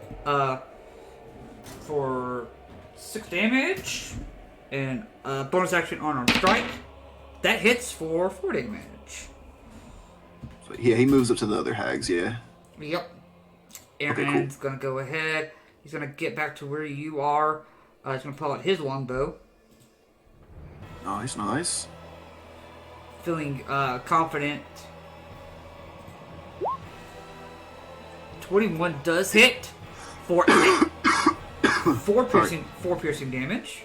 For 6 damage and bonus action unarmed strike. That hits for 4 damage. So, yeah, he moves up to the other hags, yeah. Yep. Okay, Aaron's gonna go ahead. He's gonna get back to where you are. He's gonna pull out his longbow, Nice. feeling confident. 21 does hit for 4 piercing damage.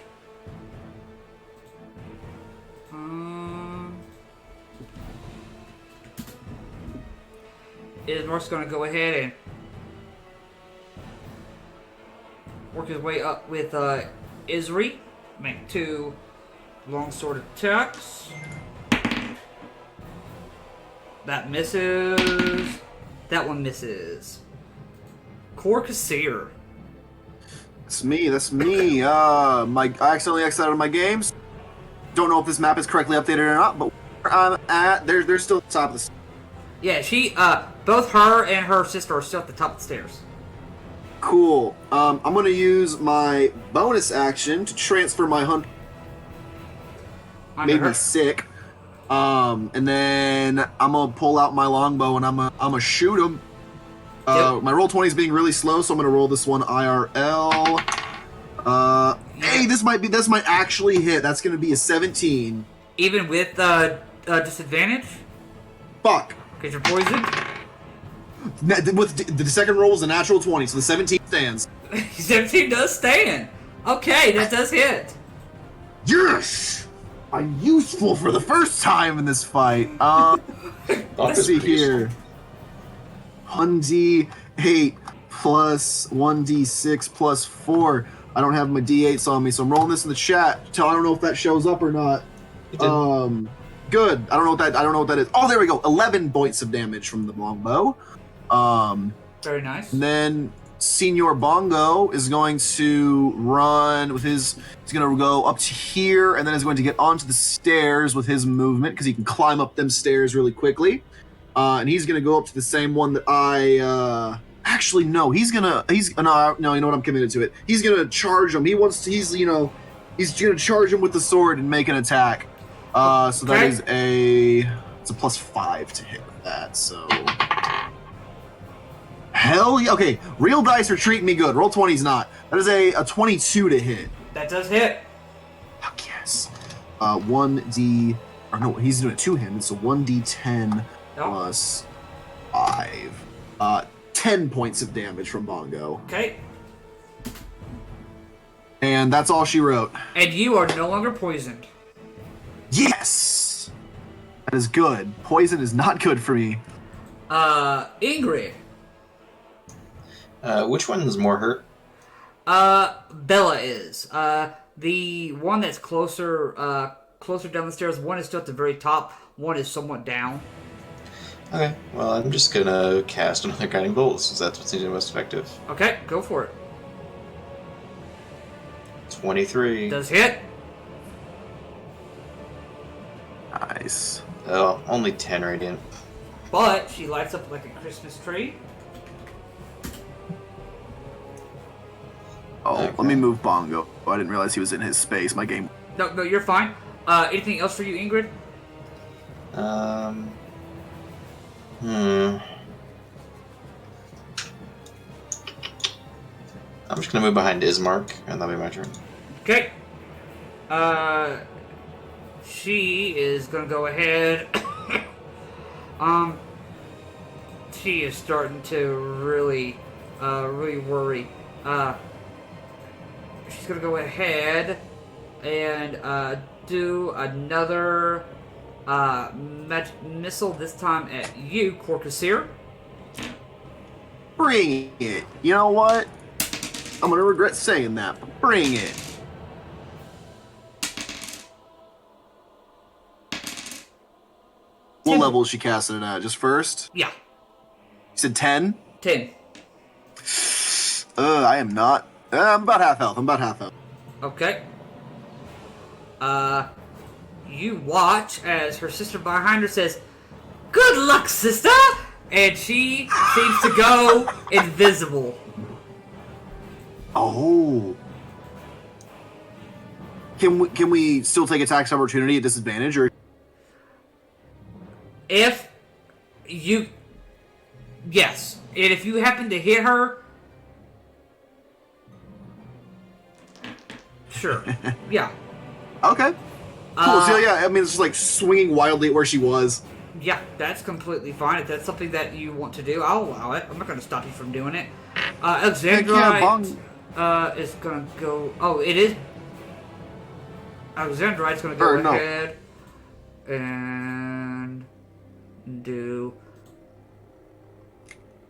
Ismar's gonna go ahead and work his way up with Isri. Make 2 longsword attacks. That misses. That one misses. Corcusir. That's me. I accidentally exited out of my games. Don't know if this map is correctly updated or not, but I'm at, they're still at the top of the stairs. Yeah, she, both her and her sister are still at the top of the stairs. Cool. I'm gonna use my bonus action to transfer my hunt. Made me sick. And then I'm gonna pull out my longbow and I'm gonna shoot him. Yep. My roll 20 is being really slow, so I'm gonna roll this one IRL. Hey, this might actually hit. That's gonna be a 17. Even with disadvantage? Fuck. Because you're poisoned? With the second roll was a natural 20, so the 17 stands. 17 does stand. Okay, that does hit. Yes! I'm useful for the first time in this fight. Let's see here. 1d8 plus 1d6 plus 4. I don't have my d8s on me, so I'm rolling this in the chat. I don't know if that shows up or not. It did. Good. I don't know what that is. Oh, there we go. 11 points of damage from the longbow. Very nice. And then Senor Bongo is going to run with his. He's going to go up to here, and then is going to get onto the stairs with his movement because he can climb up them stairs really quickly. And he's going to go up to the same one that I. Actually, no. He's no. You know what? I'm committed to it. He's going to charge him. He's going to charge him with the sword and make an attack. So that is it's a +5 to hit with that. So. Hell yeah. Okay, real dice are treating me good. Roll 20's not. That is a 22 to hit. That does hit. Fuck yes. 1d... Or no, he's doing it two-handed, so 1d10 plus 5. 10 points of damage from Bongo. Okay. And that's all she wrote. And you are no longer poisoned. Yes! That is good. Poison is not good for me. Ingrid. Which one is more hurt? Bella is. The one that's closer down the stairs, one is still at the very top, one is somewhat down. Okay, well, I'm just gonna cast another Guiding Bolt, since that's what seems the most effective. Okay, go for it. 23. Does hit. Nice. Oh, only 10 radiant. But she lights up like a Christmas tree. Oh, Okay. let me move Bongo. Oh, I didn't realize he was in his space. My game... No, you're fine. Anything else for you, Ingrid? I'm just gonna move behind Ismark, and that'll be my turn. Okay. She is gonna go ahead. She is starting to really worry. She's gonna go ahead and do another missile, this time at you, Corcusir. Bring it. You know what? I'm gonna regret saying that, but bring it. What level is she casting it at? Just first? Yeah, You said 10? 10. I am not. I'm about half health. Okay. You watch as her sister behind her says, "Good luck, sister!" And she seems to go invisible. Oh. Can we still take attacks of opportunity at disadvantage, or? If you... Yes. And if you happen to hit her... Sure. Yeah. Okay. Cool. So yeah, I mean, it's just like swinging wildly at where she was. Yeah, that's completely fine. If that's something that you want to do, I'll allow it. I'm not going to stop you from doing it. Alexandrite is going to go... Oh, it is... Alexandrite's going to go ahead and do...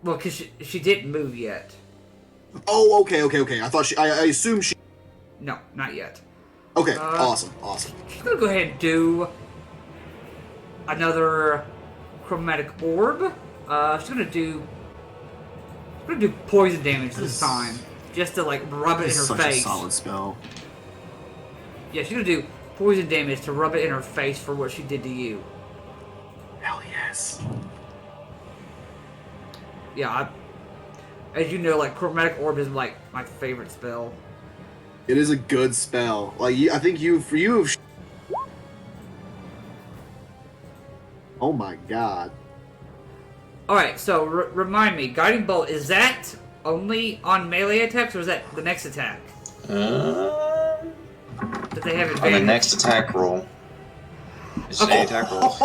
Well, because she didn't move yet. Oh, okay. I thought I assumed she... No, not yet. Okay, awesome. She's going to go ahead and do another chromatic orb. She's going to do poison damage this time. Just to, like, rub it in her such face. a solid spell. Yeah, she's going to do poison damage to rub it in her face for what she did to you. Yes. Yeah, as you know, like Chromatic Orb is like my favorite spell. It is a good spell. Like I think you've. Oh my god. All right, so remind me, Guiding Bolt, is that only on melee attacks, or is that the next attack? On That they have the advantage? next attack roll. It's an attack roll.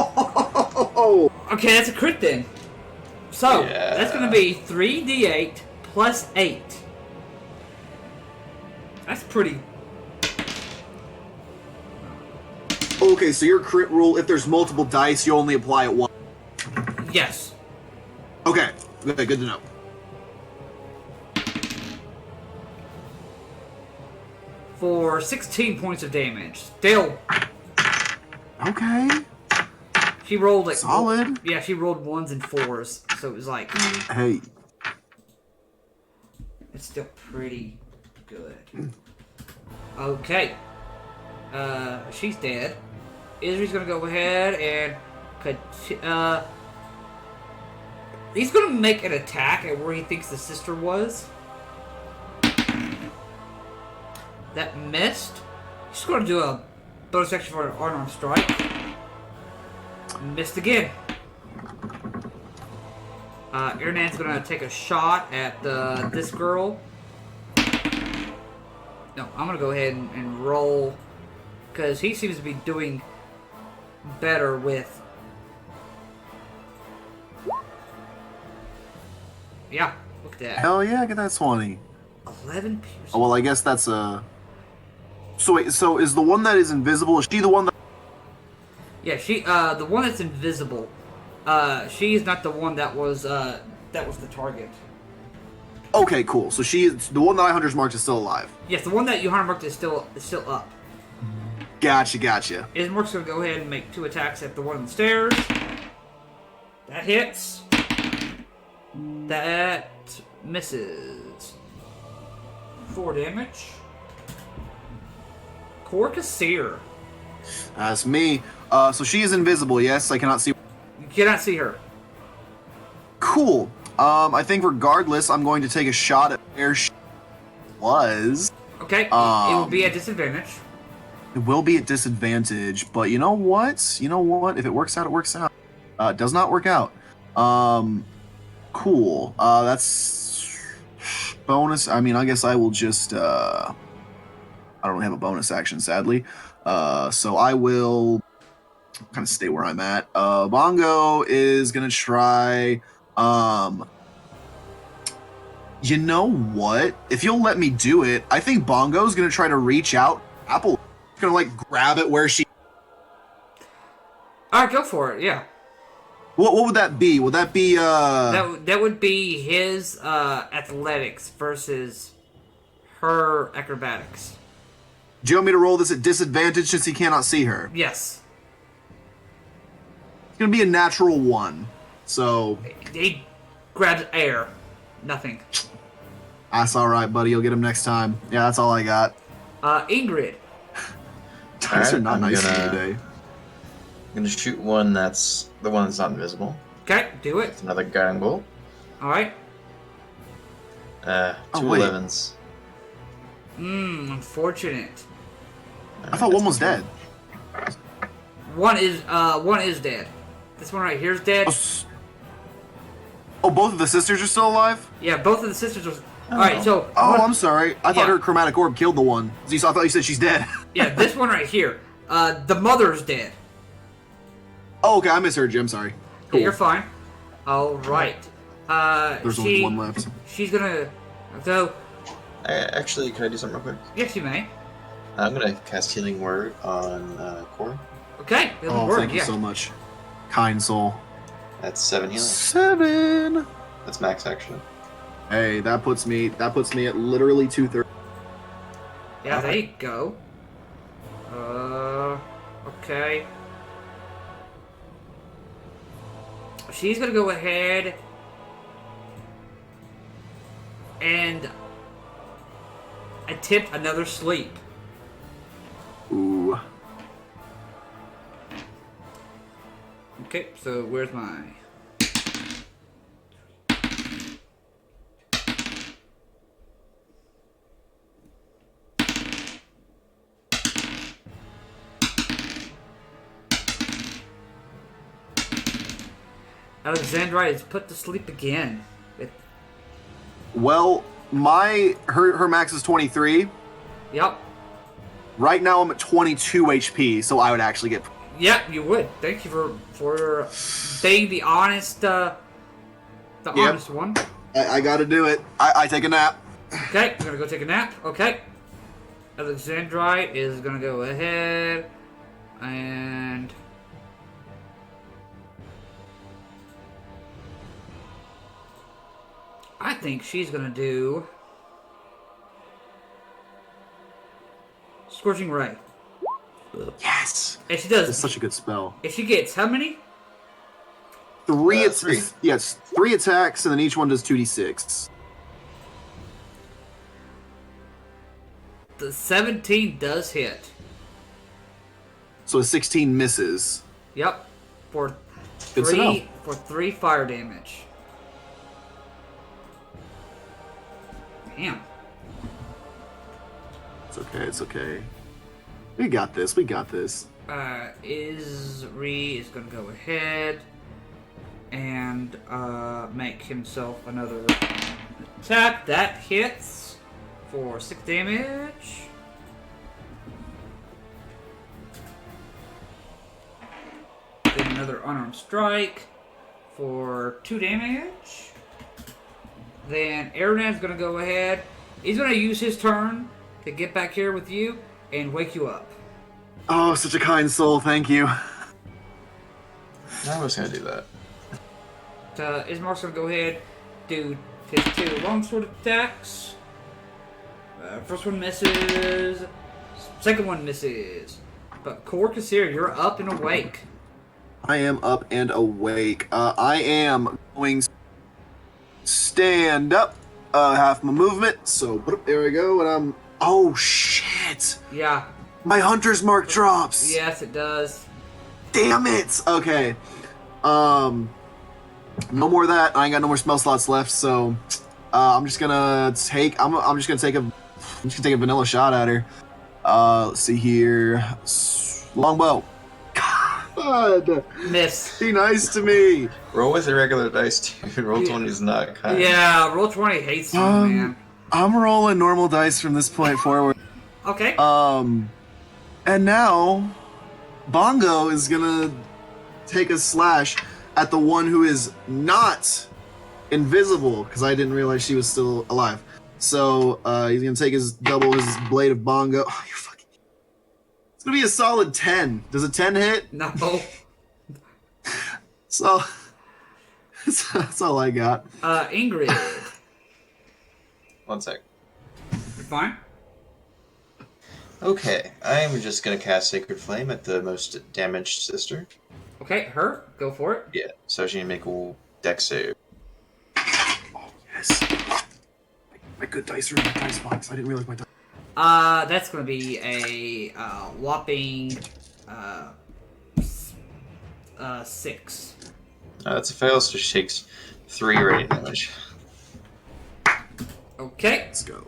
Oh. Okay, that's a crit then. So, Yeah. that's going to be 3d8 plus 8. That's pretty... Okay, so your crit rule, if there's multiple dice, you only apply it once. Yes. Okay, good to know. For 16 points of damage. Still, Okay, she rolled like... solid. Yeah, she rolled 1s and 4s. So it was like... Hey, It's still pretty good. Okay. She's dead. Isri's gonna go ahead and... he's gonna make an attack at where he thinks the sister was. That missed. He's gonna do a bonus action for an unarmed strike. Missed again. Irnan's gonna take a shot at this girl. No, I'm gonna go ahead and roll, because he seems to be doing better with... Yeah, look at that. hell yeah, get that 20. 11 piercing. Oh, well, I guess that's a... So wait, so is the one that is invisible, is she the one that... Yeah, she, the one that's invisible, she's not the one that was the target. Okay, cool. So she is... The one that I Hunter's marked is still alive. Yes, the one that Johanna marked is still up. Gotcha. Ismark's gonna go ahead and make 2 attacks at the one on the stairs. That hits. That misses. 4 damage. Corcusir. That's me. So she is invisible, yes? I cannot see... You cannot see her. Cool. I think regardless, I'm going to take a shot at where she was. Okay, it will be at disadvantage. It will be at disadvantage, but you know what? If it works out, it works out. It does not work out. Cool. That's bonus. I mean, I guess I will just... I don't really have a bonus action, sadly. So I will kind of stay where I'm at. Bongo is going to try... You know what? If you'll let me do it, I think Bongo's going to try to reach out. Apple is going to, like, grab it where she... Alright, go for it, yeah. What would that be? Would that be, That would be his athletics versus her acrobatics. Do you want me to roll this at disadvantage since he cannot see her? Yes. It's going to be a natural 1. So... He grabs air. Nothing. That's alright, buddy. You'll get him next time. Yeah, that's all I got. Ingrid. Dice are not I'm nice to me gonna- today. I'm gonna shoot one that's the one that's not invisible. Okay, do it. It's another guiding bolt. Alright. 2 Oh, wait. 11s. Unfortunate. I thought one was dead. One is dead. This one right here is dead. Oh, both of the sisters are still alive? Yeah, both of the sisters are... Alright, so... Oh, one- I'm sorry. I thought Yeah. her chromatic orb killed the one. I thought you said she's dead. Yeah, this one right here. The mother's dead. Oh, okay. I misheard you. I'm sorry. Yeah, Cool. you're fine. Alright. There's only one left. She's gonna... So... Actually, can I do something real quick? Yes, you may. I'm gonna cast Healing Word on Core. Okay, it'll Oh, work, thank you yeah. so much. Kind soul. That's 7 healing. 7. That's max action. Hey, that puts me at literally 2/3. Yeah, there you go. Okay. She's gonna go ahead and attempt another sleep. Ooh. Okay, so where's my... Alexandrite is put to sleep again. Well, her max is 23. Yep. Right now I'm at 22 HP, so I would actually get... Yep, you would. Thank you for being the honest, honest one. I gotta do it. I take a nap. Okay, I'm gonna go take a nap. Okay. Alexandrite is gonna go ahead and... I think she's gonna do... Scorching Ray. Yes! If she does... It's such a good spell. If she gets how many? Three. Three. Yes, 3 attacks, and then each one does 2d6. The 17 does hit. So a 16 misses. Yep. For Good to know. 3 fire damage. Damn. It's okay, it's okay. We got this, we got this. Isri is gonna go ahead and make himself another attack. That hits for 6 damage. Then another unarmed strike for 2 damage. Then Aranad's gonna go ahead. He's gonna use his turn to get back here with you and wake you up. Oh, such a kind soul, thank you. I was gonna do that. Ismark's gonna go ahead, do his 2 longsword attacks. First one misses. Second one misses. But Corcusir, you're up and awake. I am up and awake. I am going to stand up. Half my movement. So there we go. And I'm... Oh, shit. Yeah. My hunter's mark drops. Yes, it does. Damn it. Okay. No more of that. I ain't got no more spell slots left. So I'm just gonna take... I'm just gonna take a vanilla shot at her. Let's see here. Longbow. God. Miss. Be nice to me. Roll with the regular dice, dude. Roll 20 is not kind. Yeah, roll 20 hates you, man. I'm rolling normal dice from this point forward. Okay. And now Bongo is gonna take a slash at the one who is not invisible, because I didn't realize she was still alive. So he's gonna take his blade of Bongo. Oh, you're fucking... It's gonna be a solid 10. Does a 10 hit? No. So that's all I got. Ingrid. 1 sec. You're fine? Okay, I am just gonna cast Sacred Flame at the most damaged sister. Okay, her. Go for it. Yeah, so she can make a dex save. Oh, yes. My good dice are in my dice box. I didn't realize my dice. That's gonna be a whopping 6. That's a fail, so she takes 3 radiant damage. Okay. Let's go.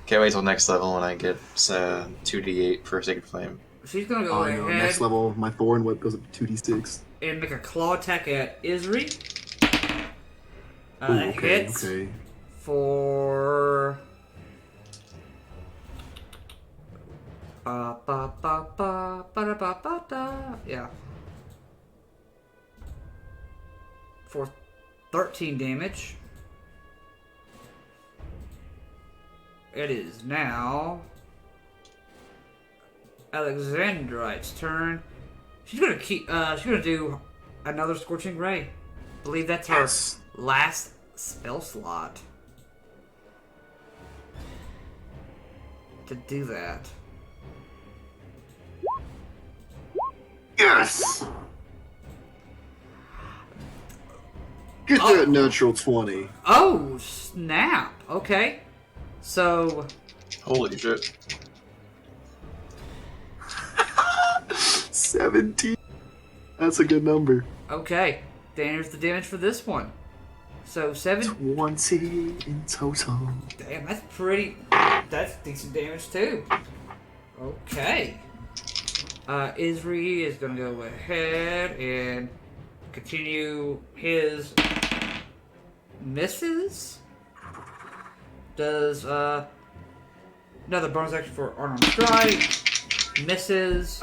Can't wait till next level when I get 2d8 for Sacred Flame. She's gonna go ahead Next level, my Thorn Whip goes up to 2d6. and make a claw attack at Isri. Ooh, That okay, hits okay. for... Yeah. For 13 damage. It is now Alexandrite's turn. She's gonna do another Scorching Ray. I believe that's her Yes. last spell slot. To do that. Yes! Get Oh. that natural 20. Oh, snap. Okay. So, Holy shit. 17. That's a good number. Okay, there's the damage for this one. So 7. 20 in total. Damn, that's decent damage too. Okay. Isri is gonna go ahead and continue his misses. Does another bonus action for unarmed strike. Misses.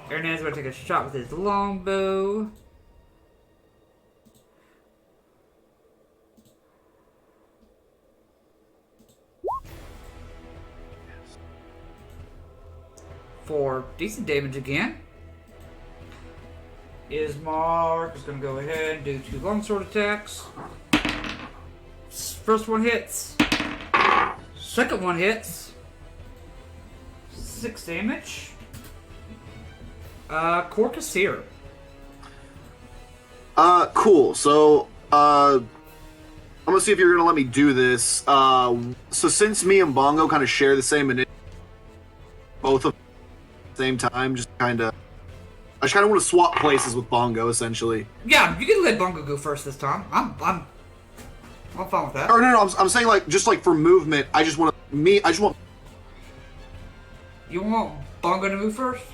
Hernan's gonna take a shot with his longbow. For decent damage again. Ismark is going to go ahead and do 2 longsword attacks. First one hits. Second one hits. 6 damage. Corcusir. Cool. So, I'm gonna see if you're gonna let me do this. So since me and Bongo kind of share the same initiative, both of them at the same time, I just kind of want to swap places with Bongo, essentially. Yeah, you can let Bongo go first this time. I'm fine with that. Or no, I'm saying just for movement. I just want. You want Bongo to move first?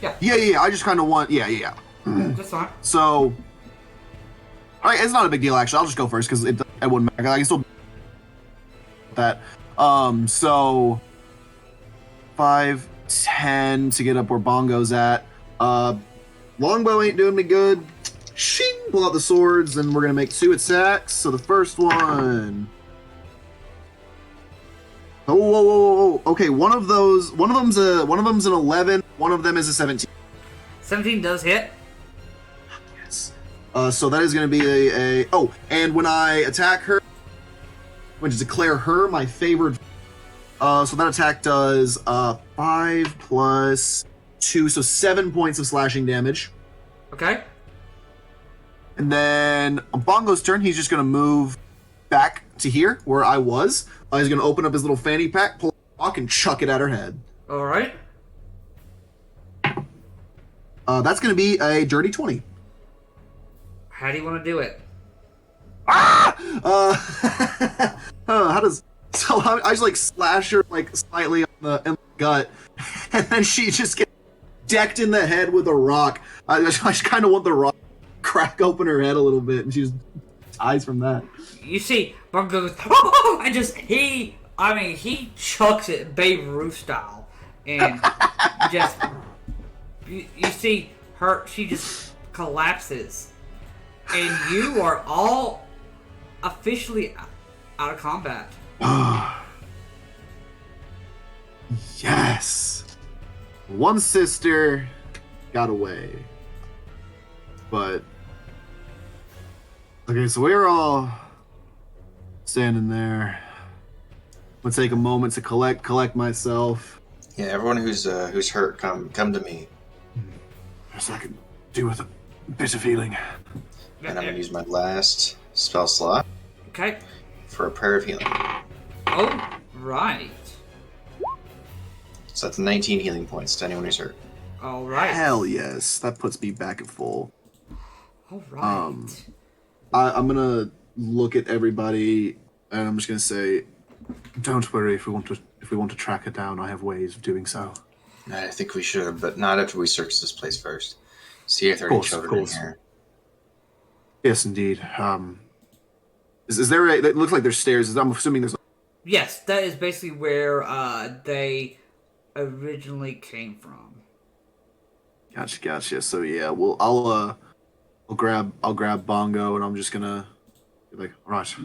Yeah. Yeah. I just kind of want. Yeah. That's fine. So, it's not a big deal actually. I'll just go first because it wouldn't matter. I can still that. So 5, 10 to get up where Bongo's at. Longbow ain't doing me good. Shing! Pull out the swords, and we're gonna make 2 attacks. So the first one. Oh, whoa. Okay, one of them's an 11. One of them is a 17. 17 does hit. Yes. So that is gonna be a. Oh, and when I attack her, when to declare her my favored. So that attack does 5 plus 2, so 7 points of slashing damage. Okay. And then on Bongo's turn, he's just going to move back to here, where I was. He's going to open up his little fanny pack, pull a rock, and chuck it at her head. Alright. That's going to be a dirty 20. How do you want to do it? How does... So I just, slash her, slightly in the gut, and then she just gets decked in the head with a rock. I just kind of want the rock to crack open her head a little bit, and she just dies from that. You see, Bongo goes, oh, and he chucks it Babe Ruth style. And you see her, she just collapses. And you are all officially out of combat. Yes. One sister got away. But okay, so we're all standing there. I'm gonna take a moment to collect myself. Yeah, everyone who's hurt, come to me. So I can do with a bit of healing. And I'm gonna use my last spell slot. Okay. For a prayer of healing. Oh, right. So that's 19 healing points to anyone who's hurt. All right. Hell yes, that puts me back at full. All right. I'm gonna look at everybody, and I'm just gonna say, "Don't worry. If we want to track it down, I have ways of doing so." I think we should, but not after we search this place first. See if there are any children in here. Yes, indeed. Is there a? It looks like there's stairs. I'm assuming there's. Yes, that is basically where they originally came from. Gotcha. So yeah, well, I'll grab Bongo, and I'm just gonna be like, all right,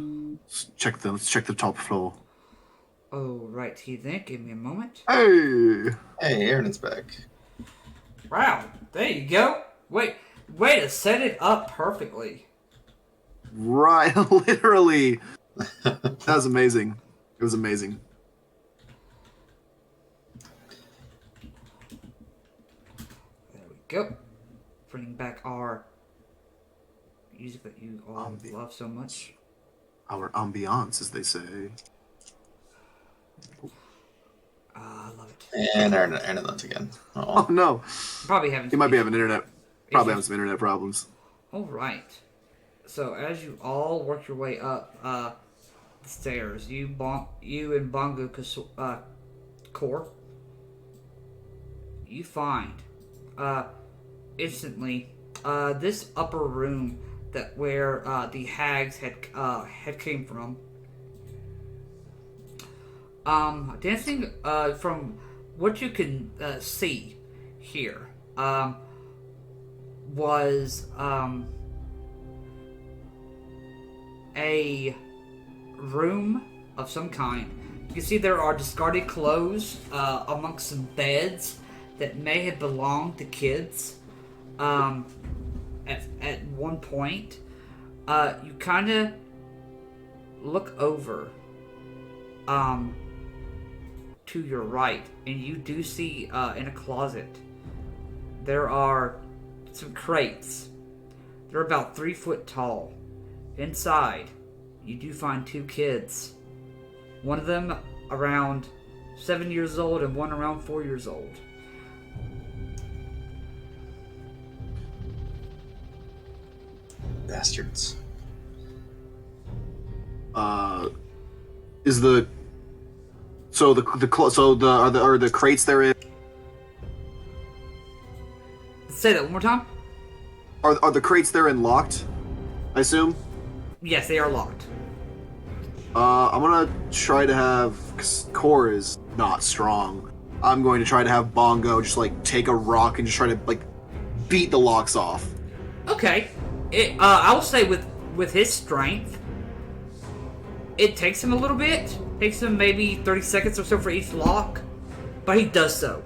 let's check the top floor. Oh, righty then. Give me a moment. Hey, Aaron's back. Wow, there you go. Way to set it up perfectly. right, literally. That was amazing. It was amazing. There we go. Bring back our music that you all love so much. Our ambiance, as they say. I love it. And Aaron left again. Oh no. Probably having. He might be having internet Probably having some internet problems. All right. So as you all work your way up the stairs, you and Bongo Core, you find instantly this upper room where the hags had came from. Dancing from what you can see here was a room of some kind. You can see there are discarded clothes amongst some beds that may have belonged to kids at one point. You kind of look over to your right, and you do see in a closet there are some crates. They're about 3 foot tall. Inside, you do find 2 kids. One of them around 7 years old and one around 4 years old. Bastards. Is the are the crates they're in? Say that one more time. Are the crates they're in locked? I assume. Yes, they are locked. I'm gonna try to have, cause Core is not strong. I'm going to try to have Bongo just like take a rock and just try to like beat the locks off. Okay. I will say with his strength, it takes him a little bit. Takes him maybe 30 seconds or so for each lock, but he does so.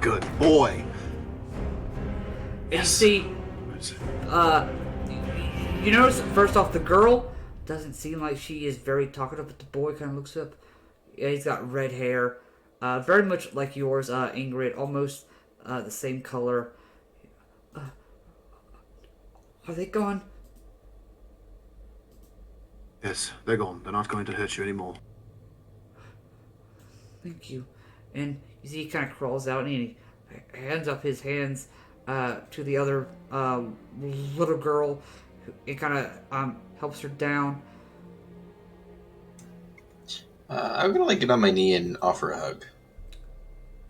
Good boy. And you see, you notice first off the girl doesn't seem like she is very talkative, but the boy kind of looks up. Yeah, he's got red hair, very much like yours, Ingrid, almost the same color. Are they gone? Yes, they're gone. They're not going to hurt you anymore. Thank you. And you see he kind of crawls out and he hands up his hands to the other little girl. It kind of helps her down. I'm gonna like get on my knee and offer a hug.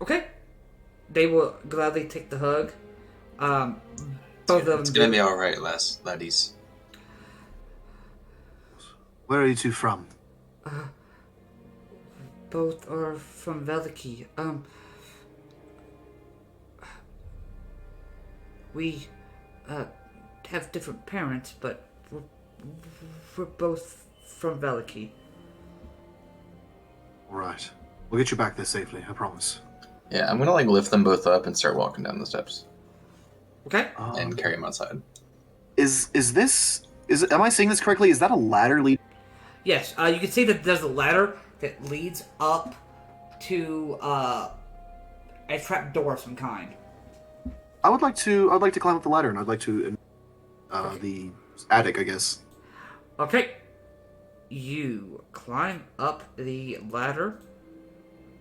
Okay. They will gladly take the hug. Both of them. It's gonna be all right, laddies. Where are you two from? Both are from Vallaki. We have different parents, but we're both from Vallaki. Right. We'll get you back there safely, I promise. Yeah, I'm gonna like lift them both up and start walking down the steps. Okay. And carry them outside. Am I saying this correctly? Is that a ladder lead? Yes, you can see that there's a ladder that leads up to a trap door of some kind. I'd like to climb up the ladder, and I'd like to the attic, I guess. Okay. You climb up the ladder.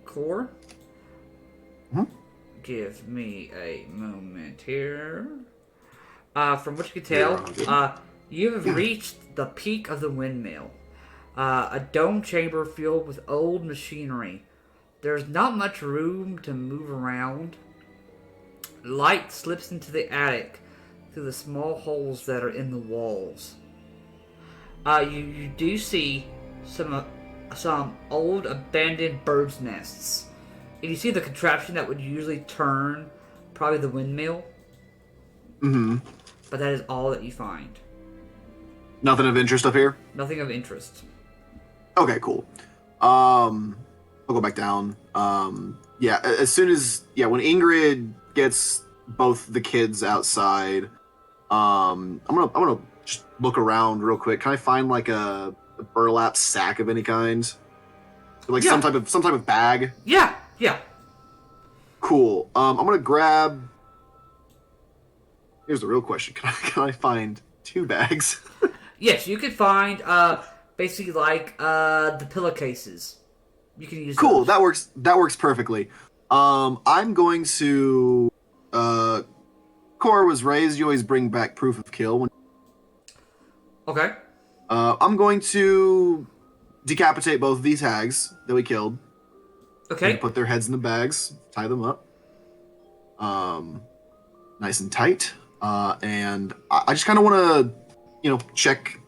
Core. Mm-hmm. Give me a moment here. From what you can tell, you have reached the peak of the windmill. A dome chamber filled with old machinery. There's not much room to move around. Light slips into the attic through the small holes that are in the walls. You do see some old abandoned birds' nests. And you see the contraption that would usually turn probably the windmill. Mm-hmm. But that is all that you find. Nothing of interest up here? Nothing of interest. Okay, cool. I'll go back down. Yeah, as soon as when Ingrid gets both the kids outside, I'm gonna just look around real quick. Can I find like a burlap sack of any kind? Like some type of bag? Yeah. Cool. I'm gonna grab. Here's the real question: Can I find 2 bags? Yes, you could find basically like the pillowcases. You can use. Cool. Those. That works perfectly. I'm going to Cora was raised, you always bring back proof of kill. Okay. I'm going to decapitate both of these hags that we killed. Okay. And put their heads in the bags, tie them up, nice and tight. And I just kind of want to, check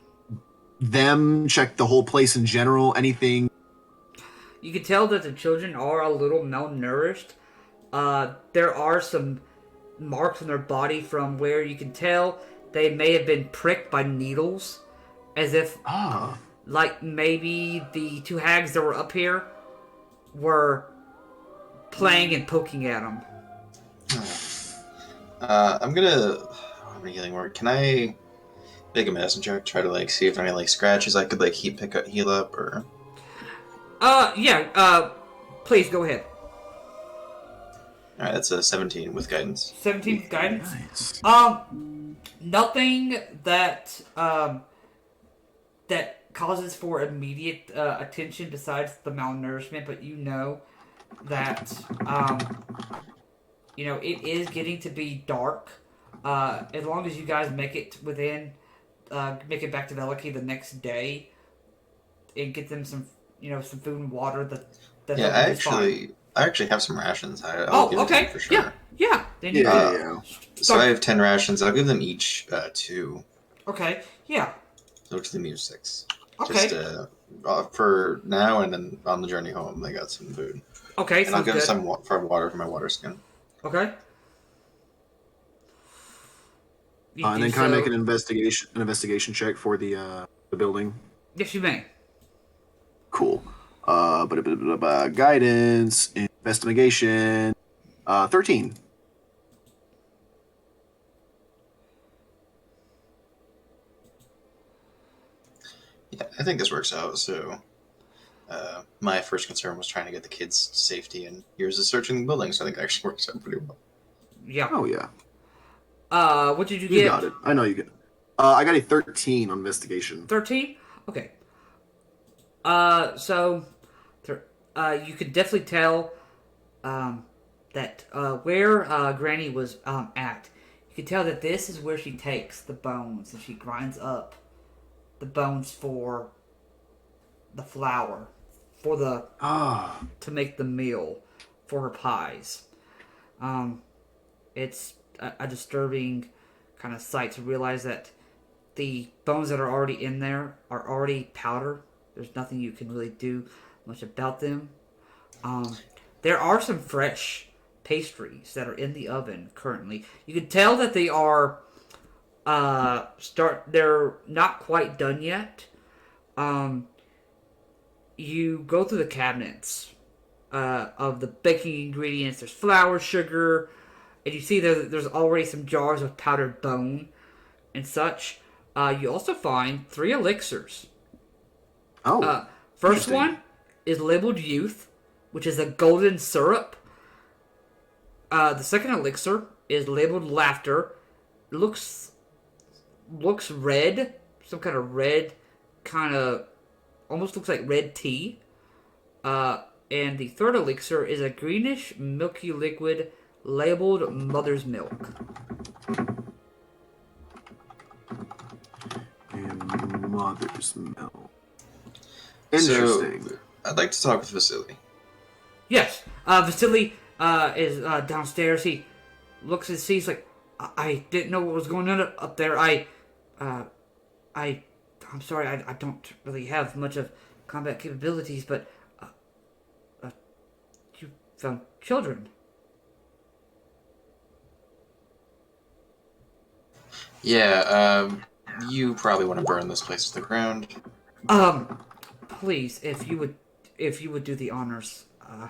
them, check the whole place in general. Anything. You can tell that the children are a little malnourished. There are some marks on their body from where you can tell they may have been pricked by needles, as if, like maybe the two hags that were up here were playing and poking at them. I'm gonna healing word. Can I make a medicine check? Try to see if there are any scratches I could heal up or. Yeah. Please go ahead. All right, that's a 17 with guidance. 17 with guidance. Nice. Nothing that that causes for immediate attention besides the malnourishment, but that it is getting to be dark. As long as you guys make it make it back to Vallaki the next day, and get them some some food and water. I actually have some rations. I'll give okay. Them for sure. Yeah. Then So I have 10 rations. I'll give them each 2. Okay. Yeah. Which leave me with 6. Okay. Just for now, and then on the journey home, they got some food. Okay. And I'll give them some water for my water skin. Okay. And then can I make an investigation check for the building? Yes, you may. Cool. Guidance, investigation, 13. Yeah, I think this works out. So, my first concern was trying to get the kids' safety, and yours is searching the building. So I think it actually works out pretty well. Yeah. Oh yeah. What did you get? You got it. I know you get it. I got a 13 on investigation. 13? Okay. So you could definitely tell that where Granny was at. You could tell that this is where she takes the bones and she grinds up the bones for the flour, for the to make the meal for her pies. It's a disturbing kind of sight to realize that the bones that are already in there are already powder. There's nothing you can really do much about them. There are some fresh pastries that are in the oven currently. You can tell that they are they're not quite done yet. You go through the cabinets of the baking ingredients. There's flour, sugar, and you see there's already some jars of powdered bone and such. You also find 3 elixirs. First one is labeled Youth, which is a golden syrup. The second elixir is labeled Laughter. It looks red, some kind of red, almost looks like red tea. And the third elixir is a greenish, milky liquid labeled Mother's Milk. And Mother's Milk. Interesting. So, I'd like to talk with Vasily. Yes, Vasily is downstairs. He looks and sees I didn't know what was going on up there. I'm sorry. I don't really have much of combat capabilities, but you found children. Yeah. You probably want to burn this place to the ground. Please, if you would do the honors. I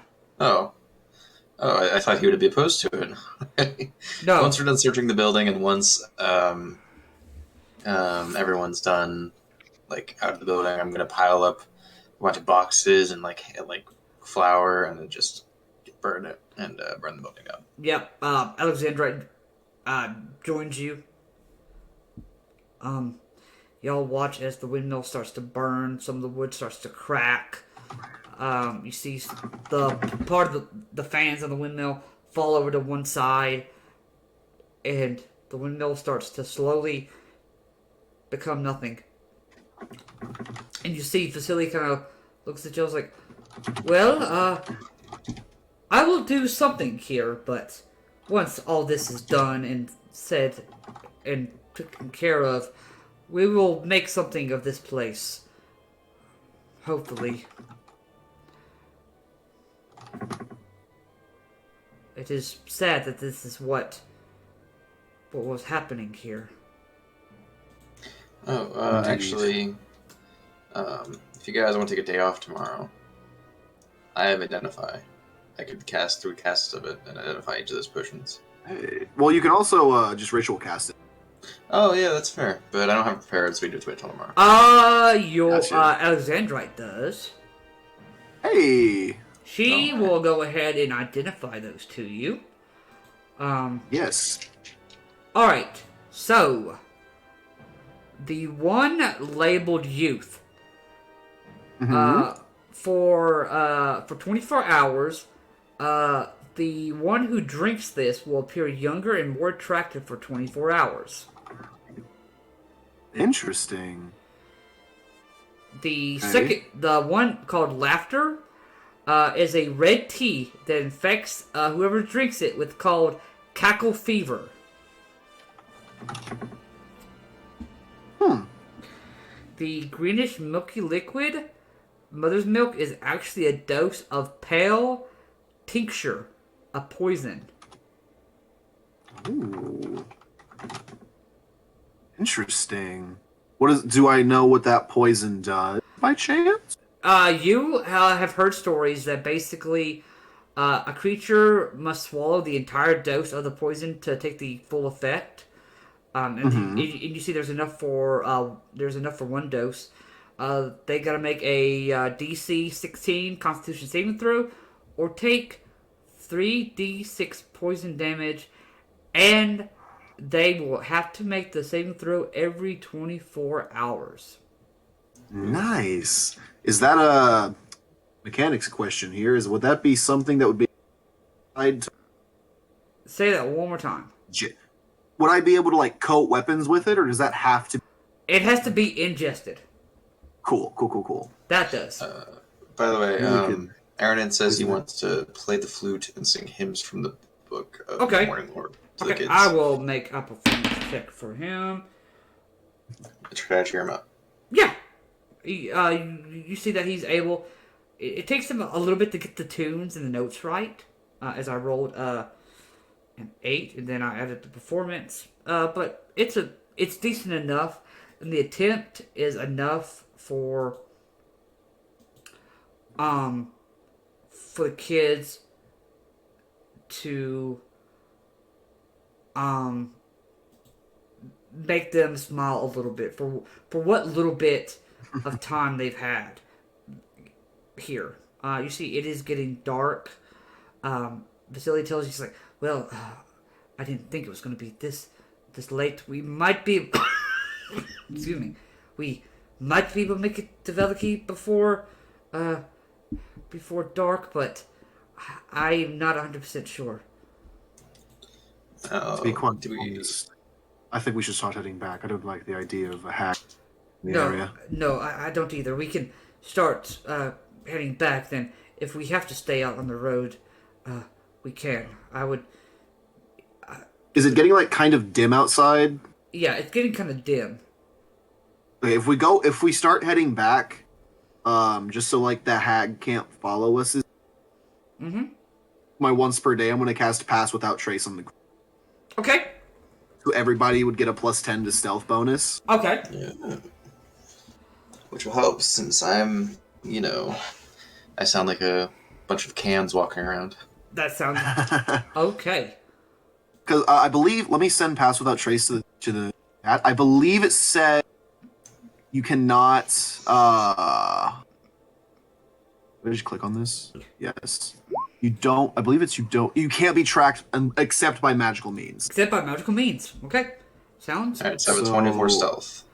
thought he would be opposed to it. No. Once we're done searching the building, and once everyone's done, out of the building, I'm gonna pile up a bunch of boxes and flour, and then just burn it and burn the building down. Yep. Alexandrite joins you. Y'all watch as the windmill starts to burn. Some of the wood starts to crack. You see the part of the fans of the windmill fall over to one side, and the windmill starts to slowly become nothing. And you see Vasily kind of looks at Joe's like, well, I will do something here, but once all this is done and said and taken care of, we will make something of this place. Hopefully. It is sad that this is what was happening here. Oh, actually, if you guys want to take a day off tomorrow, I have Identify. I could cast 3 casts of it and identify each of those potions. Hey. Well, you can also just ritual cast it. Oh, yeah, that's fair. But I don't have prepared, so we do have to wait till tomorrow. Your Gotcha. Alexandrite does. Hey. She will go ahead and identify those to you. Yes. Alright, so the one labeled youth for 24 hours, the one who drinks this will appear younger and more attractive for 24 hours. Interesting. The second, the one called Laughter, is a red tea that infects whoever drinks it with called cackle fever. The greenish milky liquid, mother's milk, is actually a dose of pale tincture, a poison. Ooh. Interesting. Do I know what that poison does by chance? You have heard stories that basically a creature must swallow the entire dose of the poison to take the full effect. And you see there's enough for one dose. They gotta make a DC 16 Constitution saving throw, or take 3d6 poison damage, and they will have to make the saving throw every 24 hours. Nice. Is that a mechanics question here? Would that be something that would be tied to... Say that one more time. Would I be able to like coat weapons with it, or does that have to? It has to be ingested. Cool. That does. By the way, Really Aaron says he wants to play the flute and sing hymns from the book of the Morning Lord to the kids. I will make a performance check for him. Try to cheer him up. Yeah. You see that he's able... It takes him a little bit to get the tunes and the notes right, as I rolled an 8, and then I added the performance. But it's decent enough, and the attempt is enough for the kids to make them smile a little bit for what little bit of time they've had here. You see, it is getting dark. Vasily tells you, he's like, well, I didn't think it was going to be this late. We might be... excuse me. We might be able to make it to Vallaki before dark, but I'm not 100% sure. To be quite honest, I think we should start heading back. I don't like the idea of a hack in the area. No, I don't either. We can start heading back, then if we have to stay out on the road, we can. I would... Is it getting like kind of dim outside? Yeah, it's getting kind of dim. Okay, if we start heading back, just so like the hag can't follow us, my once per day, I'm gonna cast Pass Without Trace on the group. Okay. So everybody would get a +10 to stealth bonus. Okay. Yeah. Which will help since I'm, I sound like a bunch of cans walking around. That sounds okay. Because I believe, let me send Pass Without Trace to the chat. I believe it said you cannot. Did you click on this? Yes. You don't. I believe it's you don't. You can't be tracked except by magical means. Except by magical means. Okay. Sounds. All right, so I have a 24 stealth.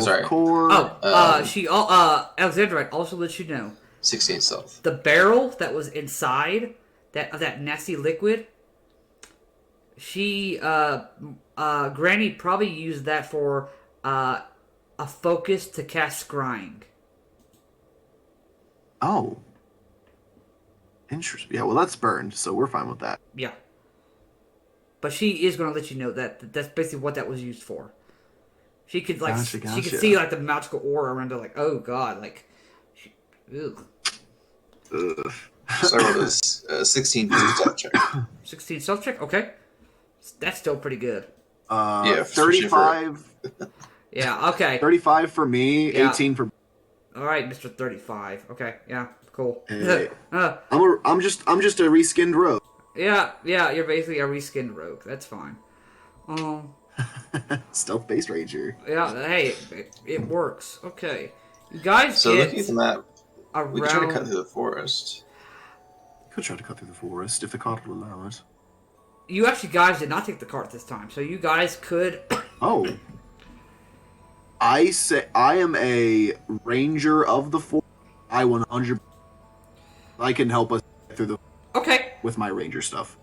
Sorry. Core. Alexandrite also lets you know 16 stealth. the barrel that was inside that nasty liquid She, Granny probably used that for a focus to cast scrying. Oh. Interesting. Yeah, well, that's burned, so we're fine with that. Yeah. But she is going to let you know that that's basically what that was used for. She could, like, Gotcha, she gotcha. could see, like, the magical aura around her, like, oh, God, like, ugh. Ugh. So I rolled a 16 for stealth check. 16 stealth check? Okay. That's still pretty good. Yeah, 35. Yeah, okay. 35 for me, Yeah. 18 for. Alright, Mr. 35. Okay, yeah, cool. Hey. I'm just a reskinned rogue. Yeah, you're basically a reskinned rogue. That's fine. Stealth based ranger. Yeah, hey, it works. Okay. You guys So get looking at the map, we could try to cut around... through the forest. Could try to cut through the forest if the cart will allow it. You actually guys did not take the cart this time, so you guys could... Oh. I say I am a ranger of the forest. I 100. I can help us get through the Okay. with my ranger stuff.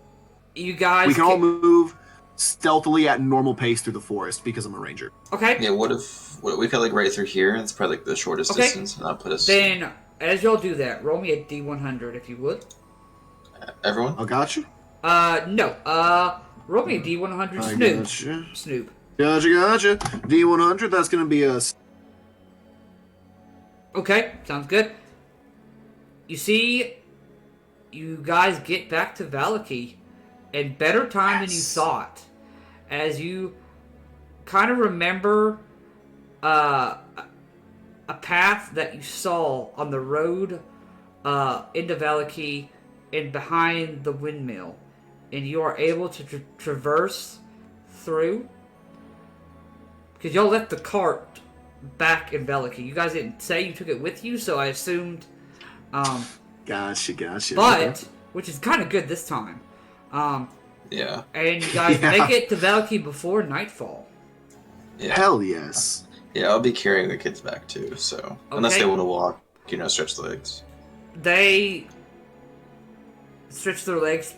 You guys... We can all move stealthily at normal pace through the forest because I'm a ranger. Okay. Yeah, what if we cut like right through here? It's probably like the shortest Okay. distance, and that'll put us. Then, as y'all do that, roll me a D100 if you would. Everyone. I got you. No. Roll me a D100 I Snoop. gotcha. Snoop. Gotcha. D100. That's gonna be a. Okay, sounds good. You see, you guys get back to Vallaki in better time than you thought, as you kind of remember a path that you saw on the road into Vallaki and behind the windmill, and you are able to traverse through, because y'all left the cart back in Vallaki. You guys didn't say you took it with you, so I assumed. Gotcha. But, which is kind of good this time. Yeah. And you guys make it to Vallaki before nightfall. Yeah. Hell yes. Yeah, I'll be carrying the kids back too. So unless Okay. they want to walk, stretch the legs. They stretch their legs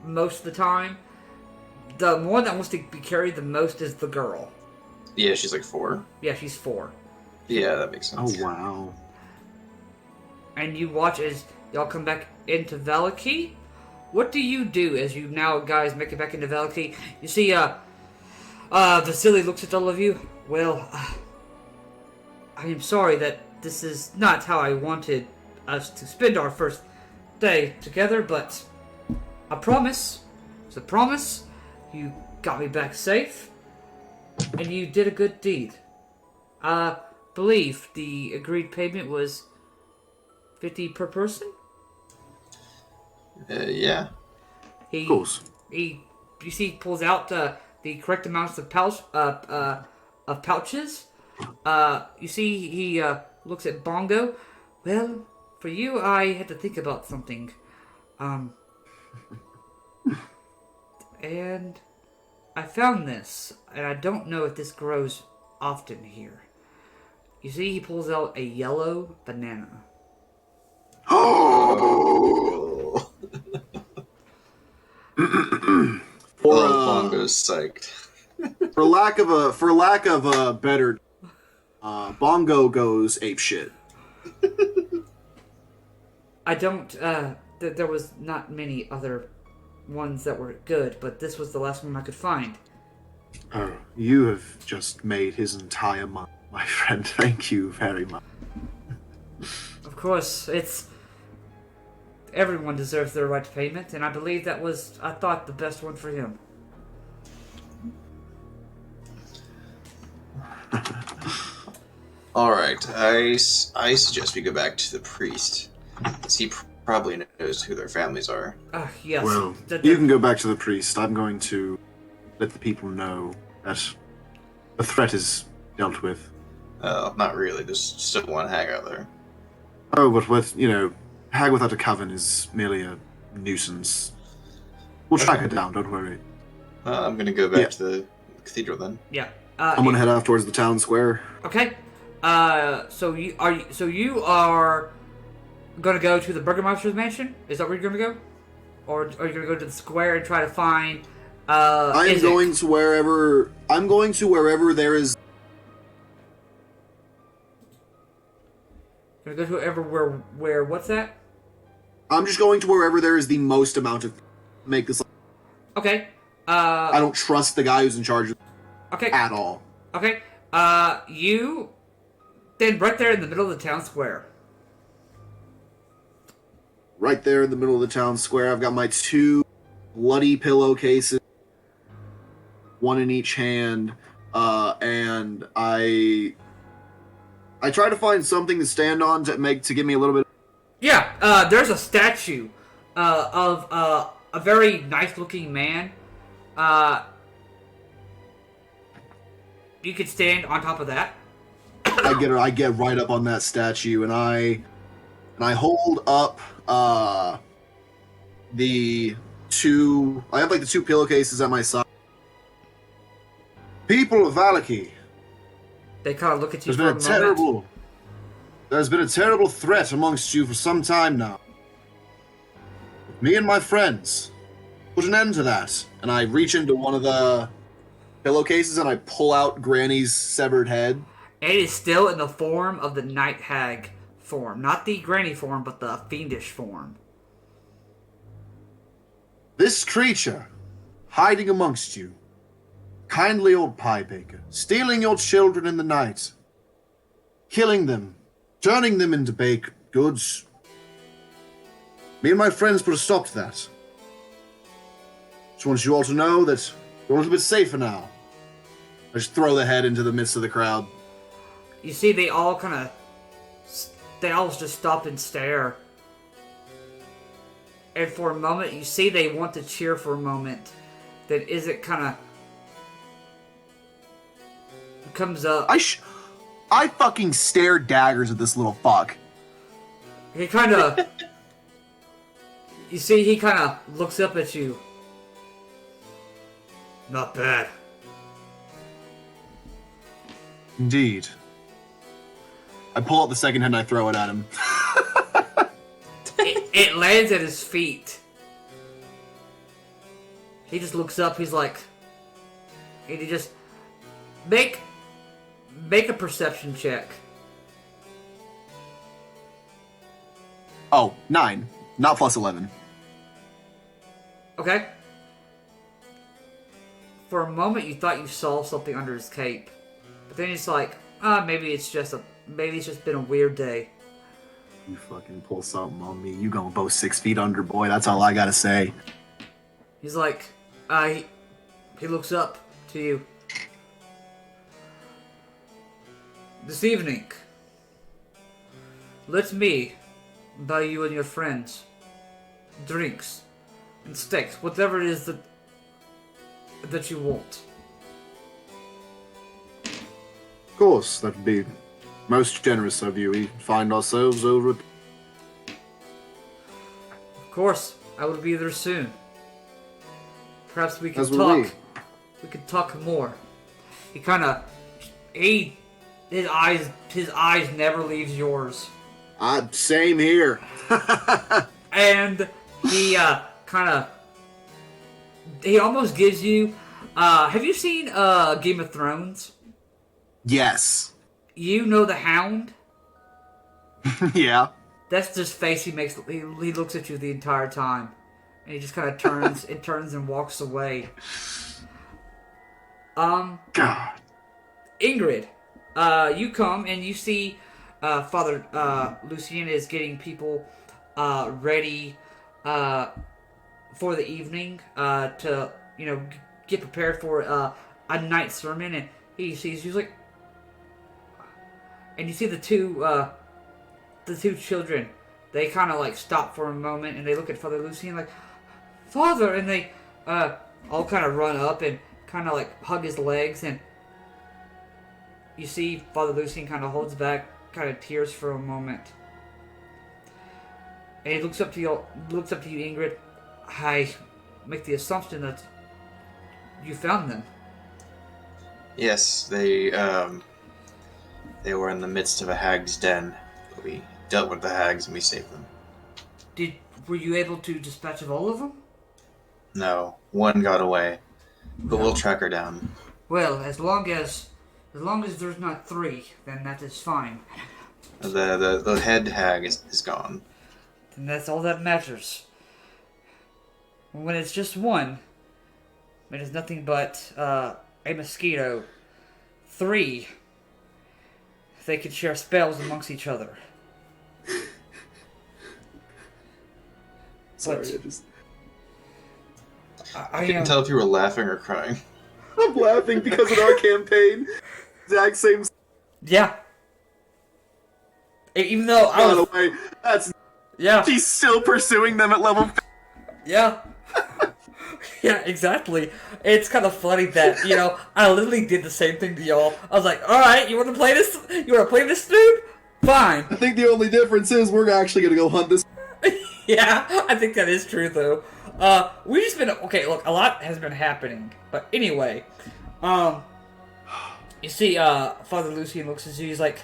most of the time. The one that wants to be carried the most is the girl. Yeah, she's like 4. Yeah, she's 4. Yeah, that makes Oh sense. wow. And you watch as y'all come back into Vallaki. What do you do as you now guys make it back into Vallaki? You see, Vasily looks at all of you. Well, I am sorry that this is not how I wanted us to spend our first day together, but I promise, it's a promise, you got me back safe, and you did a good deed. I believe the agreed payment was 50 per person? Yeah. Of course. You see, he pulls out the correct amounts of pouches. You see, he looks at Bongo. Well, for you, I had to think about something. And I found this, and I don't know if this grows often here. You see, he pulls out a yellow banana. Oh. Bongo's psyched. For lack of a better, Bongo goes ape shit. I don't, there was not many other ones that were good, but this was the last one I could find. Oh, you have just made his entire month, my friend. Thank you very much. Of course, everyone deserves their right to payment, and I believe that was, I thought, the best one for him. Alright, I suggest we go back to the priest. Because he probably knows who their families are. Yes. Well, you can go back to the priest. I'm going to let the people know that the threat is dealt with. Not really, there's still one hag out there. Oh, but hag without a coven is merely a nuisance. We'll track her down, don't worry. I'm gonna go back to the cathedral then. Yeah. I'm gonna head off towards the town square. Okay. So you are gonna go to the Burgermeister's mansion? Is that where you're gonna go? Or are you gonna go to the square and try to find I'm going to wherever there is. Gonna go to where what's that? I'm just going to wherever there is the most amount of make this. Okay. I don't trust the guy who's in charge of okay. at all. Okay. You then right there in the middle of the town square. Right there in the middle of the town square, I've got my 2 bloody pillowcases, one in each hand, and I try to find something to stand on to give me a little bit. Yeah, there's a statue of a very nice-looking man. You could stand on top of that. I get right up on that statue, and I hold up the 2. I have like the 2 pillowcases at my side. People of Vallaki. They kind of look at you for a moment. There's been a terrible threat amongst you for some time now. Me and my friends put an end to that. And I reach into one of the pillowcases and I pull out Granny's severed head. It is still in the form of the Night Hag form. Not the Granny form, but the fiendish form. This creature, hiding amongst you, kindly old pie baker, stealing your children in the night, killing them, turning them into baked goods. Me and my friends put a stop to that. Just want you all to know that you're a little bit safer now. I just throw the head into the midst of the crowd. You see, they all just stop and stare. And for a moment, you see they want to cheer for a moment. Then Izzet kind of comes up. I fucking stare daggers at this little fuck. He kind of... You see, he kind of looks up at you. Not bad. Indeed. I pull out the second head and I throw it at him. It lands at his feet. He just looks up, he's like... And he just... Make a perception check. Oh, 9. Not plus 11. Okay. For a moment, you thought you saw something under his cape. But then it's like, maybe it's just been a weird day. You fucking pull something on me, you gonna go 6 feet under, boy. That's all I gotta say. He's like, he looks up to you. This evening, let me buy you and your friends drinks and steaks, whatever it is that you want. Of course, that would be most generous of you. We find ourselves over at... Of course, I will be there soon. Perhaps we can As will talk. We can talk more. His eyes never leaves yours. Same here. And he he almost gives you. Have you seen Game of Thrones? Yes. You know the Hound? Yeah. That's this face he makes. He looks at you the entire time, and he just kind of turns and walks away. God. Ingrid, you come and you see Father Lucien is getting people ready for the evening to get prepared for a night sermon, and he sees you like. And you see the two children. They kind of like stop for a moment and they look at Father Lucien like, Father, and they all kind of run up and kind of like hug his legs, and you see Father Lucien kind of holds back, kind of tears for a moment, and he looks up to you, Ingrid. I make the assumption that you found them. Yes, they were in the midst of a hag's den. We dealt with the hags and we saved them. Were you able to dispatch of all of them? No, one got away. But we'll track her down. Well, as long as there's not 3, then that is fine. The head hag is gone. And that's all that matters. When it's just one, it is nothing but a mosquito. 3, they can share spells amongst each other. Sorry, But- I just... I couldn't tell if you were laughing or crying. I'm laughing because in our campaign, exact same... Yeah. Even though I By was... the way, that's... Yeah. He's still pursuing them at level... Yeah. Yeah, exactly. It's kind of funny that, I literally did the same thing to y'all. I was like, alright, you want to play this? You want to play this dude? Fine. I think the only difference is we're actually going to go hunt this... Yeah, I think that is true, though. We've just been... Okay, look, a lot has been happening. But anyway, you see, Father Lucian looks at you, he's like,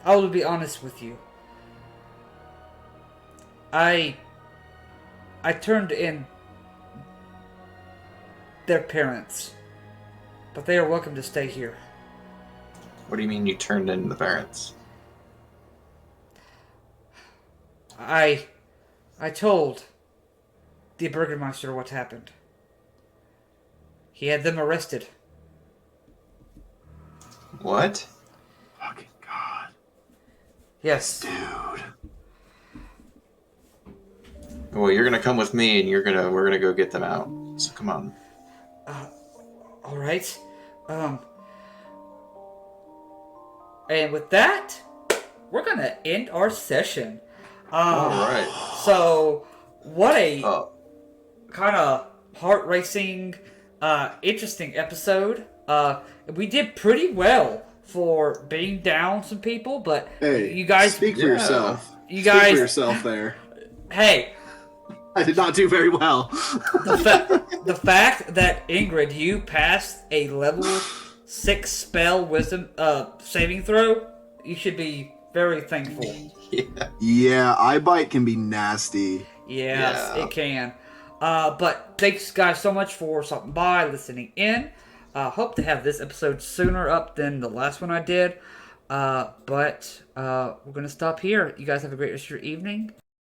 I will be honest with you. I turned in their parents, but they are welcome to stay here. What do you mean you turned in the parents? I told the Burgermeister what happened. He had them arrested. What? Fucking God. Yes. Dude. Well, you're gonna come with me, and we're gonna go get them out. So come on. All right. And with that, we're gonna end our session. All right. So, what a Oh, kind of heart-racing, interesting episode. We did pretty well for being down some people, but Hey, you guys, speak for Yeah. yourself. You Speak guys- for yourself there. hey, I did not do very well. the fact that Ingrid, you passed a level 6 spell wisdom saving throw, you should be very thankful. yeah. Yeah, eye bite can be nasty. Yes, Yeah. it can. But thanks, guys, so much for stopping by, listening in. Hope to have this episode sooner up than the last one I did. But we're going to stop here. You guys have a great rest of your evening,